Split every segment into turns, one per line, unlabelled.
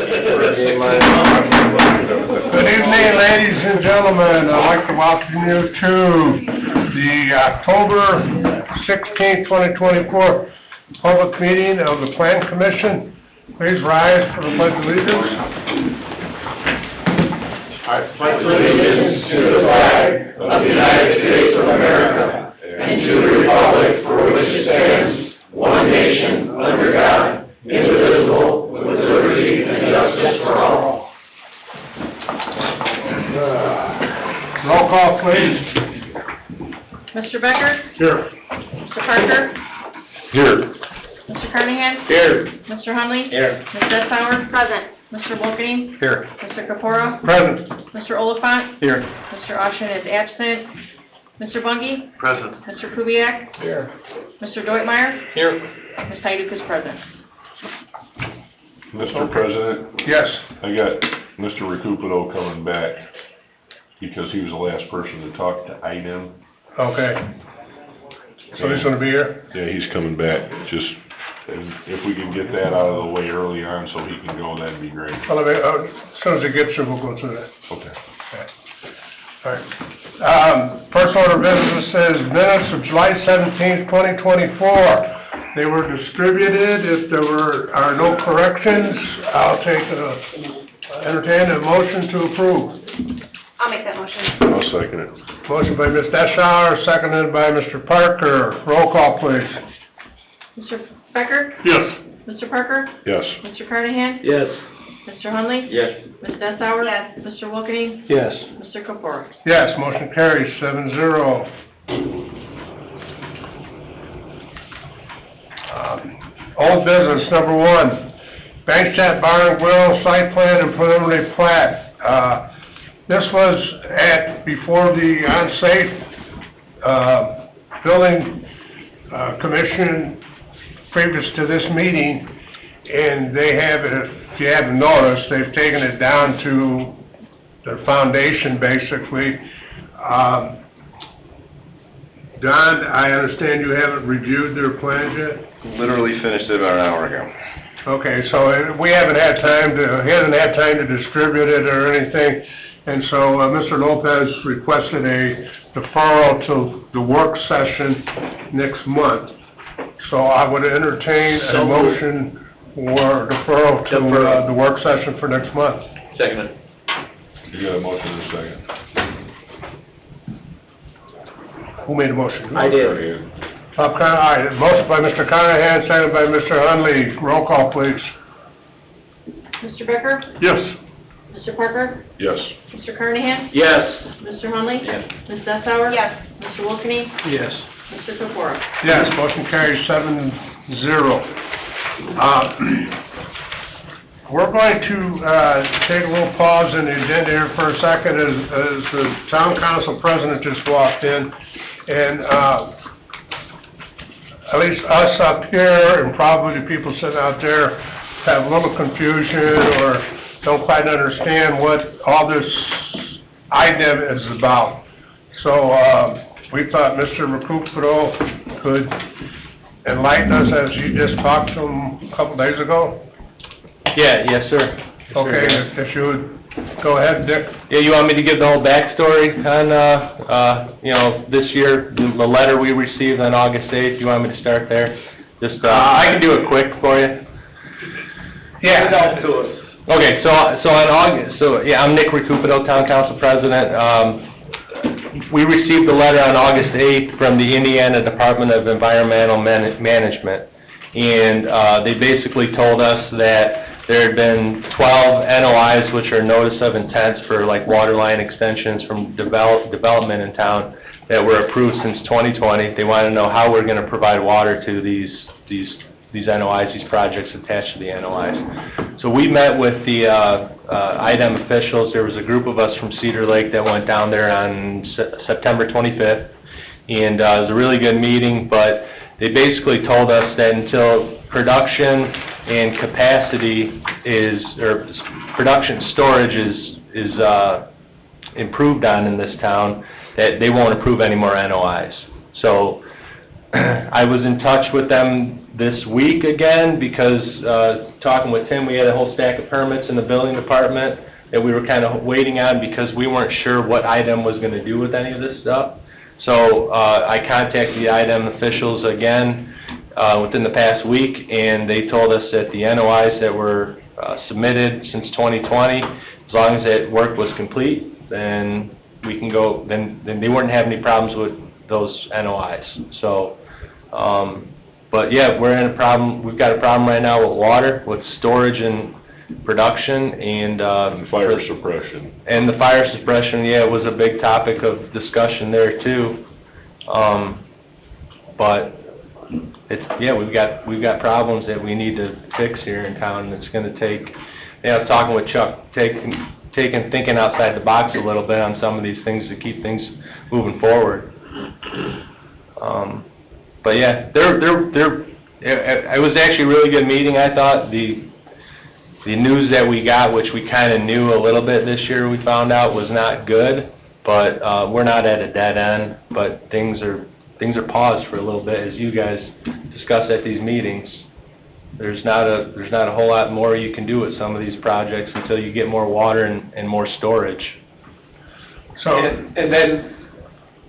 Good evening, ladies and gentlemen. I'd like to welcome you to the October 16th, 2024 public meeting of the Plan Commission. Please rise for the Pledge of Allegiance.
I pledge allegiance to the flag of the United States of America and to the republic for which it stands, one nation, under God, indivisible, with liberty and justice for all.
Roll call, please.
Mr. Becker?
Here.
Mr. Parker?
Here.
Mr. Carnahan?
Here.
Mr. Hunley?
Here.
Ms. Dessauer? Present. Mr. Wolfgang?
Here.
Mr. Kapora?
Present.
Mr. Oliphant?
Here.
Mr. Austin is absent. Mr. Bungie?
Present.
Mr. Kubiak?
Here.
Mr. Deutmeyer?
Here.
Ms. Tyduk is present.
Mr. President,
Yes.
I got Mr. Recupero coming back because he was the last person to talk to IDEM.
Okay. So he's going to be here?
Yeah, he's coming back. Just, if we can get that out of the way early on so he can go, that'd be great.
Well, as soon as he gets here, we'll go through that.
Okay.
All right. First order of business is minutes of July 17th, 2024. They were distributed. If there are no corrections, I'll entertain a motion to approve.
I'll make that motion.
I'll second it.
Motion by Ms. Dessauer, seconded by Mr. Parker. Roll call, please.
Mr. Becker?
Yes.
Mr. Parker?
Yes.
Mr. Carnahan?
Yes.
Mr. Hunley?
Yes.
Ms. Dessauer? Yes. Mr. Wolfgang?
Yes.
Mr. Kapora?
Yes, motion carries 7-0. Old business, number 1, Bankchat Bar and Grill, site plan and preliminary plat. This was before the on-site building commission previous to this meeting, and they have, if you haven't noticed, they've taken it down to their foundation, basically. Don, I understand you haven't reviewed their plans yet?
Literally finished it about an hour ago.
Okay, so he hasn't had time to distribute it or anything, and so Mr. Lopez requested a deferral to the work session next month. So I would entertain a motion for deferral to the work session for next month.
Second.
You got a motion in a second.
Who made the motion?
I did.
All right, motion by Mr. Carnahan, seconded by Mr. Hunley. Roll call, please.
Mr. Becker?
Yes.
Mr. Parker?
Yes.
Mr. Carnahan?
Yes.
Mr. Hunley?
Yes.
Ms. Dessauer? Yes. Mr. Wolfgang?
Yes.
Mr. Kapora?
Yes, motion carries 7-0. We're going to take a little pause in the agenda here for a second as the town council president just walked in, and at least us up here and probably the people sitting out there have a little confusion or don't quite understand what all this item is about. So we thought Mr. Recupero could enlighten us as you just talked to him a couple days ago.
Yes, sir.
Okay, if you would go ahead, Dick.
Yeah, you want me to give the whole backstory on, this year, the letter we received on August 8th? You want me to start there? Just, I can do it quick for you.
Yeah.
Okay, so on August, I'm Nick Recupero, Town Council President. We received a letter on August 8th from the Indiana Department of Environmental Management, and they basically told us that there had been 12 NOIs, which are notice of intents for like water line extensions from development in town, that were approved since 2020. They want to know how we're going to provide water to these NOIs, these projects attached to the NOIs. So we met with the IDEM officials. There was a group of us from Cedar Lake that went down there on September 25th, and it was a really good meeting, but they basically told us that until production and capacity production storage is improved on in this town, that they won't approve any more NOIs. So I was in touch with them this week again because, talking with Tim, we had a whole stack of permits in the building department that we were kind of waiting on because we weren't sure what IDEM was going to do with any of this stuff. So I contacted the IDEM officials again within the past week, and they told us that the NOIs that were submitted since 2020, as long as that work was complete, then we can go, then they wouldn't have any problems with those NOIs. So, but yeah, we're in a problem, we've got a problem right now with water, with storage and production, and
Fire suppression.
and the fire suppression, yeah, was a big topic of discussion there too. But it's, yeah, we've got problems that we need to fix here in town. It's gonna take, you know, talking with Chuck, thinking outside the box a little bit on some of these things to keep things moving forward. But yeah, it was actually a really good meeting, I thought. The news that we got, which we kind of knew a little bit this year, we found out was not good, but we're not at a dead end, but things are paused for a little bit, as you guys discussed at these meetings. There's not a whole lot more you can do with some of these projects until you get more water and more storage.
So,
And then,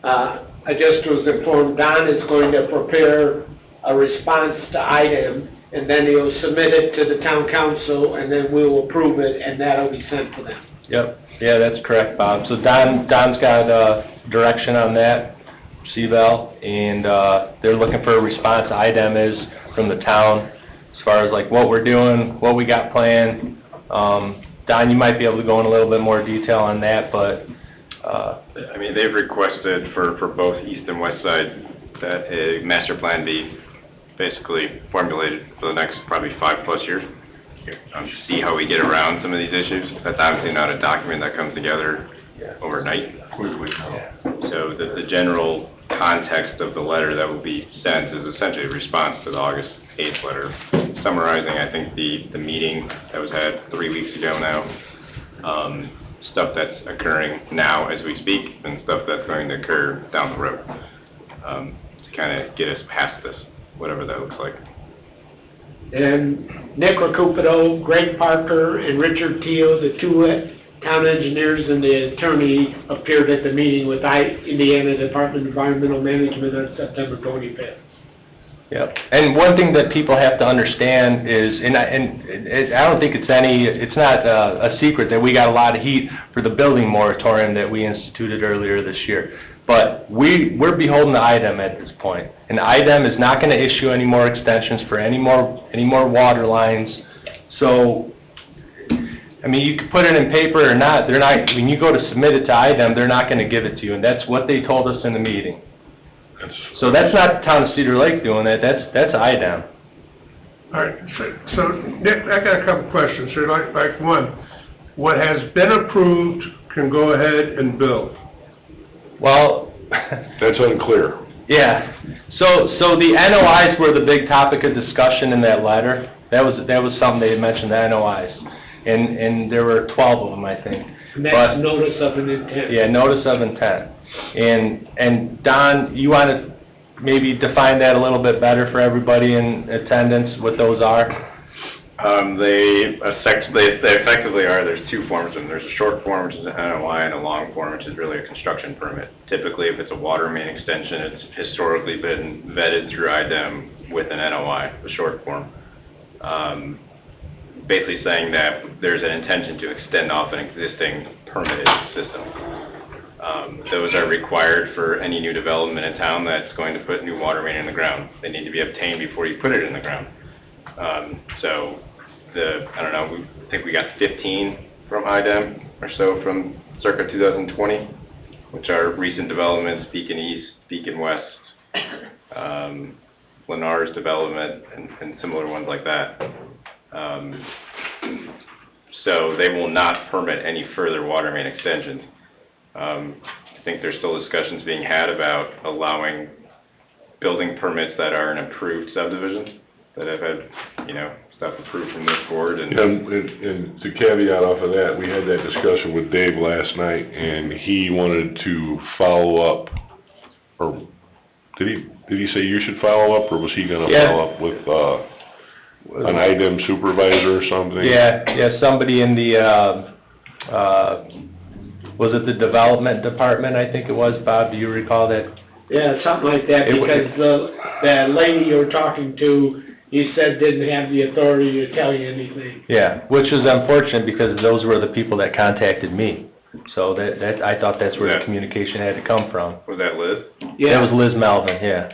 I just was informed Don is going to prepare a response to IDEM, and then he'll submit it to the town council, and then we'll approve it, and that'll be sent to them.
Yep, yeah, that's correct, Bob. So Don's got direction on that, CBEL, and they're looking for a response. IDEM is from the town, as far as like what we're doing, what we got planned. Don, you might be able to go in a little bit more detail on that, but
I mean, they've requested for both east and west side that a master plan be basically formulated for the next probably 5+ years. See how we get around some of these issues. That's obviously not a document that comes together overnight.
Quickly.
So the general context of the letter that will be sent is essentially a response to the August 8th letter, summarizing, I think, the meeting that was had 3 weeks ago now, stuff that's occurring now as we speak, and stuff that's going to occur down the road, to kind of get us past this, whatever that looks like.
And Nick Recupero, Greg Parker, and Richard Teal, the two town engineers and the attorney, appeared at the meeting with Indiana Department of Environmental Management on September 25th.
yep. And one thing that people have to understand is, I don't think it's not a secret that we got a lot of heat for the building moratorium that we instituted earlier this year. But we're beholden to IDEM at this point, and IDEM is not going to issue any more extensions for any more water lines. So, I mean, you could put it in paper or not. They're not. When you go to submit it to IDEM, they're not going to give it to you, and that's what they told us in the meeting. So that's not the town of Cedar Lake doing that. That's IDEM.
all right, so Nick, I got a couple questions here, like one, what has been approved can go ahead and build.
Well,
That's unclear.
yeah. So the NOIs were the big topic of discussion in that letter. That was something they had mentioned, the NOIs, and there were 12 of them, I think.
And that's notice of an intent.
Yeah, notice of intent. And Don, you want to maybe define that a little bit better for everybody in attendance, what those are?
They effectively are, there's two forms of them. There's a short form, which is an NOI, and a long form, which is really a construction permit. Typically, if it's a water main extension, it's historically been vetted through IDEM with an NOI, the short form. Basically saying that there's an intention to extend off an existing permitted system. Those are required for any new development in town that's going to put new water main in the ground. They need to be obtained before you put it in the ground. So I don't know, I think we got 15 from IDEM or so from circa 2020, which are recent developments, Beacon East, Beacon West, Lennar's development, and similar ones like that. So they will not permit any further water main extensions. I think there's still discussions being had about allowing building permits that are an approved subdivision, that have had, stuff approved from this board. And
to caveat off of that, we had that discussion with Dave last night, and he wanted to follow up, or Did he say you should follow up, or was he gonna
Yeah.
follow up with, an IDEM supervisor or something?
Yeah, somebody in the, was it the development department, I think it was, Bob, do you recall that?
Yeah, something like that, because the lady you were talking to, you said didn't have the authority to tell you anything.
Yeah, which is unfortunate, because those were the people that contacted me. So that, I thought that's where the communication had to come from.
Was that Liz?
That was Liz Melvin, yeah.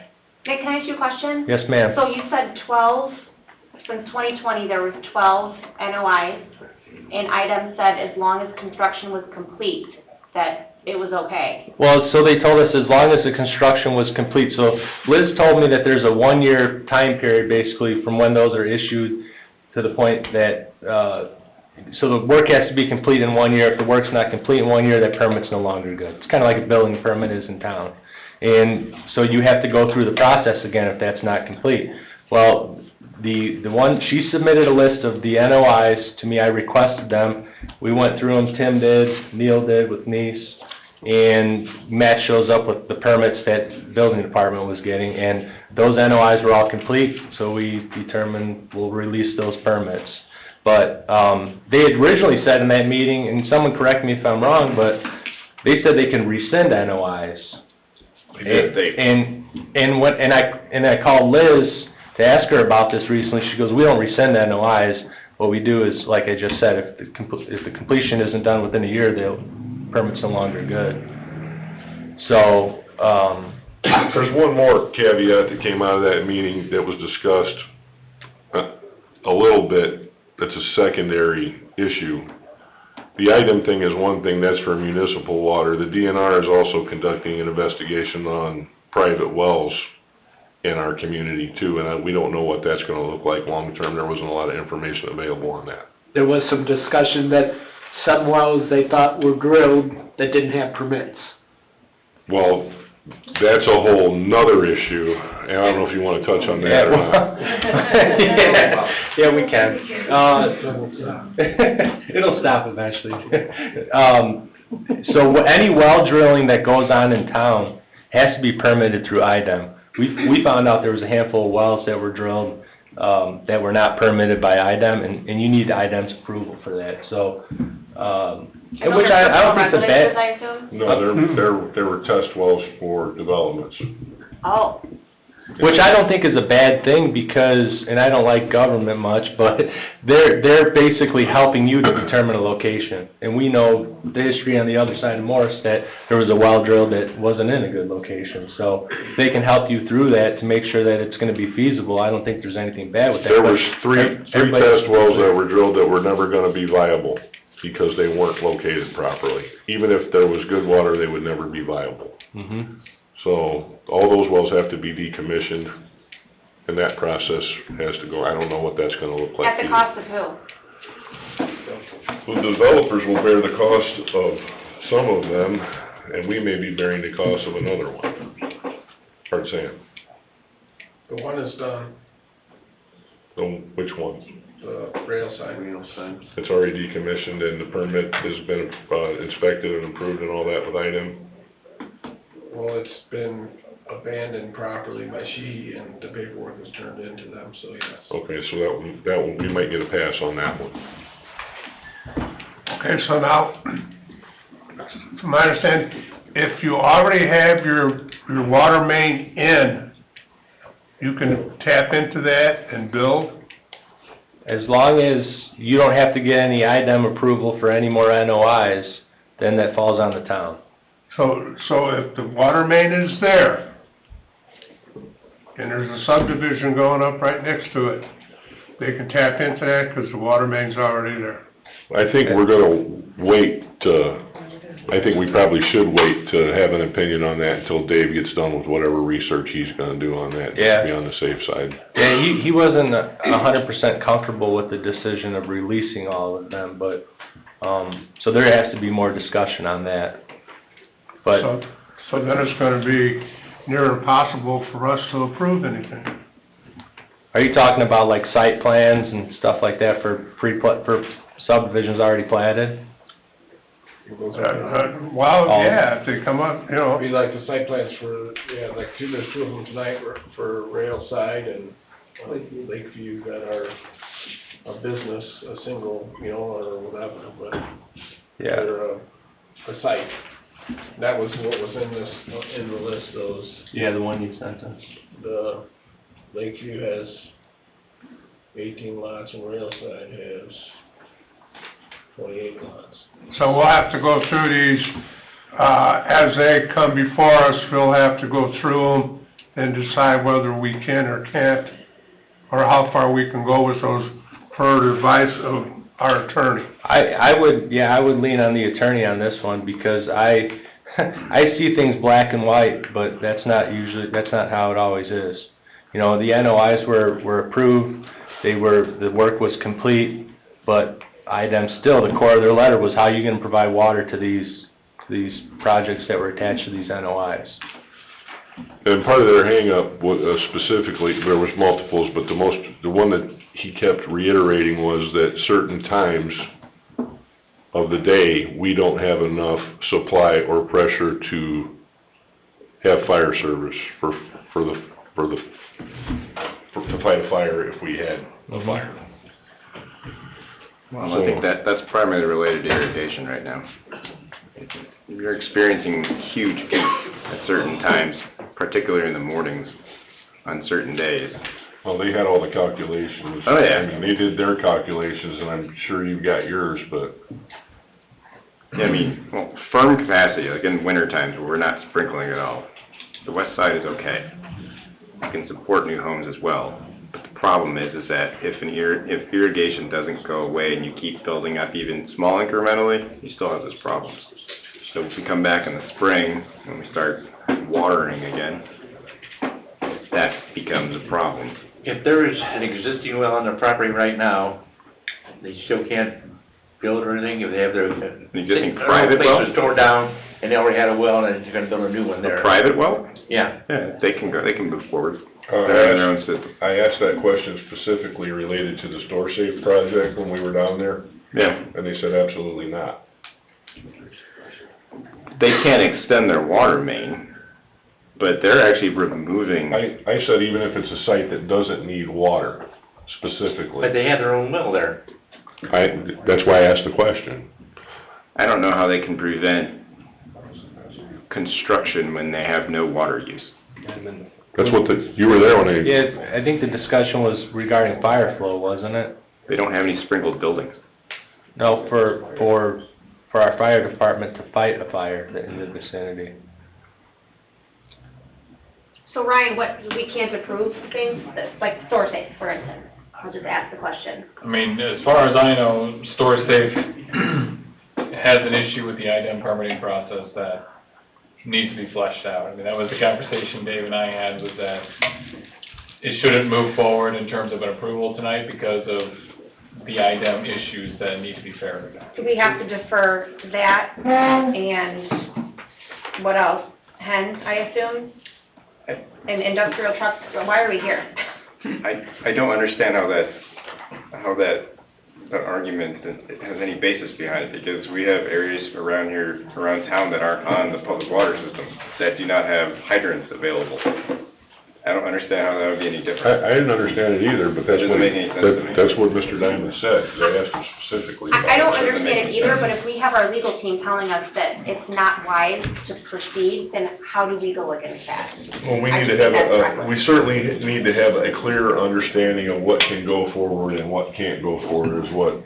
Nick, can I ask you a question?
Yes, ma'am.
So you said 12, since 2020, there was 12 NOIs, and item said as long as construction was complete, that it was okay.
Well, so they told us as long as the construction was complete. So Liz told me that there's a 1-year time period, basically, from when those are issued to the point that, so the work has to be complete in 1 year. If the work's not complete in 1 year, that permit's no longer good. It's kind of like a building permit is in town. And so you have to go through the process again if that's not complete. Well, the one, she submitted a list of the NOIs to me. I requested them. We went through them. Tim did, Neil did with Nice, and Matt shows up with the permits that the building department was getting, and those NOIs were all complete, so we determined we'll release those permits. But they had originally said in that meeting, and someone correct me if I'm wrong, but they said they can rescind NOIs. And I called Liz to ask her about this recently. She goes, we don't rescind NOIs. What we do is, like I just said, if the completion isn't done within a year, the permit's no longer good. So,
There's one more caveat that came out of that meeting that was discussed a little bit, that's a secondary issue. The item thing is one thing, that's for municipal water. The DNR is also conducting an investigation on private wells in our community too, and we don't know what that's gonna look like long-term. There wasn't a lot of information available on that.
There was some discussion that some wells they thought were drilled that didn't have permits.
Well, that's a whole nother issue, and I don't know if you wanna touch on that or not.
yeah, we can. It'll stop eventually. So any well drilling that goes on in town has to be permitted through IDEM. We found out there was a handful of wells that were drilled that were not permitted by IDEM, and you need IDEM's approval for that. So, which I don't think it's a bad.
I assume?
No, there were test wells for developments.
Oh,
Which I don't think is a bad thing because, and I don't like government much, but they're basically helping you to determine a location. And we know the history on the other side of Morris that there was a well drilled that wasn't in a good location. So they can help you through that to make sure that it's gonna be feasible. I don't think there's anything bad with that.
There was three
Everybody-
test wells that were drilled that were never gonna be viable because they weren't located properly. Even if there was good water, they would never be viable.
Mhm.
So, all those wells have to be decommissioned, and that process has to go, I don't know what that's gonna look like.
at the cost of who?
The developers will bear the cost of some of them, and we may be bearing the cost of another one. Hard saying.
The one is done,
Which one?
the rail side.
It's already decommissioned and the permit has been, inspected and approved and all that with IDEM?
Well, it's been abandoned properly by she, and the paperwork was turned into them, so yes.
Okay, so that one, we might get a pass on that one.
Okay, so now, from my understanding, if you already have your water main in, you can tap into that and build?
As long as you don't have to get any IDEM approval for any more NOIs, then that falls on the town.
So if the water main is there, and there's a subdivision going up right next to it, they can tap into that because the water main's already there.
I think we're gonna wait I think we probably should wait to have an opinion on that until Dave gets done with whatever research he's gonna do on that, just to be on the safe side.
Yeah, he wasn't 100% comfortable with the decision of releasing all of them, but, so there has to be more discussion on that. But,
So then it's gonna be near impossible for us to approve anything.
are you talking about like site plans and stuff like that for for subdivisions already platted?
Well, yeah, if they come up, you know,
Be like the site plans for, like there's two of them tonight for rail side and Lakeview that are a business, a single, or whatever, but
Yeah.
they're a site. That was what was in the list, those,
Yeah, the one you sent us.
the Lakeview has 18 lots and Railside has 28 lots.
so we'll have to go through these, as they come before us, we'll have to go through them and decide whether we can or can't, or how far we can go with those per advice of our attorney.
I would lean on the attorney on this one, because I see things black and white, but that's not how it always is. The NOIs were approved, the work was complete, but still, the core of their letter was how you gonna provide water to these projects that were attached to these NOIs.
And part of their hangup was, specifically, there was multiples, but the one that he kept reiterating was that certain times of the day, we don't have enough supply or pressure to have fire service to fight a fire if we had a fire.
Well, I think that's primarily related to irrigation right now. You're experiencing huge peaks at certain times, particularly in the mornings, on certain days.
Well, they had all the calculations.
Oh, yeah.
I mean, they did their calculations, and I'm sure you've got yours, but...
Yeah, firm capacity, like in winter times where we're not sprinkling at all, the west side is okay. You can support new homes as well. But the problem is that if irrigation doesn't go away and you keep building up even small incrementally, you still have those problems. So if we come back in the spring and we start watering again, that becomes a problem.
If there is an existing well on their property right now, they still can't build or anything, if they have their...
An existing private well?
Place was torn down, and they already had a well, and they're gonna build a new one there.
A private well?
Yeah.
Yeah, they can move forward. They're in their own system.
I asked that question specifically related to the Store Safe project when we were down there.
Yeah.
And they said absolutely not.
They can't extend their water main, but they're actually removing...
I said even if it's a site that doesn't need water, specifically.
But they have their own well there.
That's why I asked the question.
I don't know how they can prevent construction when they have no water use.
That's what you were there when they...
Yeah, I think the discussion was regarding fire flow, wasn't it?
They don't have any sprinkled buildings.
No, for our fire department to fight a fire in the vicinity.
So Ryan, we can't approve things, like Store Safe, for instance? I'll just ask the question.
As far as I know, Store Safe has an issue with the IDEM permitting process that needs to be fleshed out. That was the conversation Dave and I had, was that it shouldn't move forward in terms of an approval tonight because of the IDEM issues that need to be ferreted out.
Do we have to defer that, and what else? Hen, I assume? And industrial trucks, why are we here?
I don't understand how that argument has any basis behind it, because we have areas around town that aren't on the public water system that do not have hydrants available. I don't understand how that would be any different.
I didn't understand it either, but that's
It doesn't make any sense to me.
that's what Mr. Diamond said, 'cause I asked him specifically about
I don't
it.
understand it either, but if we have our legal team telling us that it's not wise to proceed, then how do we go against that?
Well, we
I
need to
just
have
think that's reckless.
we certainly need to have a clear understanding of what can go forward and what can't go forward, is what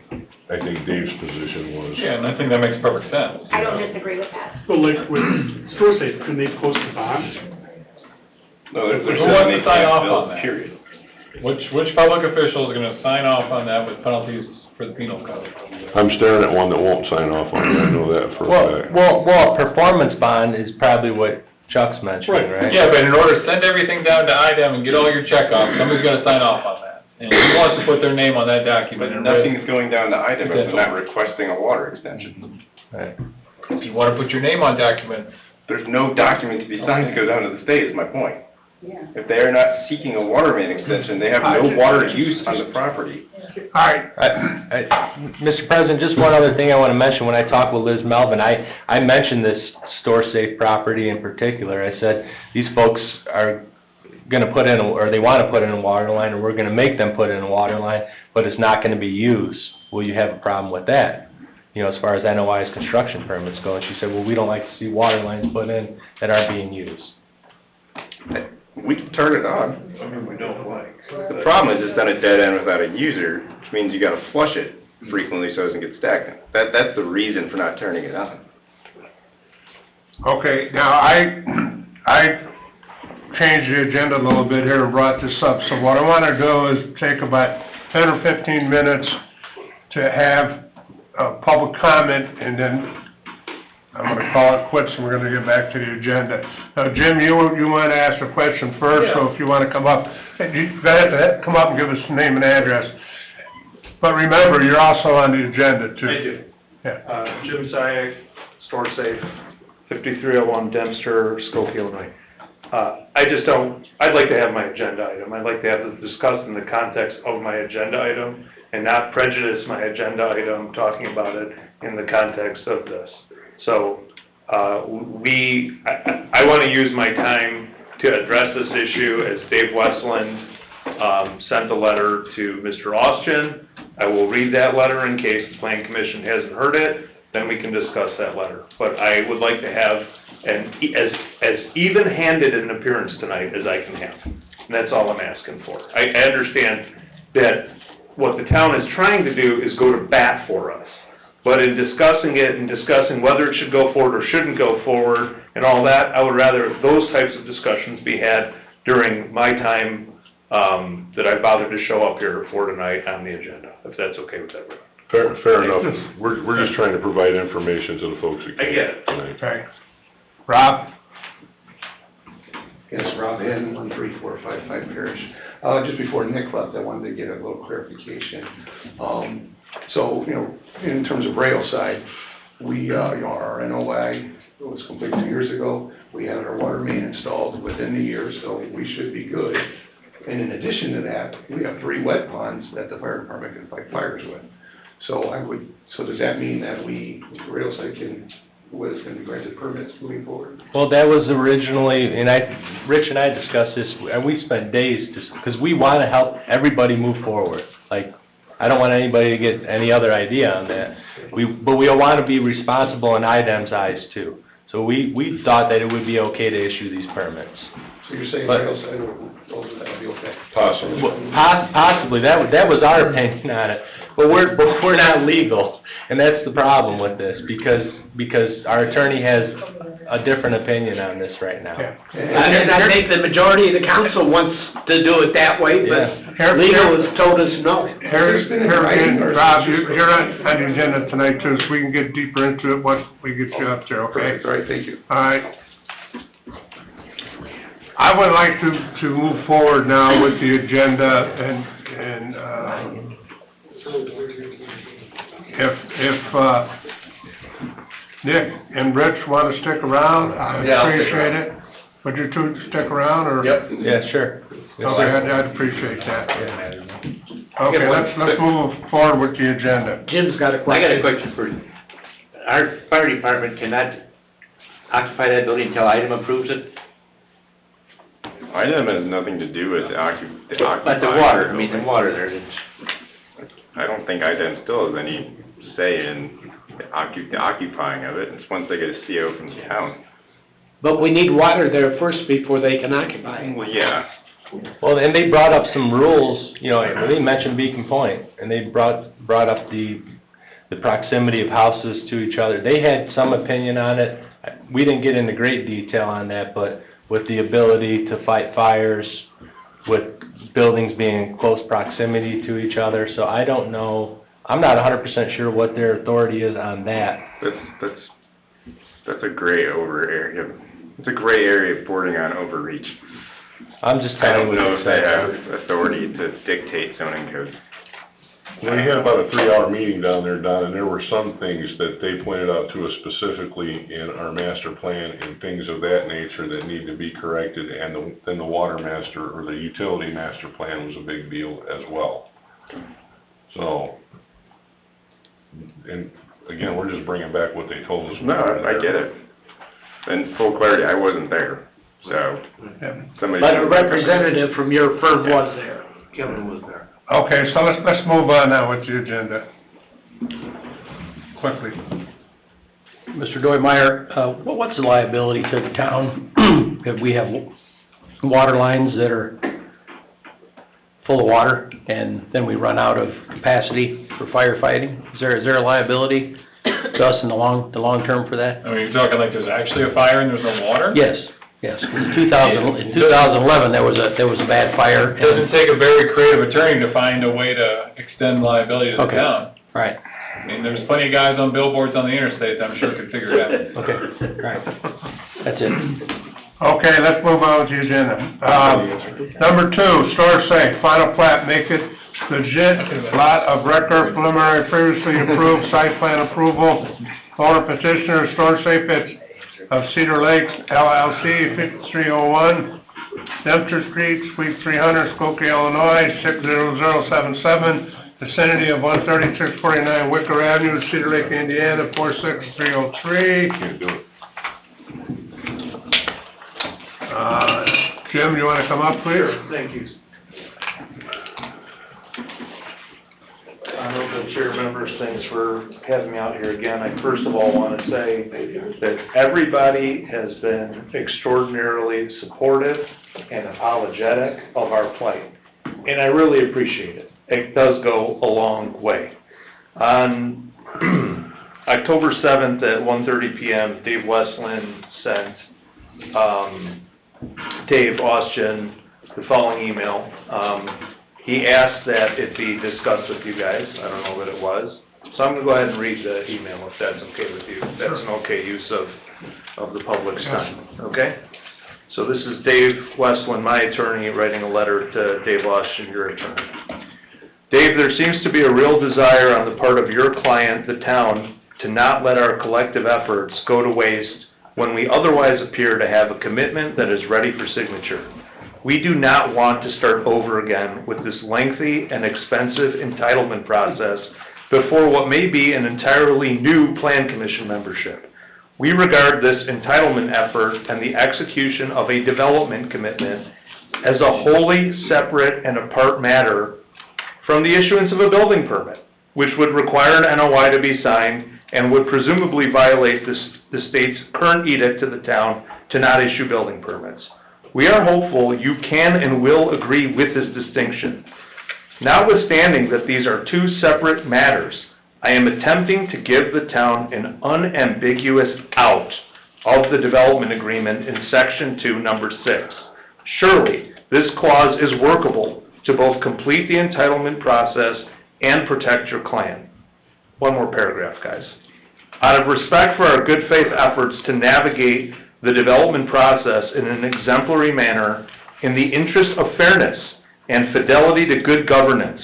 I think Dave's position was.
Yeah, and I think that makes perfect sense.
I don't disagree with that.
Well, like with Store Safe, can they post a bond?
No, there's
Who wants to sign off on that?
Period.
Which public official is gonna sign off on that with penalties for the penal code?
I'm staring at one that won't sign off on it, I know that for a fact.
Well, a performance bond is probably what Chuck's mentioning, right?
Yeah, but in order to send everything down to IDEM and get all your check offs, somebody's gotta sign off on that. And who wants to put their name on that document?
But
and
nothing's going down to IDEM if they're not requesting a water extension.
Right.
If you wanna put your name on document,
There's no document to be signed to go down to the state, is my point. If they are not seeking a water main extension, they have no water use on the property.
All right,
Mr. President, just one other thing I want to mention. When I talked with Liz Melvin, I mentioned this store-safe property in particular. I said, these folks are going to put in, or they want to put in a water line, or we're going to make them put in a water line, but it's not going to be used. Will you have a problem with that? You know, as far as NOI's construction permits go. And she said, well, we don't like to see water lines put in that aren't being used.
We can turn it on.
I mean, we don't like.
The problem is it's on a dead end without a user, which means you gotta flush it frequently so it doesn't get stagnant. That's the reason for not turning it on.
okay, now, I changed the agenda a little bit here and brought this up. So what I want to do is take about 10 or 15 minutes to have public comment, and then I'm going to call it quits, and we're going to get back to the agenda. Now, Jim, you want to ask a question first, so if you want to come up, you have to come up and give us name and address. But remember, you're also on the agenda, too.
I do.
Yeah.
Jim Sayak, Store Safe, 5301 Dempster, Schofield, Illinois. I'd like to have my agenda item. I'd like to have it discussed in the context of my agenda item and not prejudice my agenda item talking about it in the context of this. So, I want to use my time to address this issue as Dave Westland sent a letter to Mr. Austin. I will read that letter in case the Plan Commission hasn't heard it, then we can discuss that letter. But I would like to have as even-handed an appearance tonight as I can have. And that's all I'm asking for. I understand that what the town is trying to do is go to bat for us. But in discussing it and discussing whether it should go forward or shouldn't go forward and all that, I would rather those types of discussions be had during my time that I bothered to show up here for tonight on the agenda, if that's okay with everyone.
Fair enough. We're just trying to provide information to the folks who
I
can.
get it.
Tonight.
Okay. Rob?
Yes, Rob Hen, 13455 Parish. Just before Nick left, I wanted to get a little clarification. So, in terms of rail side, we, our NOI was complete 2 years ago. We had our water main installed within the year, so we should be good. And in addition to that, we have 3 wet ponds that the fire department can fight fires with. So does that mean that the rail side can be granted permits moving forward?
Well, that was originally, and Rich and I discussed this, and we spent days just, because we want to help everybody move forward. Like, I don't want anybody to get any other idea on that. But we want to be responsible in IDEM's eyes too. So we thought that it would be okay to issue these permits.
So you're saying rail side will be okay?
Possibly.
Possibly, that was our opinion on it. But we're not legal, and that's the problem with this, because our attorney has a different opinion on this right now.
Yeah.
And I think the majority of the council wants to do it that way, but
Yeah.
legal has told us no.
Rob, you're on the agenda tonight too, so we can get deeper into it once we get you up there, okay?
All right, thank you.
All right. I would like to move forward now with the agenda, and if Nick and Rich want to stick around, I
Yeah, I'll stick
appreciate
around.
it. Would you two stick around, or?
Yep. Yeah, sure.
Okay, I'd appreciate that. Okay, let's move forward with the agenda.
Jim's got a
I
question.
got a question for you. Our fire department cannot occupy that building until item approves it?
IDEM has nothing to do with occupying.
But the water, the water there,
I don't think IDEM still has any say in the occupying of it. It's once they get a CO from the town.
But we need water there first before they can occupy.
Well, yeah.
Well, and they brought up some rules, they mentioned Beacon Point, and they brought up the proximity of houses to each other. They had some opinion on it. We didn't get into great detail on that, but with the ability to fight fires, with buildings being in close proximity to each other, so I don't know, I'm not 100% sure what their authority is on that.
That's a gray area. It's a gray area bordering on overreach.
I'm just
I
telling
don't
you
know
what
if
they
they
said.
have authority to dictate zoning codes.
We had about a 3-hour meeting down there, Don, and there were some things that they pointed out to us specifically in our master plan and things of that nature that need to be corrected, and then the water master, or the utility master plan was a big deal as well. So, and again, we're just bringing back what they told us.
No, I get it. And full clarity, I wasn't there, so somebody.
But a representative from your firm was there.
Kevin was there.
Okay, so let's move on now with the agenda. Quickly.
Mr. Doymeyer, what's the liability to the town if we have water lines that are full of water and then we run out of capacity for firefighting? Is there a liability to us in the long term for that?
I mean, you're talking like there's actually a fire and there's no water?
Yes. In 2011, there was a bad fire.
It doesn't take a very creative attorney to find a way to extend liability to the town.
Right.
I mean, there's plenty of guys on billboards on the interstate that I'm sure could figure it out.
Okay, right. That's it.
Okay, let's move on with the agenda. Number 2, storage safe, final plat, make it legit, lot of record, preliminary, previously approved, site plan approval, owner petitioner, storage safe of Cedar Lakes LLC, 5301, Dempster Street, Suite 300, Skokie, Illinois, 60077, vicinity of 13649 Wicker Avenue, Cedar Lake, Indiana, 46303.
Can't do it.
Jim, you wanna come up, please?
Thank you. I know the chair remembers, thanks for having me out here again. I first of all want to say that everybody has been extraordinarily supportive and apologetic of our plight, and I really appreciate it. It does go a long way. On October 7th at 1:30 p.m., Dave Westland sent Dave Austin the following email. He asked that it be discussed with you guys. I don't know that it was. So I'm going to go ahead and read the email if that's okay with you. That's an okay use of the public's time, okay? So this is Dave Westland, my attorney, writing a letter to Dave Austin, your attorney. Dave, there seems to be a real desire on the part of your client, the town, to not let our collective efforts go to waste when we otherwise appear to have a commitment that is ready for signature. We do not want to start over again with this lengthy and expensive entitlement process before what may be an entirely new Plan Commission membership. We regard this entitlement effort and the execution of a development commitment as a wholly separate and apart matter from the issuance of a building permit, which would require an NOI to be signed and would presumably violate the state's current edict to the town to not issue building permits. We are hopeful you can and will agree with this distinction. Notwithstanding that these are two separate matters, I am attempting to give the town an unambiguous out of the development agreement in Section 2, Number 6. Surely, this clause is workable to both complete the entitlement process and protect your client. One more paragraph, guys. Out of respect for our good faith efforts to navigate the development process in an exemplary manner in the interest of fairness and fidelity to good governance,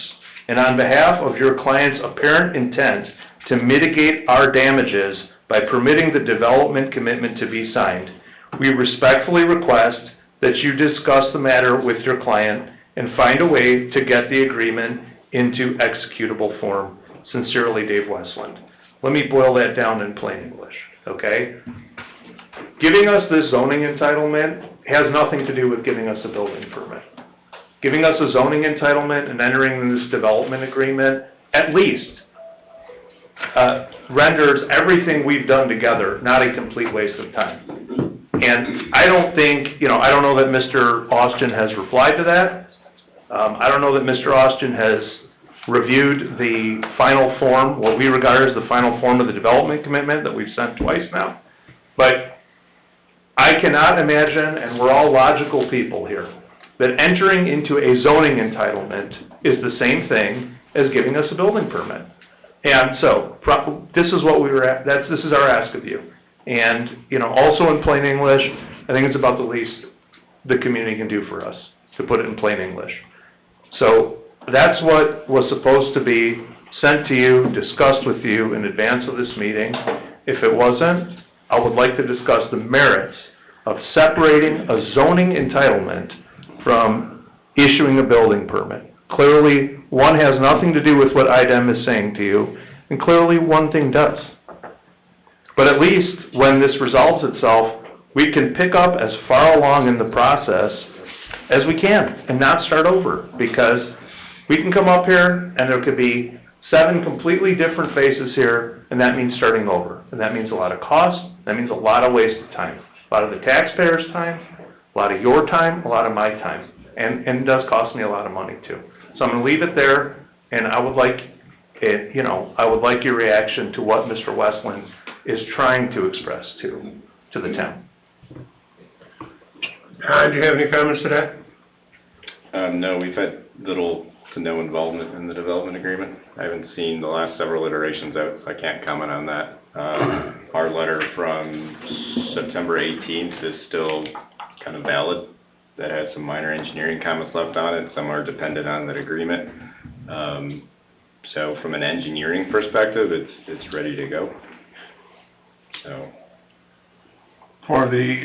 and on behalf of your client's apparent intent to mitigate our damages by permitting the development commitment to be signed, we respectfully request that you discuss the matter with your client and find a way to get the agreement into executable form. Sincerely, Dave Westland. Let me boil that down in plain English, okay? Giving us this zoning entitlement has nothing to do with giving us a building permit. Giving us a zoning entitlement and entering this development agreement, at least, renders everything we've done together not a complete waste of time. And I don't think, I don't know that Mr. Austin has replied to that. I don't know that Mr. Austin has reviewed the final form, what we regard as the final form of the development commitment that we've sent twice now. But I cannot imagine, and we're all logical people here, that entering into a zoning entitlement is the same thing as giving us a building permit. And so, this is what we were at, this is our ask of you. And, also in plain English, I think it's about the least the community can do for us, to put it in plain English. So, That's what was supposed to be sent to you, discussed with you in advance of this meeting. If it wasn't, I would like to discuss the merits of separating a zoning entitlement from issuing a building permit. Clearly, one has nothing to do with what IDEM is saying to you, and clearly one thing does. But at least when this resolves itself, we can pick up as far along in the process as we can and not start over, because we can come up here and there could be 7 completely different faces here, and that means starting over. And that means a lot of cost, that means a lot of wasted time. A lot of the taxpayers' time, a lot of your time, a lot of my time. And it does cost me a lot of money too. So I'm gonna leave it there, and I would like it, I would like your reaction to what Mr. Westland is trying to express to the town.
Don, do you have any comments to that?
No, we've had little to no involvement in the development agreement. I haven't seen the last several iterations out, so I can't comment on that. Our letter from September 18th is still kind of valid. That has some minor engineering comments left on it. Some are dependent on that agreement. So from an engineering perspective, it's ready to go. So.
For the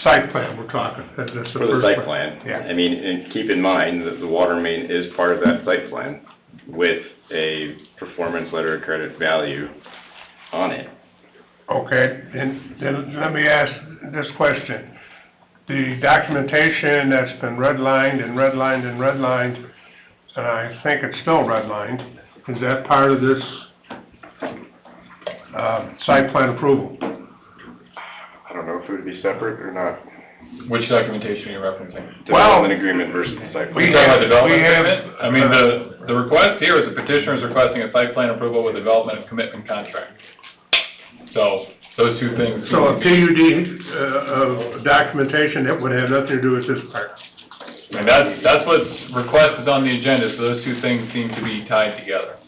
site plan we're talking. That's the
For the
first
site plan.
Yeah.
I mean, and keep in mind that the water main is part of that site plan with a performance letter of credit value on it.
Okay, and then let me ask this question. The documentation that's been redlined and redlined and redlined, and I think it's still redlined, is that part of this site plan approval?
I don't know if it would be separate or not.
Which documentation are you referencing?
Development agreement versus the site plan.
Are you talking about development agreement? I mean, the request here is the petitioner is requesting a site plan approval with development and commitment contract. So, those two things.
So a PUD documentation, that would have nothing to do with this part?
And that's what's requested on the agenda, so those two things seem to be tied together.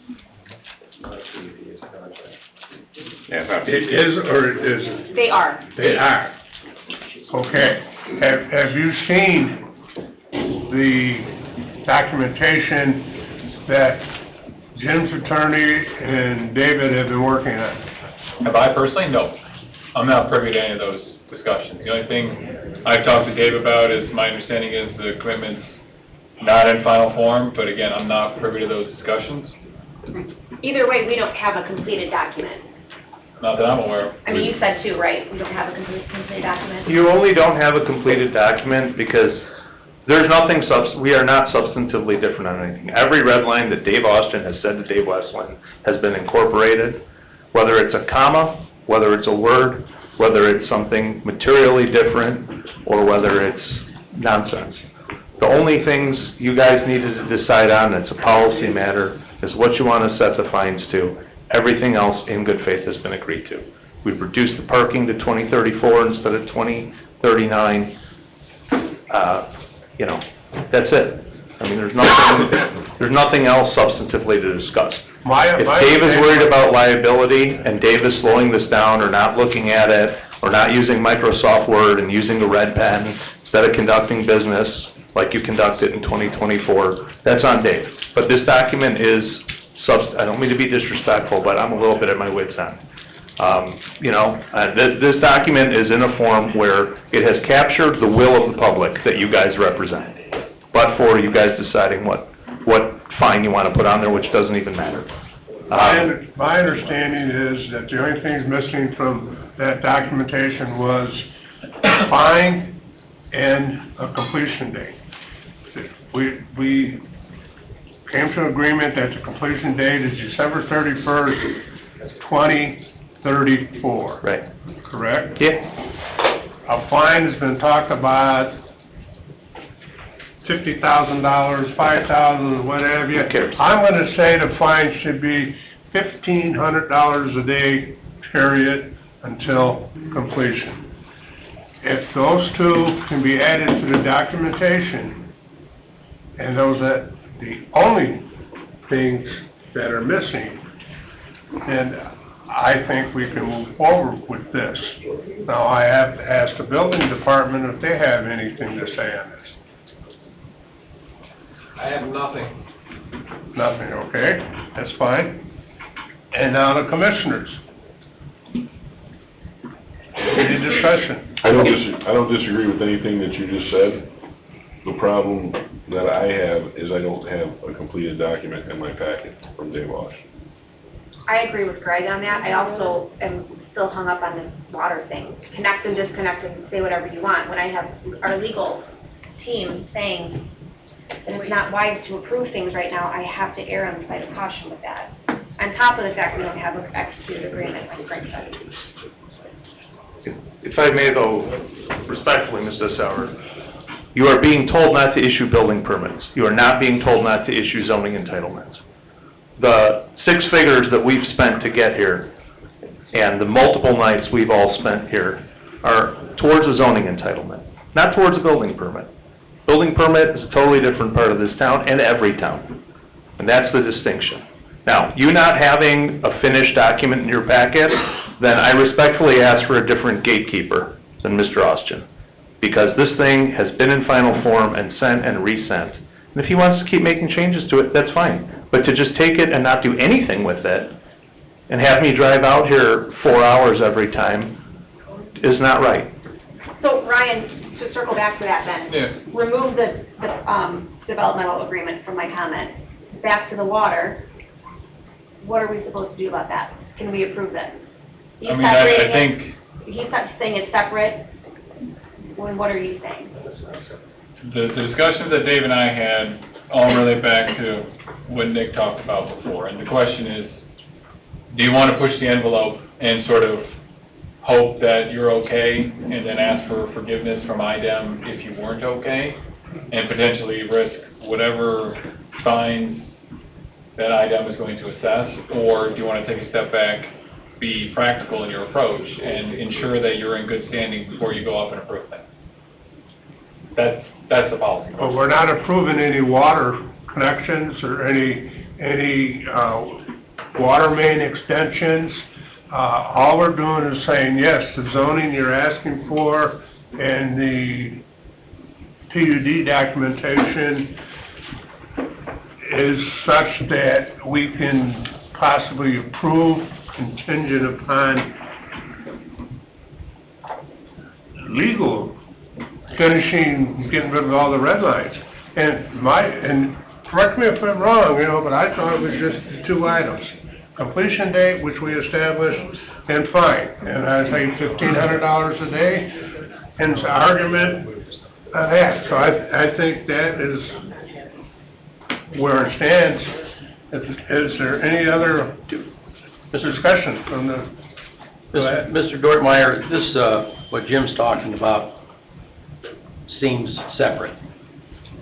Yeah, it's not
It is or it isn't?
They are.
They are. Okay. Have you seen the documentation that Jim's attorney and David have been working on?
Have I personally? No. I'm not privy to any of those discussions. The only thing I've talked to Dave about is, my understanding is the commitment's not in final form, but again, I'm not privy to those discussions.
Either way, we don't have a completed document.
Not that I'm aware of.
I mean, you said too, right? We don't have a completed document?
You only don't have a completed document because there's nothing we are not substantively different on anything. Every red line that Dave Austin has said to Dave Westland has been incorporated, whether it's a comma, whether it's a word, whether it's something materially different, or whether it's nonsense. The only things you guys needed to decide on, that's a policy matter, is what you want to set the fines to. Everything else, in good faith, has been agreed to. We've reduced the parking to 2034 instead of 2039. That's it. I mean, there's nothing else substantively to discuss. If Dave is worried about liability, and Dave is slowing this down, or not looking at it, or not using Microsoft Word and using a red pen instead of conducting business like you conducted in 2024, that's on Dave. But this document is, I don't mean to be disrespectful, but I'm a little bit at my wit's end. This document is in a form where it has captured the will of the public that you guys represent, but for you guys deciding what fine you want to put on there, which doesn't even matter.
My understanding is that the only things missing from that documentation was a fine and a completion date. We came to an agreement that the completion date is December 31st, 2034.
Right.
Correct?
Yeah.
A fine has been talked about, $50,000, $5,000, whatever.
Who cares?
I'm gonna say the fine should be $1,500 a day, period, until completion. If those two can be added to the documentation, and those are the only things that are missing, then I think we can move forward with this. Now, I have to ask the building department if they have anything to say on this.
I have nothing.
Nothing, okay, that's fine. And now the commissioners. Any discussion?
I don't disagree with anything that you just said. The problem that I have is I don't have a completed document in my packet from Dave Walsh.
I agree with Greg on that. I also am still hung up on this water thing. Connect and disconnect and say whatever you want. When I have our legal team saying that it's not wise to approve things right now, I have to err on the side of caution with that. On top of the fact we don't have an executed agreement, like Greg said.
If I may though, respectfully, Mr. Sauer, you are being told not to issue building permits. You are not being told not to issue zoning entitlements. The 6 figures that we've spent to get here and the multiple nights we've all spent here are towards a zoning entitlement, not towards a building permit. Building permit is a totally different part of this town and every town, and that's the distinction. Now, you not having a finished document in your packet, then I respectfully ask for a different gatekeeper than Mr. Austin, because this thing has been in final form and sent and resent. And if he wants to keep making changes to it, that's fine. But to just take it and not do anything with it, and have me drive out here 4 hours every time, is not right.
So Ryan, to circle back to that then.
Yeah.
Remove the developmental agreement from my comment. Back to the water, what are we supposed to do about that? Can we approve this?
I mean, I think
He's saying it's separate. What are you saying?
the discussions that Dave and I had all relate back to what Nick talked about before. And the question is, do you want to push the envelope and sort of hope that you're okay and then ask for forgiveness from IDEM if you weren't okay and potentially risk whatever fines that IDEM is going to assess? Or do you want to take a step back, be practical in your approach, and ensure that you're in good standing before you go up and approve things? That's the policy.
But we're not approving any water connections or any water main extensions. All we're doing is saying, yes, the zoning you're asking for and the PUD documentation is such that we can possibly approve contingent upon legal finishing, getting rid of all the red lines. And correct me if I'm wrong, but I thought it was just the 2 items. Completion date, which we established, and fine. And I think $1,500 a day, and it's argument on that. So I think that is where it stands. Is there any other discussion from the...
Mr. Dortmeyer, this, what Jim's talking about seems separate.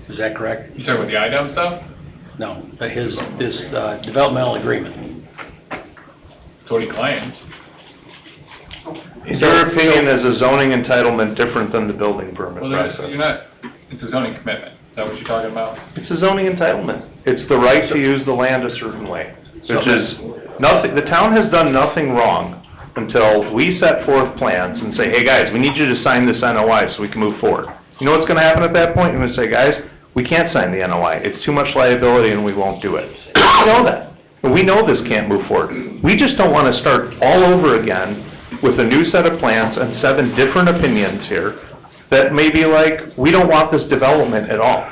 Is that correct?
You talking about the IDEM stuff?
No, his developmental agreement.
That's what he claims.
In your opinion, is a zoning entitlement different than the building permit
Well,
process?
it's a zoning commitment. Is that what you're talking about?
It's a zoning entitlement. It's the right to use the land a certain way, which is nothing, the town has done nothing wrong until we set forth plans and say, hey, guys, we need you to sign this NOI so we can move forward. You know what's gonna happen at that point? You're gonna say, guys, we can't sign the NOI. It's too much liability and we won't do it. We know that. We know this can't move forward. We just don't wanna start all over again with a new set of plans and 7 different opinions here that may be like, we don't want this development at all.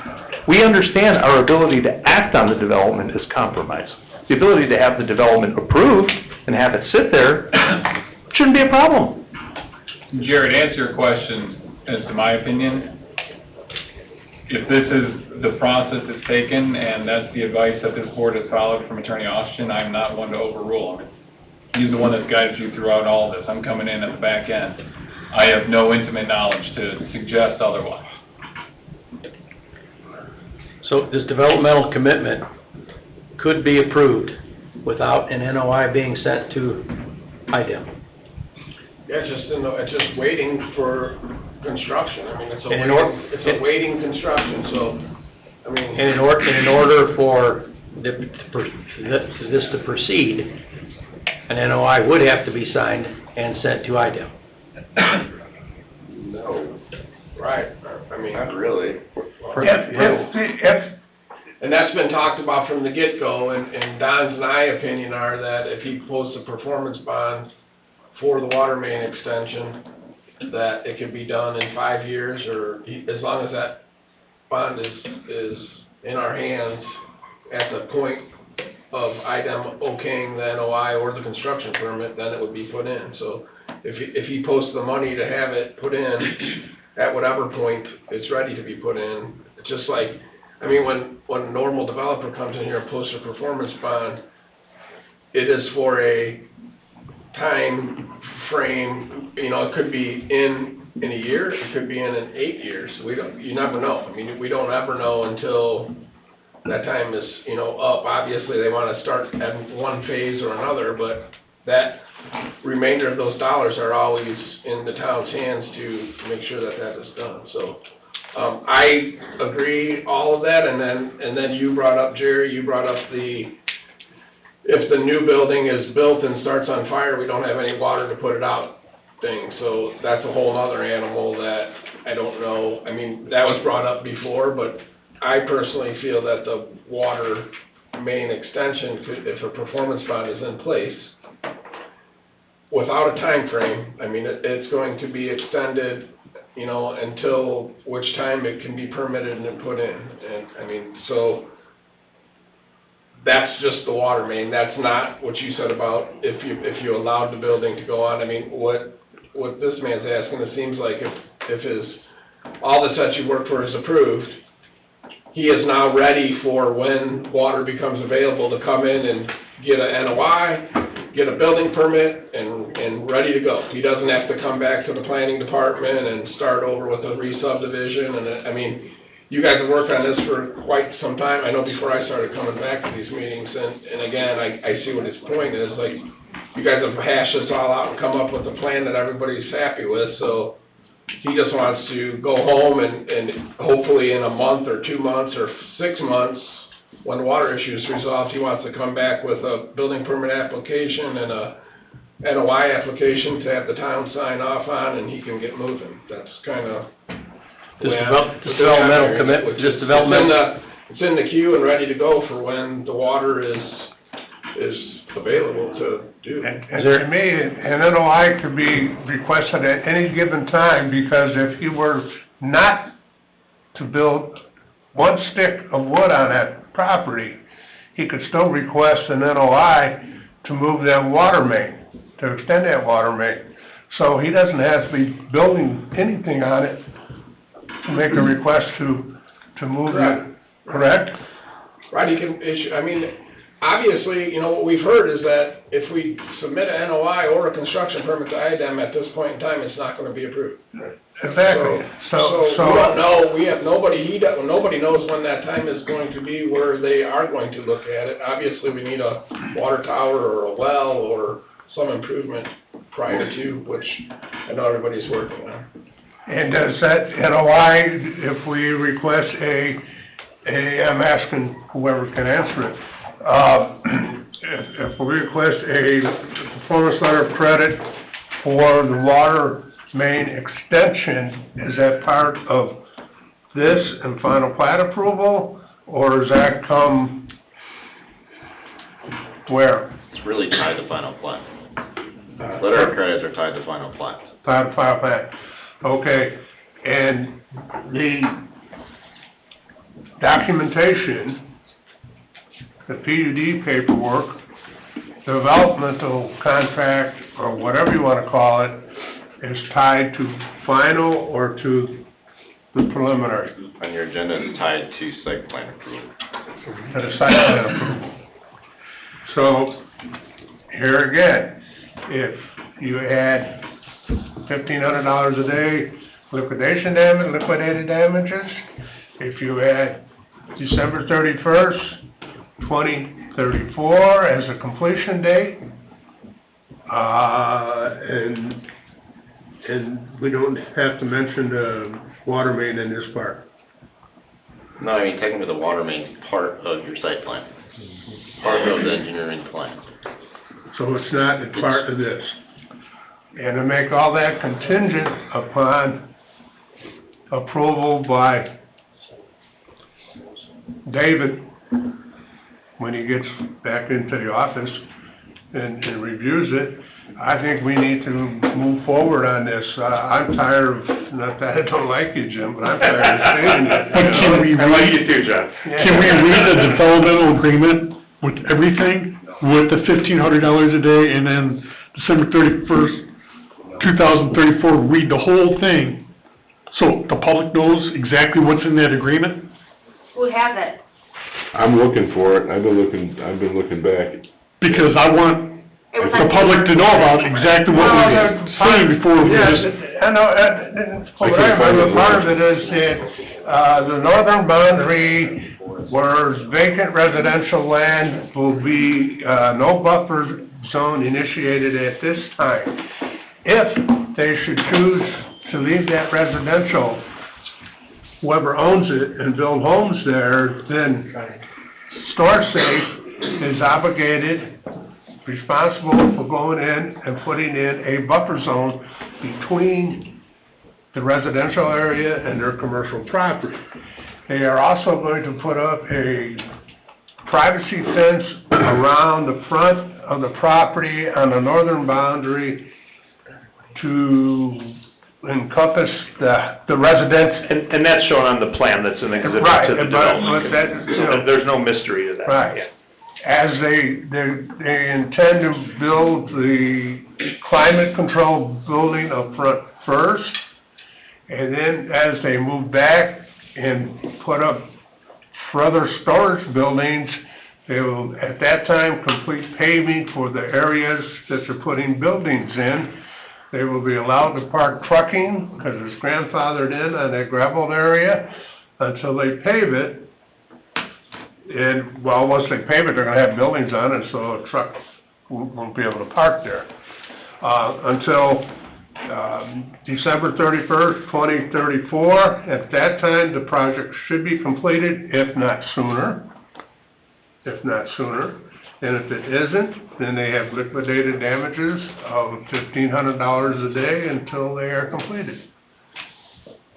We understand our ability to act on the development is compromised. The ability to have the development approved and have it sit there shouldn't be a problem.
Jared, to answer your question, as to my opinion, if this is the process it's taken and that's the advice that this board has followed from Attorney Austin, I'm not one to overrule him. He's the one that's guided you throughout all this. I'm coming in at the back end. I have no intimate knowledge to suggest otherwise.
So this developmental commitment could be approved without an NOI being sent to IDEM.
Yeah, it's just waiting for construction. I mean, it's
And
a waiting construction, so, I mean.
And in order for this to proceed, an NOI would have to be signed and sent to IDEM.
No,
Right, I mean.
not really.
If
And that's been talked about from the get-go, and Don's and I opinion are that if he posts a performance bond for the water main extension, that it could be done in 5 years, or as long as that bond is in our hands at the point of IDEM okaying the NOI or the construction permit, then it would be put in. So if he posts the money to have it put in, at whatever point it's ready to be put in, it's just like, I mean, when a normal developer comes in here and posts a performance bond, it is for a time frame, you know, it could be in a year, it could be in 8 years. You never know. I mean, we don't ever know until that time is, you know, up. Obviously, they want to start at one phase or another, but that remainder of those dollars are always in the town's hands to make sure that that is done. So, I agree, all of that, and then you brought up, Jerry, you brought up if the new building is built and starts on fire, we don't have any water to put it out thing. So that's a whole other animal that I don't know. I mean, that was brought up before, but I personally feel that the water main extension could, if a performance bond is in place, without a time frame, I mean, it's going to be extended, you know, until which time it can be permitted and put in. And, I mean, so that's just the water main. That's not what you said about if you allowed the building to go on. I mean, what this man's asking, it seems like if all the sets you work for is approved, he is now ready for when water becomes available to come in and get a NOI, get a building permit, and ready to go. He doesn't have to come back to the planning department and start over with a re-subdivision. And I mean, you guys have worked on this for quite some time. I know before I started coming back to these meetings, and again, I see what his point is. Like, you guys have hashed this all out and come up with a plan that everybody's happy with, so he just wants to go home and hopefully in a month or 2 months or 6 months, when the water issue is resolved, he wants to come back with a building permit application and a NOI application to have the town sign off on, and he can get moving. That's kind of
developmental commitment, just development.
It's in the queue and ready to go for when the water is available to do. And to me, an NOI could be requested at any given time, because if you were not to build one stick of wood on that property, he could still request an NOI to move that water main, to extend that water main. So he doesn't have to be building anything on it to make a request to move it, correct? Right, he can issue, I mean, obviously, you know, what we've heard is that if we submit an NOI or a construction permit to IDEM at this point in time, it's not gonna be approved. Exactly. So we don't know, we have nobody knows when that time is going to be where they are going to look at it. Obviously, we need a water tower or a well or some improvement prior to, which I know everybody's working on. And does that NOI, if we request I'm asking whoever can answer it, if we request a performance letter of credit for the water main extension, is that part of this and final plat approval, or does that come where?
It's really tied to final plat. Letter of credits are tied to final plat.
Final plat. Okay, and the documentation, the PUD paperwork, developmental contract, or whatever you want to call it, is tied to final or to the preliminary?
On your agenda, it's tied to site plan approval.
To the site plan approval. So, here again, if you add $1,500 a day liquidation damage, liquidated damages, if you add December 31st, 2034 as a completion date, and we don't have to mention the water main in this part.
No, I mean, technically the water main is part of your site plan, part of the engineering plan.
So it's not a part of this. And to make all that contingent upon approval by David when he gets back into the office and reviews it, I think we need to move forward on this. I'm tired of, not that I don't like you, Jim, but I'm tired of seeing it.
But can we
I like
read,
you too, John.
can we read the developmental agreement with everything, with the $1,500 a day, and then December 31st, 2034, read the whole thing, so the public knows exactly what's in that agreement?
Who has it?
I'm looking for it, I've been looking back.
Because I want
It was
the
on-
public to know about exactly what we were saying before we
Yes,
just...
I know, what I remember, part of it is that, the northern boundary where vacant residential land will be, no buffer zone initiated at this time. If they should choose to leave that residential, whoever owns it and build homes there, then StorSafe is obligated, responsible for going in and putting in a buffer zone between the residential area and their commercial property. They are also going to put up a privacy fence around the front of the property on the northern boundary to encompass the residents.
And that's shown on the plan that's in the exhibit
Right,
to the
but
development.
that, you know,
There's no mystery to that.
Right.
Yeah.
As they intend to build the climate control building up front first, and then as they move back and put up further storage buildings, they will, at that time, complete paving for the areas that they're putting buildings in. They will be allowed to park trucking, because it's grandfathered in on that gravel area, until they pave it. And, well, once they pave it, they're gonna have buildings on it, so a truck won't be able to park there. Until, December 31st, 2034, at that time, the project should be completed, if not sooner. And if it isn't, then they have liquidated damages of $1,500 a day until they are completed.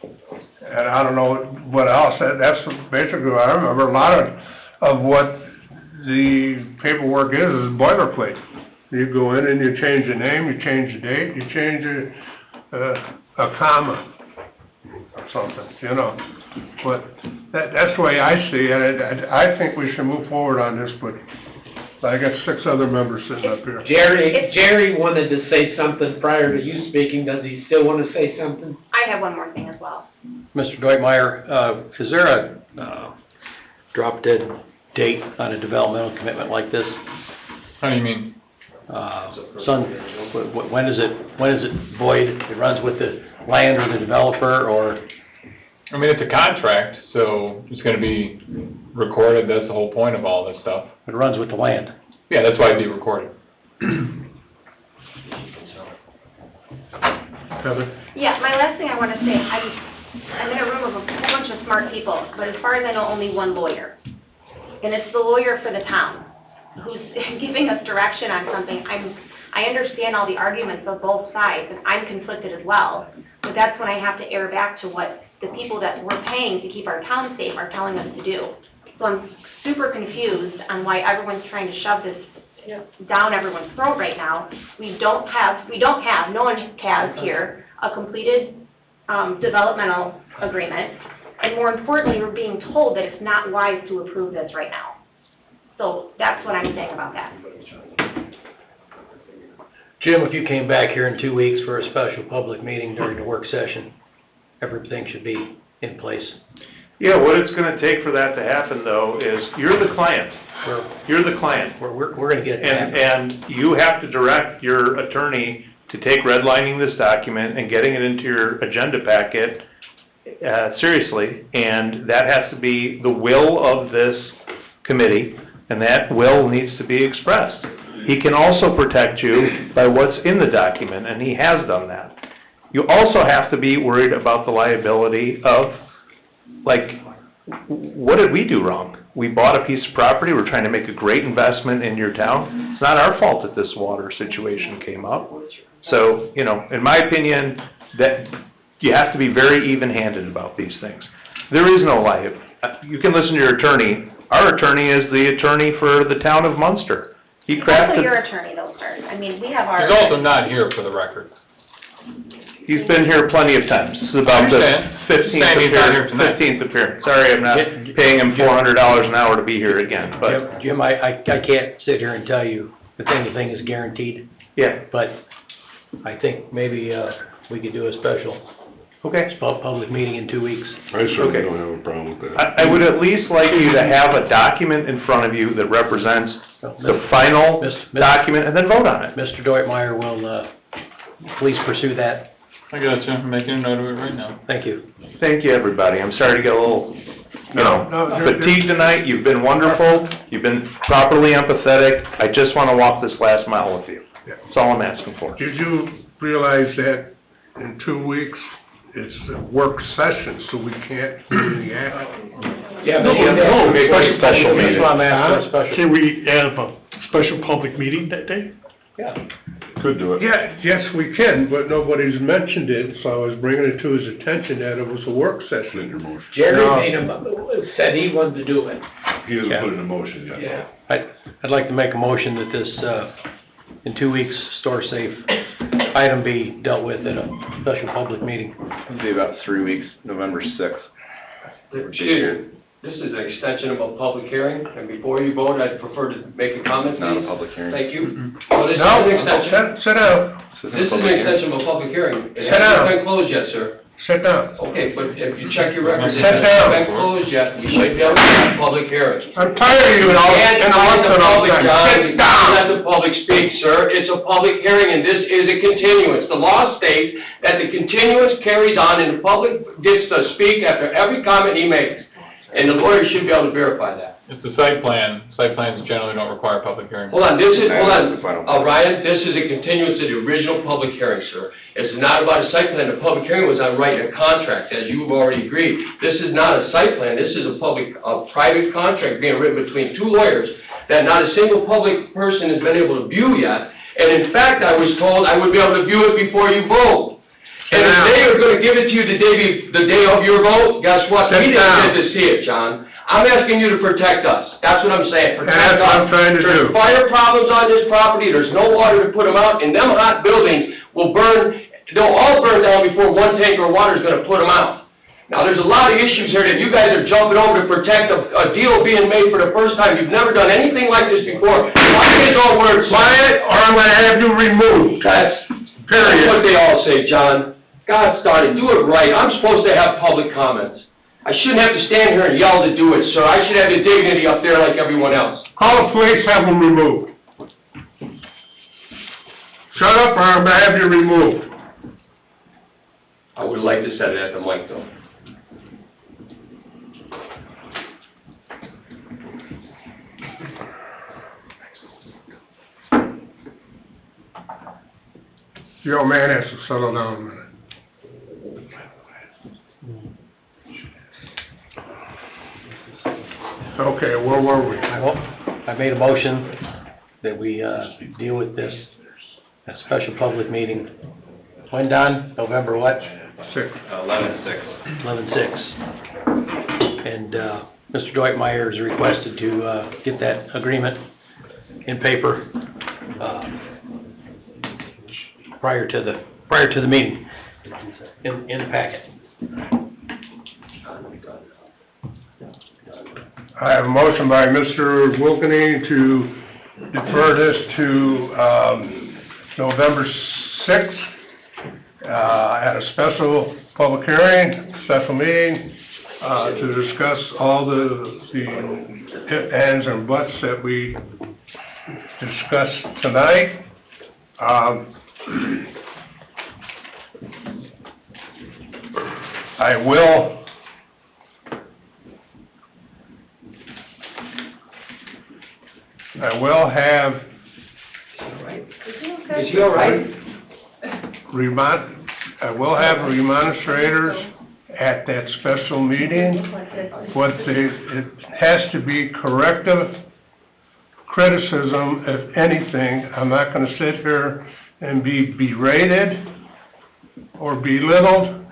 And I don't know what else, that's basically what I remember. A lot of what the paperwork is boilerplate. You go in and you change the name, you change the date, you change a comma or something, you know. But that's the way I see it. I think we should move forward on this, but I got 6 other members sitting up here.
Jerry wanted to say something prior to you speaking. Does he still want to say something?
I have one more thing as well.
Mr. Deutmeyer, is there a drop-dead date on a developmental commitment like this?
How do you mean?
When is it void? It runs with the land or the developer, or?
I mean, it's a contract, so it's gonna be recorded, that's the whole point of all this stuff.
It runs with the land.
Yeah, that's why it'd be recorded.
Heather?
Yeah, my last thing I want to say, I'm in a room of a whole bunch of smart people, but as far as I know, only one lawyer. And it's the lawyer for the town who's giving us direction on something. I understand all the arguments of both sides, and I'm conflicted as well, but that's when I have to err back to what the people that we're paying to keep our town safe are telling us to do. So I'm super confused on why everyone's trying to shove this down everyone's throat right now. We don't have, no one has here a completed developmental agreement, and more importantly, we're being told that it's not wise to approve this right now. So that's what I'm saying about that.
Jim, if you came back here in 2 weeks for a special public meeting during the work session, everything should be in place.
Yeah, what it's gonna take for that to happen, though, is you're the client. You're the client.
We're gonna get that.
And you have to direct your attorney to take redlining this document and getting it into your agenda packet, seriously, and that has to be the will of this committee, and that will needs to be expressed. He can also protect you by what's in the document, and he has done that. You also have to be worried about the liability of, like, what did we do wrong? We bought a piece of property, we're trying to make a great investment in your town. It's not our fault that this water situation came up. So, you know, in my opinion, that you have to be very even-handed about these things. There is no liability. You can listen to your attorney Our attorney is the attorney for the town of Munster. He
It's also
crafted,
your attorney though, sir. I mean, we have our.
He's also not here for the record.
he's been here plenty of times. This is about the
I understand. Saying he's not here tonight.
15th appearance. Sorry, I'm not paying him $400 an hour to be here again, but,
Jim, I can't sit here and tell you that anything is guaranteed,
yeah,
but I think maybe, we could do a special
okay.
public meeting in 2 weeks.
I certainly
Okay.
don't have a problem with that.
I would at least like you to have a document in front of you that represents the final document, and then vote on it.
Mr. Deutmeyer will, please pursue that.
I got you, I'm making a note of it right now.
Thank you.
Thank you, everybody. I'm sorry to get a little,
No,
fatigued tonight. You've been wonderful. You've been properly empathetic. I just want to walk this last mile with you. That's all I'm asking for.
Did you realize that in 2 weeks, it's a work session, so we can't do any action?
Yeah,
No,
but you have to
no,
make
special
a special
meeting.
meeting.
That's why I'm asking for a special.
Can we have a special public meeting that day?
Yeah.
Could do it.
Yeah, yes, we can, but nobody's mentioned it, so I was bringing it to his attention that it was a work
Put in
session.
your motion.
Jerry said he wanted to do it.
He hasn't
Yeah.
put in a motion yet.
Yeah.
I'd like to make a motion that this, in 2 weeks, store safe item be dealt with at a special public meeting.
It'll be about 3 weeks, November 6th.
This is an extension of a public hearing, and before you vote, I'd prefer to make a comment,
Not a
please.
public hearing.
Thank you. Well, this is
No,
an extension,
sit down,
this is an extension of a public hearing. It
Sit down.
hasn't been closed yet, sir.
sit down.
Okay, but if you check your records, it
Sit down.
hasn't been closed yet, we should be able to have a public hearing.
I'm tired of you and all,
You can't
and all
let the
that all the
public,
time.
John,
Sit
you can't let
down.
the public speak, sir. It's a public hearing, and this is a continuance. The law states that the continuance carries on, and the public gets to speak after every comment he makes. And the lawyer should be able to verify that.
It's a site plan. Site plans generally don't require public hearings.
Hold on, hold
That's the final.
on, Ryan, this is a continuance of the original public hearing, sir. It's not about a site plan, the public hearing was on writing a contract, as you've already agreed. This is not a site plan, this is a private contract being written between two lawyers that not a single public person has been able to view yet. And in fact, I was told I would be able to view it before you vote. And if they are gonna give it to you the day of your vote, guess what? We didn't get to see it, John. I'm asking you to protect us. That's what I'm saying, protect us.
That's what I'm trying to
There's
do.
fire problems on this property, there's no water to put them out, and them hot buildings will burn, they'll all burn down before one tank of water is gonna put them out. Now, there's a lot of issues here that you guys are jumping over to protect a deal being made for the first time. You've never done anything like this before. Why is all words
Quiet, or I'm gonna have you removed.
That's what they all say, John. God started, do it right. I'm supposed to have public comments. I shouldn't have to stand here and yell to do it, sir. I should have the dignity up there like everyone else.
Call the police, have them removed. Shut up, or I'm gonna have you removed.
I would like to set it at the mic, though.
The old man has to settle down a minute. Okay, where were we?
I made a motion that we, deal with this, a special public meeting. When, Don? November what?
6.
11/6.
11/6. And, Mr. Deutmeyer is requested to, get that agreement in paper, prior to the meeting, in the packet.
I have a motion by Mr. Wilkeny to defer this to, November 6th, at a special public hearing, special meeting, to discuss all the ifs, ands, and buts that we discussed tonight. I will have
Is he all right?
I will have remonstrators at that special meeting. It has to be corrective criticism, if anything. I'm not gonna sit here and be berated or belittled,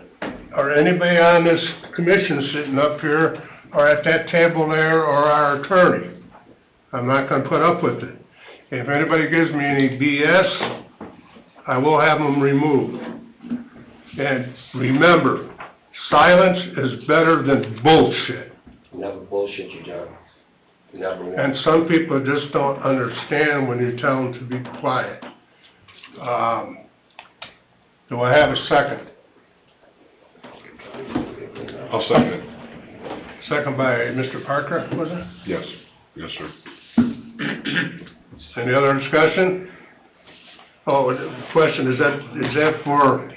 or anybody on this commission sitting up here are at that table there or our attorney. I'm not gonna put up with it. If anybody gives me any BS, I will have them removed. And remember, silence is better than bullshit.
Never bullshit you, John. Never once.
And some people just don't understand when you tell them to be quiet. Do I have a second?
I'll second it.
Second by Mr. Parker, was it?
Yes, yes, sir.
Any other discussion? Oh, the question, is that for,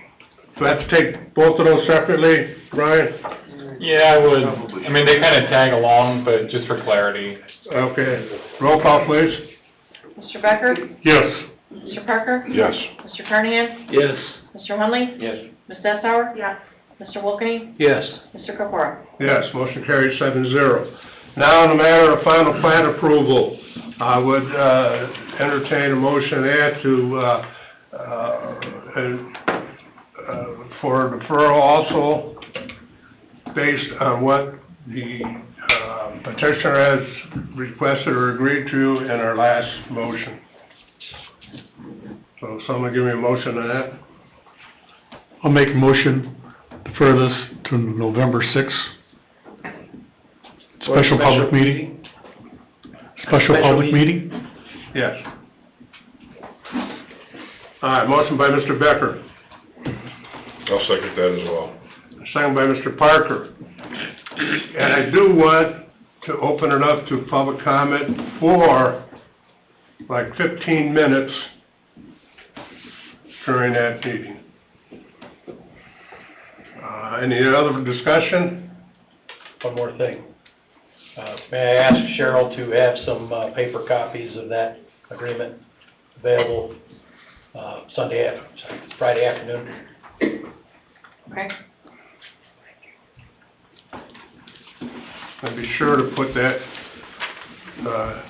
do I have to take both of those separately, Brian?
Yeah, I would, I mean, they kind of tag along, but just for clarity.
Okay, roll call, please.
Mr. Becker?
Yes.
Mr. Parker?
Yes.
Mr. Carnahan?
Yes.
Mr. Hunley?
Yes.
Ms. Dessauer?
Yes.
Mr. Wolfgang?
Yes.
Mr. Kokora?
Yes, motion carries 7-0. Now, in the matter of final plat approval, I would entertain a motion there for deferral also based on what the petitioner has requested or agreed to in our last motion. So someone give me a motion on that?
I'll make a motion for this to November 6th. Special public meeting. Special public meeting?
Yes. All right, motion by Mr. Becker,
I'll second that as well.
second by Mr. Parker. And I do want to open it up to public comment for like 15 minutes during that meeting. Any other discussion?
One more thing. May I ask Cheryl to have some paper copies of that agreement available Friday afternoon?
Okay.
And be sure to put that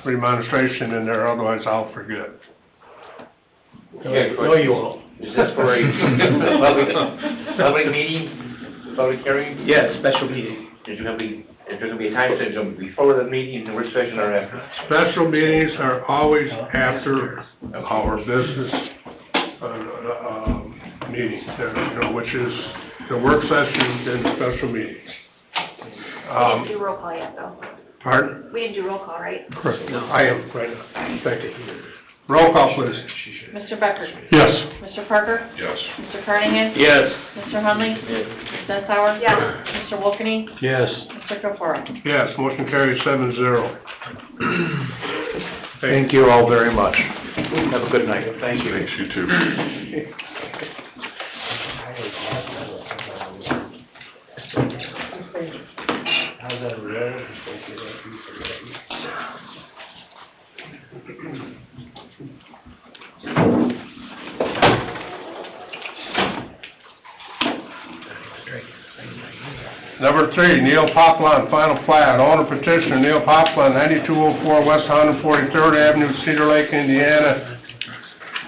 remonstration in there, otherwise I'll forget.
No, you won't.
Is this for a public meeting, public hearing?
Yes, special meeting.
Is there gonna be a time schedule before the meeting, in work session, or after?
Special meetings are always after our business meetings, which is the work sessions and special meetings.
We didn't do roll call yet, though.
Pardon?
We didn't do roll call, right?
Correct. I am, right now. Thank you. Roll call, please.
Mr. Becker?
Yes.
Mr. Parker?
Yes.
Mr. Carnahan?
Yes.
Mr. Hunley? Ms. Dessauer?
Yes.
Mr. Wolfgang?
Yes.
Mr. Kokora?
Yes, motion carries 7-0.
Thank you all very much.
Have a good night. Thank you.
Thanks, you too.
Number 3, Neil Poplin, final plat, owner petitioner Neil Poplin, 9204 West 143rd Avenue, Cedar Lake, Indiana,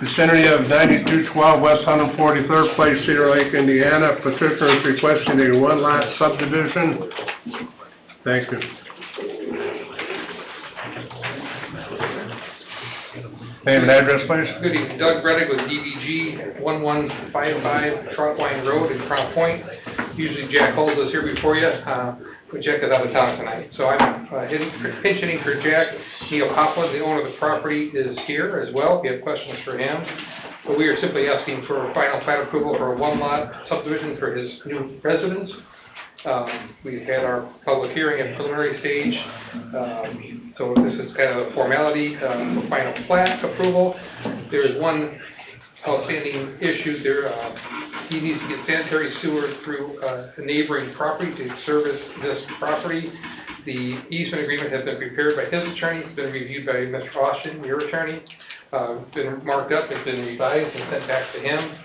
vicinity of 9212 West 143rd Place, Cedar Lake, Indiana. Petitioner is requesting a one-lot subdivision. Thank you. Name and address, please.
Good evening, Doug Reddick with DBG, 1155 Trunkline Road in Crown Point. Usually Jack holds us here before you, but Jack is out of town tonight. So I'm pinch hitting for Jack. Neil Poplin, the owner of the property, is here as well, if you have questions for him. But we are simply asking for final plat approval for a one-lot subdivision for his new residence. We've had our public hearing at preliminary stage, so this is kind of a formality for final plat approval. There is one outstanding issue there. He needs to get sanitary sewer through a neighboring property to service this property. The easement agreement has been prepared by his attorney, it's been reviewed by Mr. Austin, your attorney, been marked up, it's been revised and sent back to him.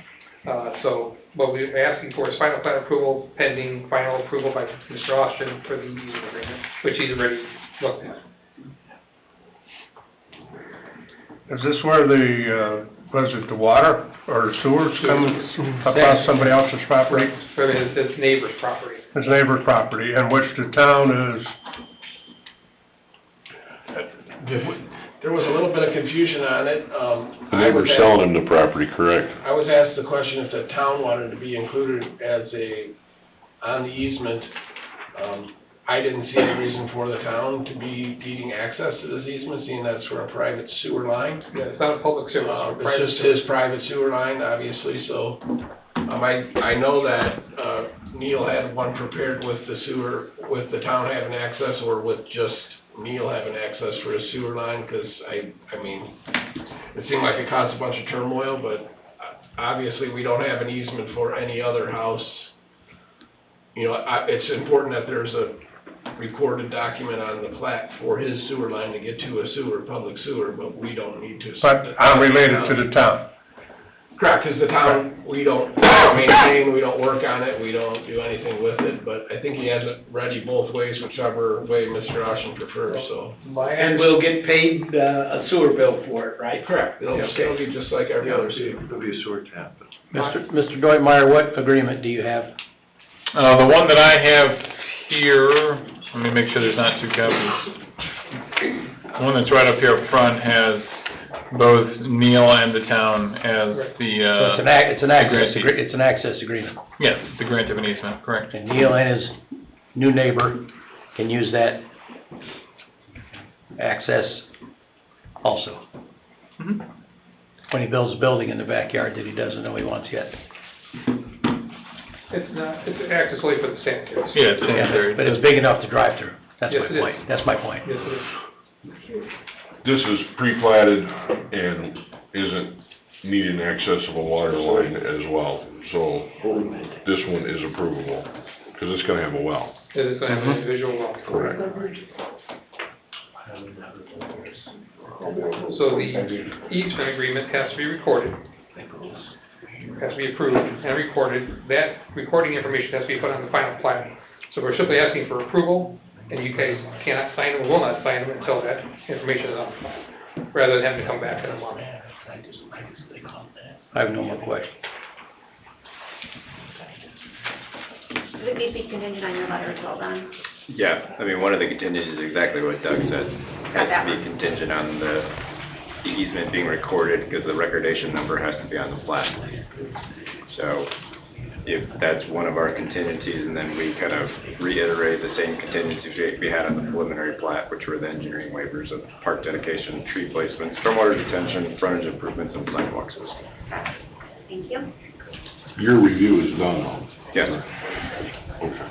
So what we're asking for is final plat approval pending final approval by Mr. Austin for the easement agreement, which he's already looked at.
Is this where the, was it the water or sewers coming across somebody else's property?
So it's neighbor's property.
His neighbor's property, and which the town is,
There was a little bit of confusion on it.
They were selling him the property, correct?
I was asked the question if the town wanted to be included as on the easement. I didn't see any reason for the town to be needing access to this easement, seeing that's for a private sewer line.
Yeah, it's not a public sewer.
It's just his private sewer line, obviously, so, I know that, Neil had one prepared with the sewer, with the town having access, or with just Neil having access for his sewer line, because I mean, it seemed like it caused a bunch of turmoil, but obviously, we don't have an easement for any other house. You know, it's important that there's a recorded document on the plat for his sewer line to get to a sewer, public sewer, but we don't need to.
but unrelated to the town.
Correct, because the town, we don't maintain, we don't work on it, we don't do anything with it, but I think he has it ready both ways, whichever way Mr. Austin prefers, so.
And we'll get paid a sewer bill for it, right?
Correct, it'll be just like every other sewer.
It'll be a sewer tap.
Mr. Deutmeyer, what agreement do you have?
The one that I have here, let me make sure there's not two copies. The one that's right up here up front has both Neil and the town as the,
So it's an access agreement.
yes, the grant of an easement, correct.
And Neil and his new neighbor can use that access also.
Mhm.
When he builds a building in the backyard that he doesn't know he wants yet.
It's not, it's access only for the sanitary.
Yeah, it's sanitary.
But it's big enough to drive through. That's
Yes,
my
it is.
point. That's my point.
Yes, it is.
This is pre-platted and isn't needing access of a water line as well, so this one is approvable, because it's gonna have a well.
It is going to have an individual well.
Correct.
So the easement agreement has to be recorded, has to be approved and recorded. That recording information has to be put on the final plat. So we're simply asking for approval, and you guys cannot sign them, will not sign them until that information is on the file, rather than having to come back in a month.
I have no more questions.
Would it be contingent on your letter as well, Don?
Yeah, I mean, one of the contingencies is exactly what Doug said. Has
that
to be
one.
contingent on the easement being recorded, because the recordation number has to be on the plat. So, if that's one of our contingencies, and then we kind of reiterate the same contingencies we had on the preliminary plat, which were the engineering waivers of park dedication, tree placements, stormwater detention, frontage improvements, and sidewalk system.
Thank you.
Your review is done though?
Yes.
Okay.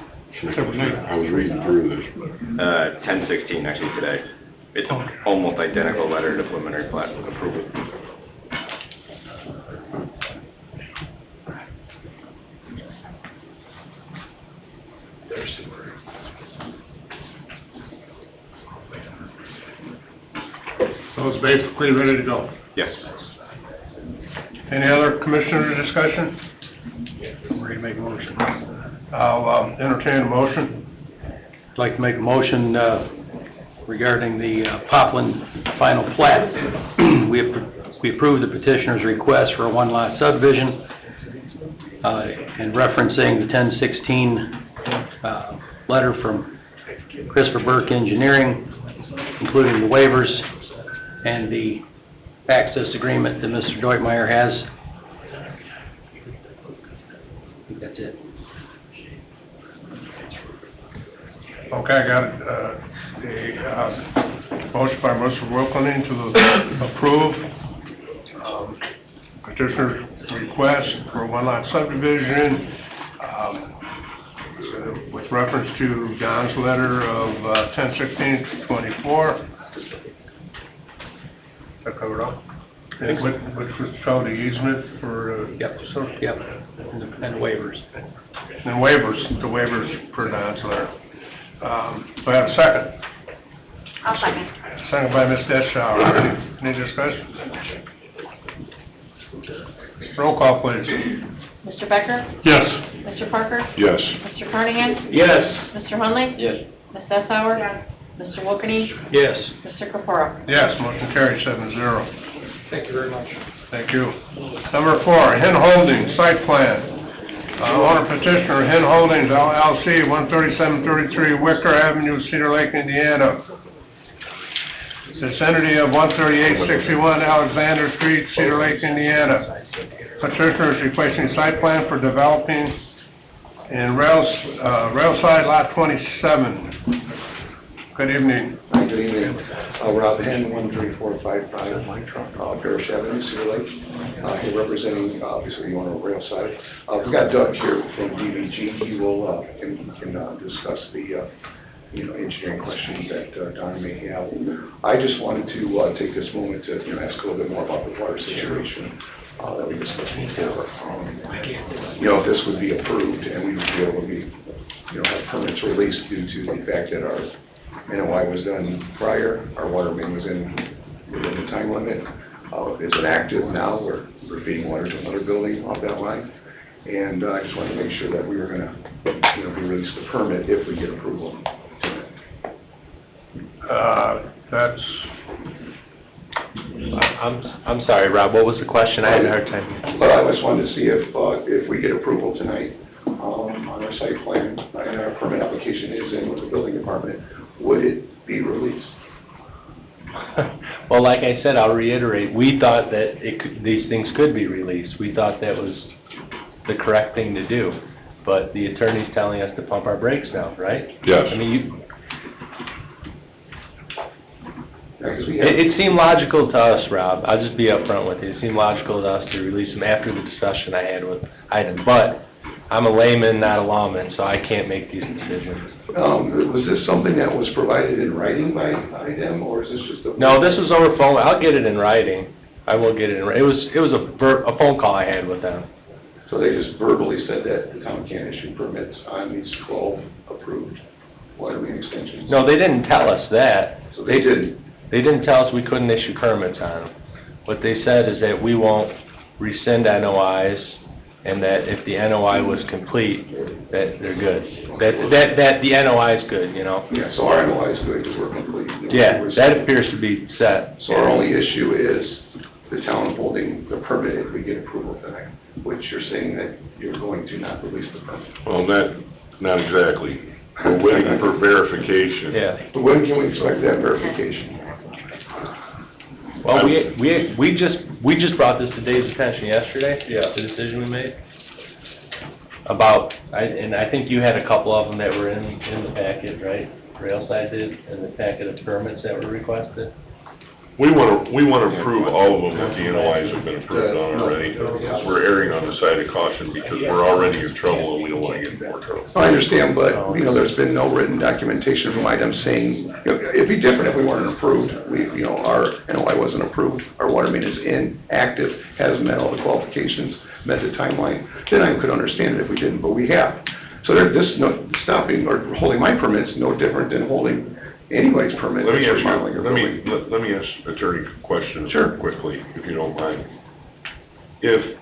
I was reading through this.
10/16 actually today. It's almost identical letter to preliminary plat approval.
So it's basically ready to go.
Yes.
Any other commissioner discussion?
I'm ready to make a motion.
I'll entertain a motion.
I'd like to make a motion regarding the Poplin final plat. We approve the petitioner's request for a one-lot subdivision and referencing the 1016 letter from Christopher Burke Engineering, including the waivers and the access agreement that Mr. Deutmeyer has. I think that's it.
Okay, I got it. Motion by Mr. Wilkening to approve petitioner's request for a one-lot subdivision with reference to John's letter of 10/16/24. That covered all? Which was show the easement for,
Yep, and the waivers.
and the waivers per Don's letter. Do I have a second?
I'll second.
Second by Ms. Deschauer. Any discussion? Roll call, please.
Mr. Becker?
Yes.
Mr. Parker?
Yes.
Mr. Carnahan?
Yes.
Mr. Hunley?
Yes.
Ms. Dessauer? Mr. Wilkeny?
Yes.
Mr. Capora?
Yes, motion carried 7-0.
Thank you very much.
Thank you. Number 4, Hen Holdings, site plan. Owner petitioner, Hen Holdings LLC, 13733 Wicker Avenue, Cedar Lake, Indiana. Vicinity of 13861 Alexander Street, Cedar Lake, Indiana. Petitioner is requesting site plan for developing in railside lot 27. Good evening.
Hi, good evening. Rob Hen, 13455 Parish Avenue, Cedar Lake. Here representing, obviously, the owner of Railside. We've got Doug here from DVG. He will can discuss the engineering questions that Don may have. I just wanted to take this moment to ask a little bit more about the water situation that we discussed before. If this would be approved and we would be able to have permits released due to the fact that our NOI was done prior, our water main was within the time limit. Is it active now? We're feeding water to another building off that line. And I just wanted to make sure that we were going to be released the permit if we get approval.
I'm sorry, Rob, what was the question? I had a hard time.
But I just wanted to see if we get approval tonight on our site plan and our permit application is in with the building department, would it be released?
Well, like I said, I'll reiterate, we thought that these things could be released. We thought that was the correct thing to do. But the attorney's telling us to pump our brakes now, right?
Yes.
I mean, it seemed logical to us, Rob. I'll just be upfront with you. It seemed logical to us to release them after the discussion I had with Item. But I'm a layman, not a lawman, so I can't make these decisions.
Was this something that was provided in writing by them, or is this just a...
No, this was over phone. I'll get it in writing. I will get it in writing. It was a phone call I had with them.
So they just verbally said that the town can't issue permits on these 12 approved water main extensions?
No, they didn't tell us that.
So they didn't?
They didn't tell us we couldn't issue permits on them. What they said is that we won't rescind NOIs, and that if the NOI was complete, that they're good. That the NOI is good,
Yeah, so our NOI is good because we're complete.
Yeah, that appears to be set.
So our only issue is the town holding the permit if we get approval tonight, which you're saying that you're going to not release the permit.
Well, not exactly. We're waiting for verification.
Yeah.
But when can we expect that verification?
Well, we just brought this to Dave's attention yesterday. Yeah. The decision we made. And I think you had a couple of them that were in the packet, right? Railside did, in the packet of permits that were requested.
We want to approve all of them that the NOIs have been approved on already. We're erring on the side of caution because we're already in trouble and we don't want to get in more trouble.
I understand, but, there's been no written documentation from items saying, it'd be different if we weren't approved. Our NOI wasn't approved, our water main is active, has met all the qualifications, met the timeline. Then I could understand it if we didn't, but we have. So stopping or holding my permit's no different than holding anybody's permit.
Let me ask Attorney questions
Sure.
quickly, if you don't mind. If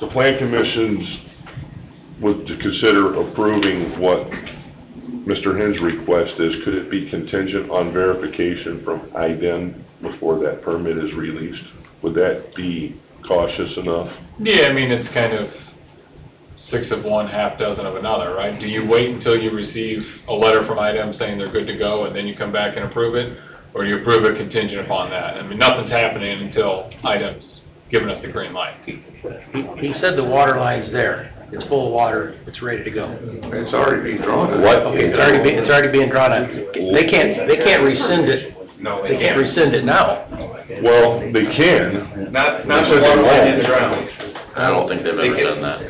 the Plan Commission's would to consider approving what Mr. Hen's request is, could it be contingent on verification from IDEM before that permit is released? Would that be cautious enough?
Yeah, I mean, it's kind of 6 of one, half dozen of another, right? Do you wait until you receive a letter from IDEM saying they're good to go, and then you come back and approve it? Or do you approve it contingent upon that? I mean, nothing's happening until IDEM's given us the green light.
He said the water line's there. It's full of water. It's ready to go.
It's already being drawn.
Okay, it's already being drawn on. They can't rescind it.
No,
They can't rescind it now.
Well, they can.
Not the water line in the ground.
I don't think they've ever done that.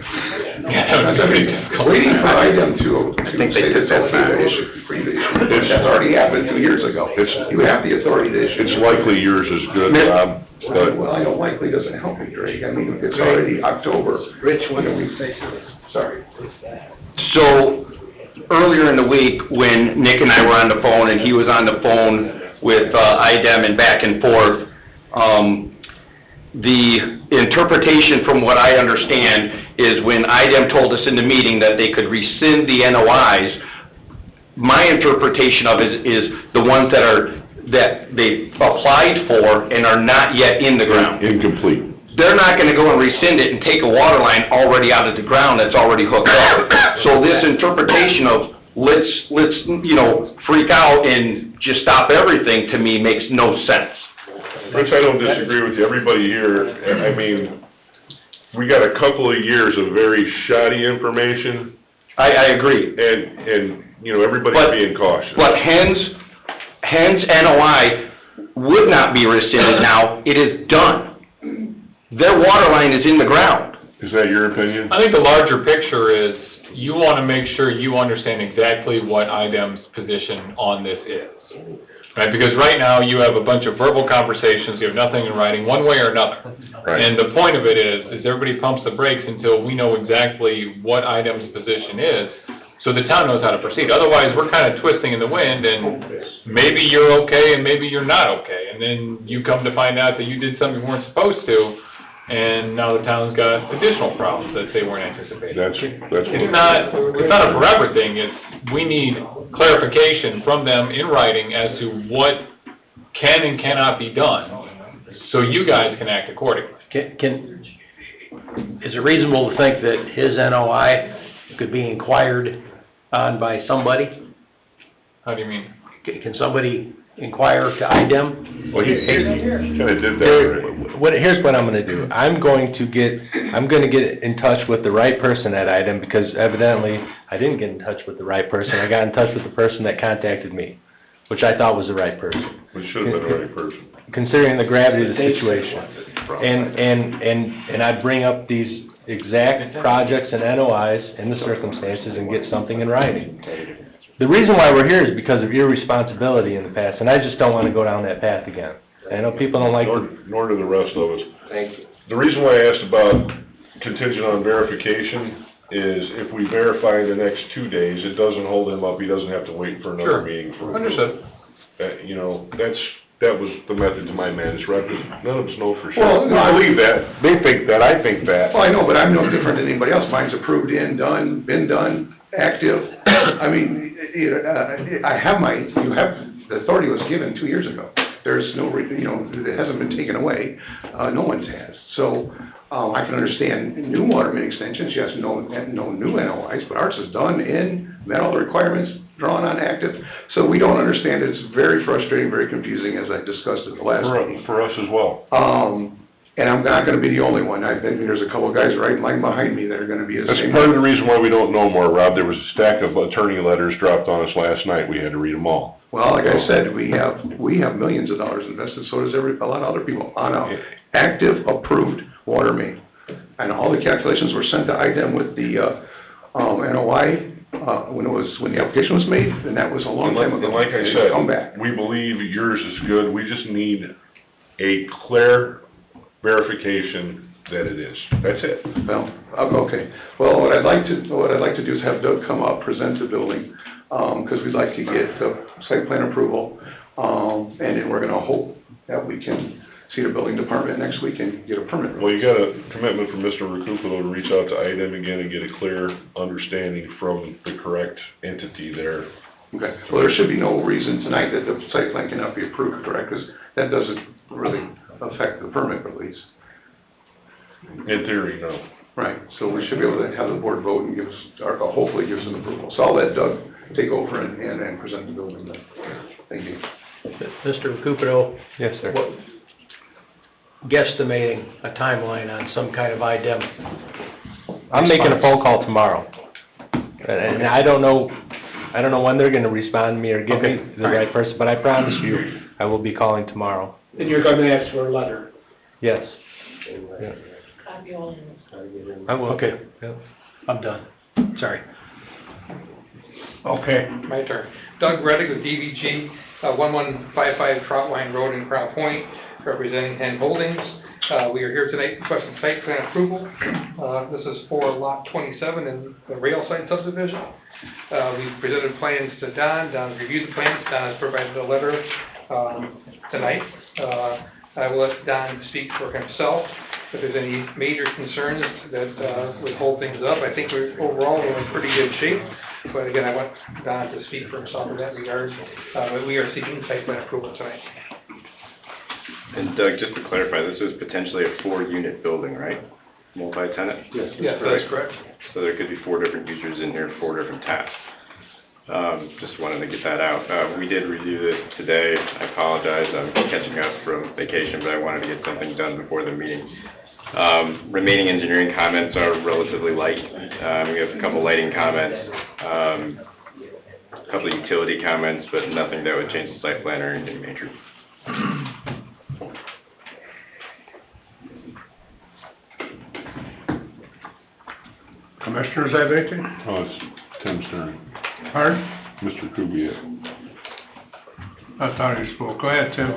Waiting for IDEM to say that that's okay to issue, for you to issue. That's already happened 2 years ago. You have the authority to issue.
It's likely yours is good, Rob, but...
Well, I know likely doesn't help me, Greg. I mean, it's already October.
Rich, what did we say to this?
Sorry.
So, earlier in the week, when Nick and I were on the phone, and he was on the phone with IDEM and back and forth, the interpretation from what I understand is when IDEM told us in the meeting that they could rescind the NOIs, my interpretation of it is the ones that are that they applied for and are not yet in the ground.
Incomplete.
They're not gonna go and rescind it and take a water line already out of the ground that's already hooked up. So this interpretation of, let's, freak out and just stop everything, to me, makes no sense.
Rich, I don't disagree with you. Everybody here, I mean, we got a couple of years of very shoddy information,
I agree.
and, everybody's being cautious.
But Hen's NOI would not be rescinded now, it is done. Their water line is in the ground.
Is that your opinion?
I think the larger picture is, you want to make sure you understand exactly what IDEM's position on this is. Right, because right now, you have a bunch of verbal conversations, you have nothing in writing, one way or another.
Right.
And the point of it is everybody pumps the brakes until we know exactly what IDEM's position is, so the town knows how to proceed. Otherwise, we're kind of twisting in the wind, and maybe you're okay, and maybe you're not okay. And then you come to find out that you did something you weren't supposed to, and now the town's got additional problems that they weren't anticipating.
That's
It's not a forever thing, we need clarification from them in writing as to what can and cannot be done, so you guys can act accordingly.
Is it reasonable to think that his NOI could be inquired on by somebody?
How do you mean?
Can somebody inquire to IDEM?
Well, he kinda did that already.
Here's what I'm gonna do. I'm gonna get in touch with the right person at IDEM, because evidently I didn't get in touch with the right person. I got in touch with the person that contacted me, which I thought was the right person.
Which should have been the right person.
Considering the gravity of the situation. And I'd bring up these exact projects and NOIs and the circumstances and get something in writing. The reason why we're here is because of your responsibility in the past, and I just don't want to go down that path again. I know people don't like
Nor do the rest of us.
Thank you.
The reason why I asked about contingent on verification is if we verify in the next 2 days, it doesn't hold him up, he doesn't have to wait for another meeting for.
Understood.
That was the method to my madness, right? Because none of us know for sure.
Well, no,
I believe that, they think that, I think that.
Well, I know, but I'm no different than anybody else. Mine's approved in, done, been done, active. I mean, the authority was given 2 years ago. There's no, it hasn't been taken away. No one's has. So, I can understand new water main extensions, yes, no new NOIs, but ours is done in, met all the requirements, drawn on active. So we don't understand it. It's very frustrating, very confusing, as I discussed at the last meeting.
For us as well.
And I'm not gonna be the only one. I think there's a couple of guys right line behind me that are gonna be the
That's
same.
part of the reason why we don't know more, Rob. There was a stack of attorney letters dropped on us last night. We had to read them all.
Well, like I said, we have millions of dollars invested, so does a lot of other people, on a active, approved water main. And all the calculations were sent to IDEM with the, NOI, when the application was made, and that was a long time ago.
And like I
They
said,
come back.
we believe yours is good. We just need a clear verification that it is. That's it.
Well, okay. Well, what I'd like to do is have Doug come up, present the building, because we'd like to get the site plan approval, and then we're gonna hope that we can see the building department next week and get a permit.
Well, you got a commitment from Mr. Recupero to reach out to IDEM again and get a clear understanding from the correct entity there.
Okay. Well, there should be no reason tonight that the site plan cannot be approved, correct? Because that doesn't really affect the permit release.
In theory, no.
Right. So we should be able to have the board vote and give us, or hopefully give us an approval. So I'll let Doug take over and present the building then. Thank you.
Mr. Recupero?
Yes, sir.
Guesstimating a timeline on some kind of IDEM.
I'm making a phone call tomorrow. And I don't know when they're gonna respond to me or give me the right person, but I promise you, I will be calling tomorrow.
And you're gonna ask for a letter?
Yes. Yeah. I will.
Okay.
Yeah.
I'm done. Sorry.
Okay. My turn. Doug Reddick with DVG, 1155 Troutline Road in Crown Point, representing Hen Holdings. We are here tonight requesting site plan approval. This is for lot 27 in the rail site subdivision. We presented plans to Don. Don reviewed the plans. Don has provided a letter tonight. I will let Don speak for himself. If there's any major concerns that would hold things up, I think overall we're in pretty good shape. But again, I want Don to speak for himself in that regard, but we are seeking site plan approval tonight.
And Doug, just to clarify, this is potentially a 4-unit building, right? Multi-tenant?
Yes, that's correct.
So there could be 4 different users in here, 4 different tasks. Just wanted to get that out. We did review this today. I apologize, I'm catching up from vacation, but I wanted to get something done before the meeting. Remaining engineering comments are relatively light. We have a couple lighting comments, a couple utility comments, but nothing that would change the site plan or anything major.
Commissioners have anything?
Oh, it's Tim's turn.
Pardon?
Mr. Kubiak.
I thought you spoke. Go ahead, Tim.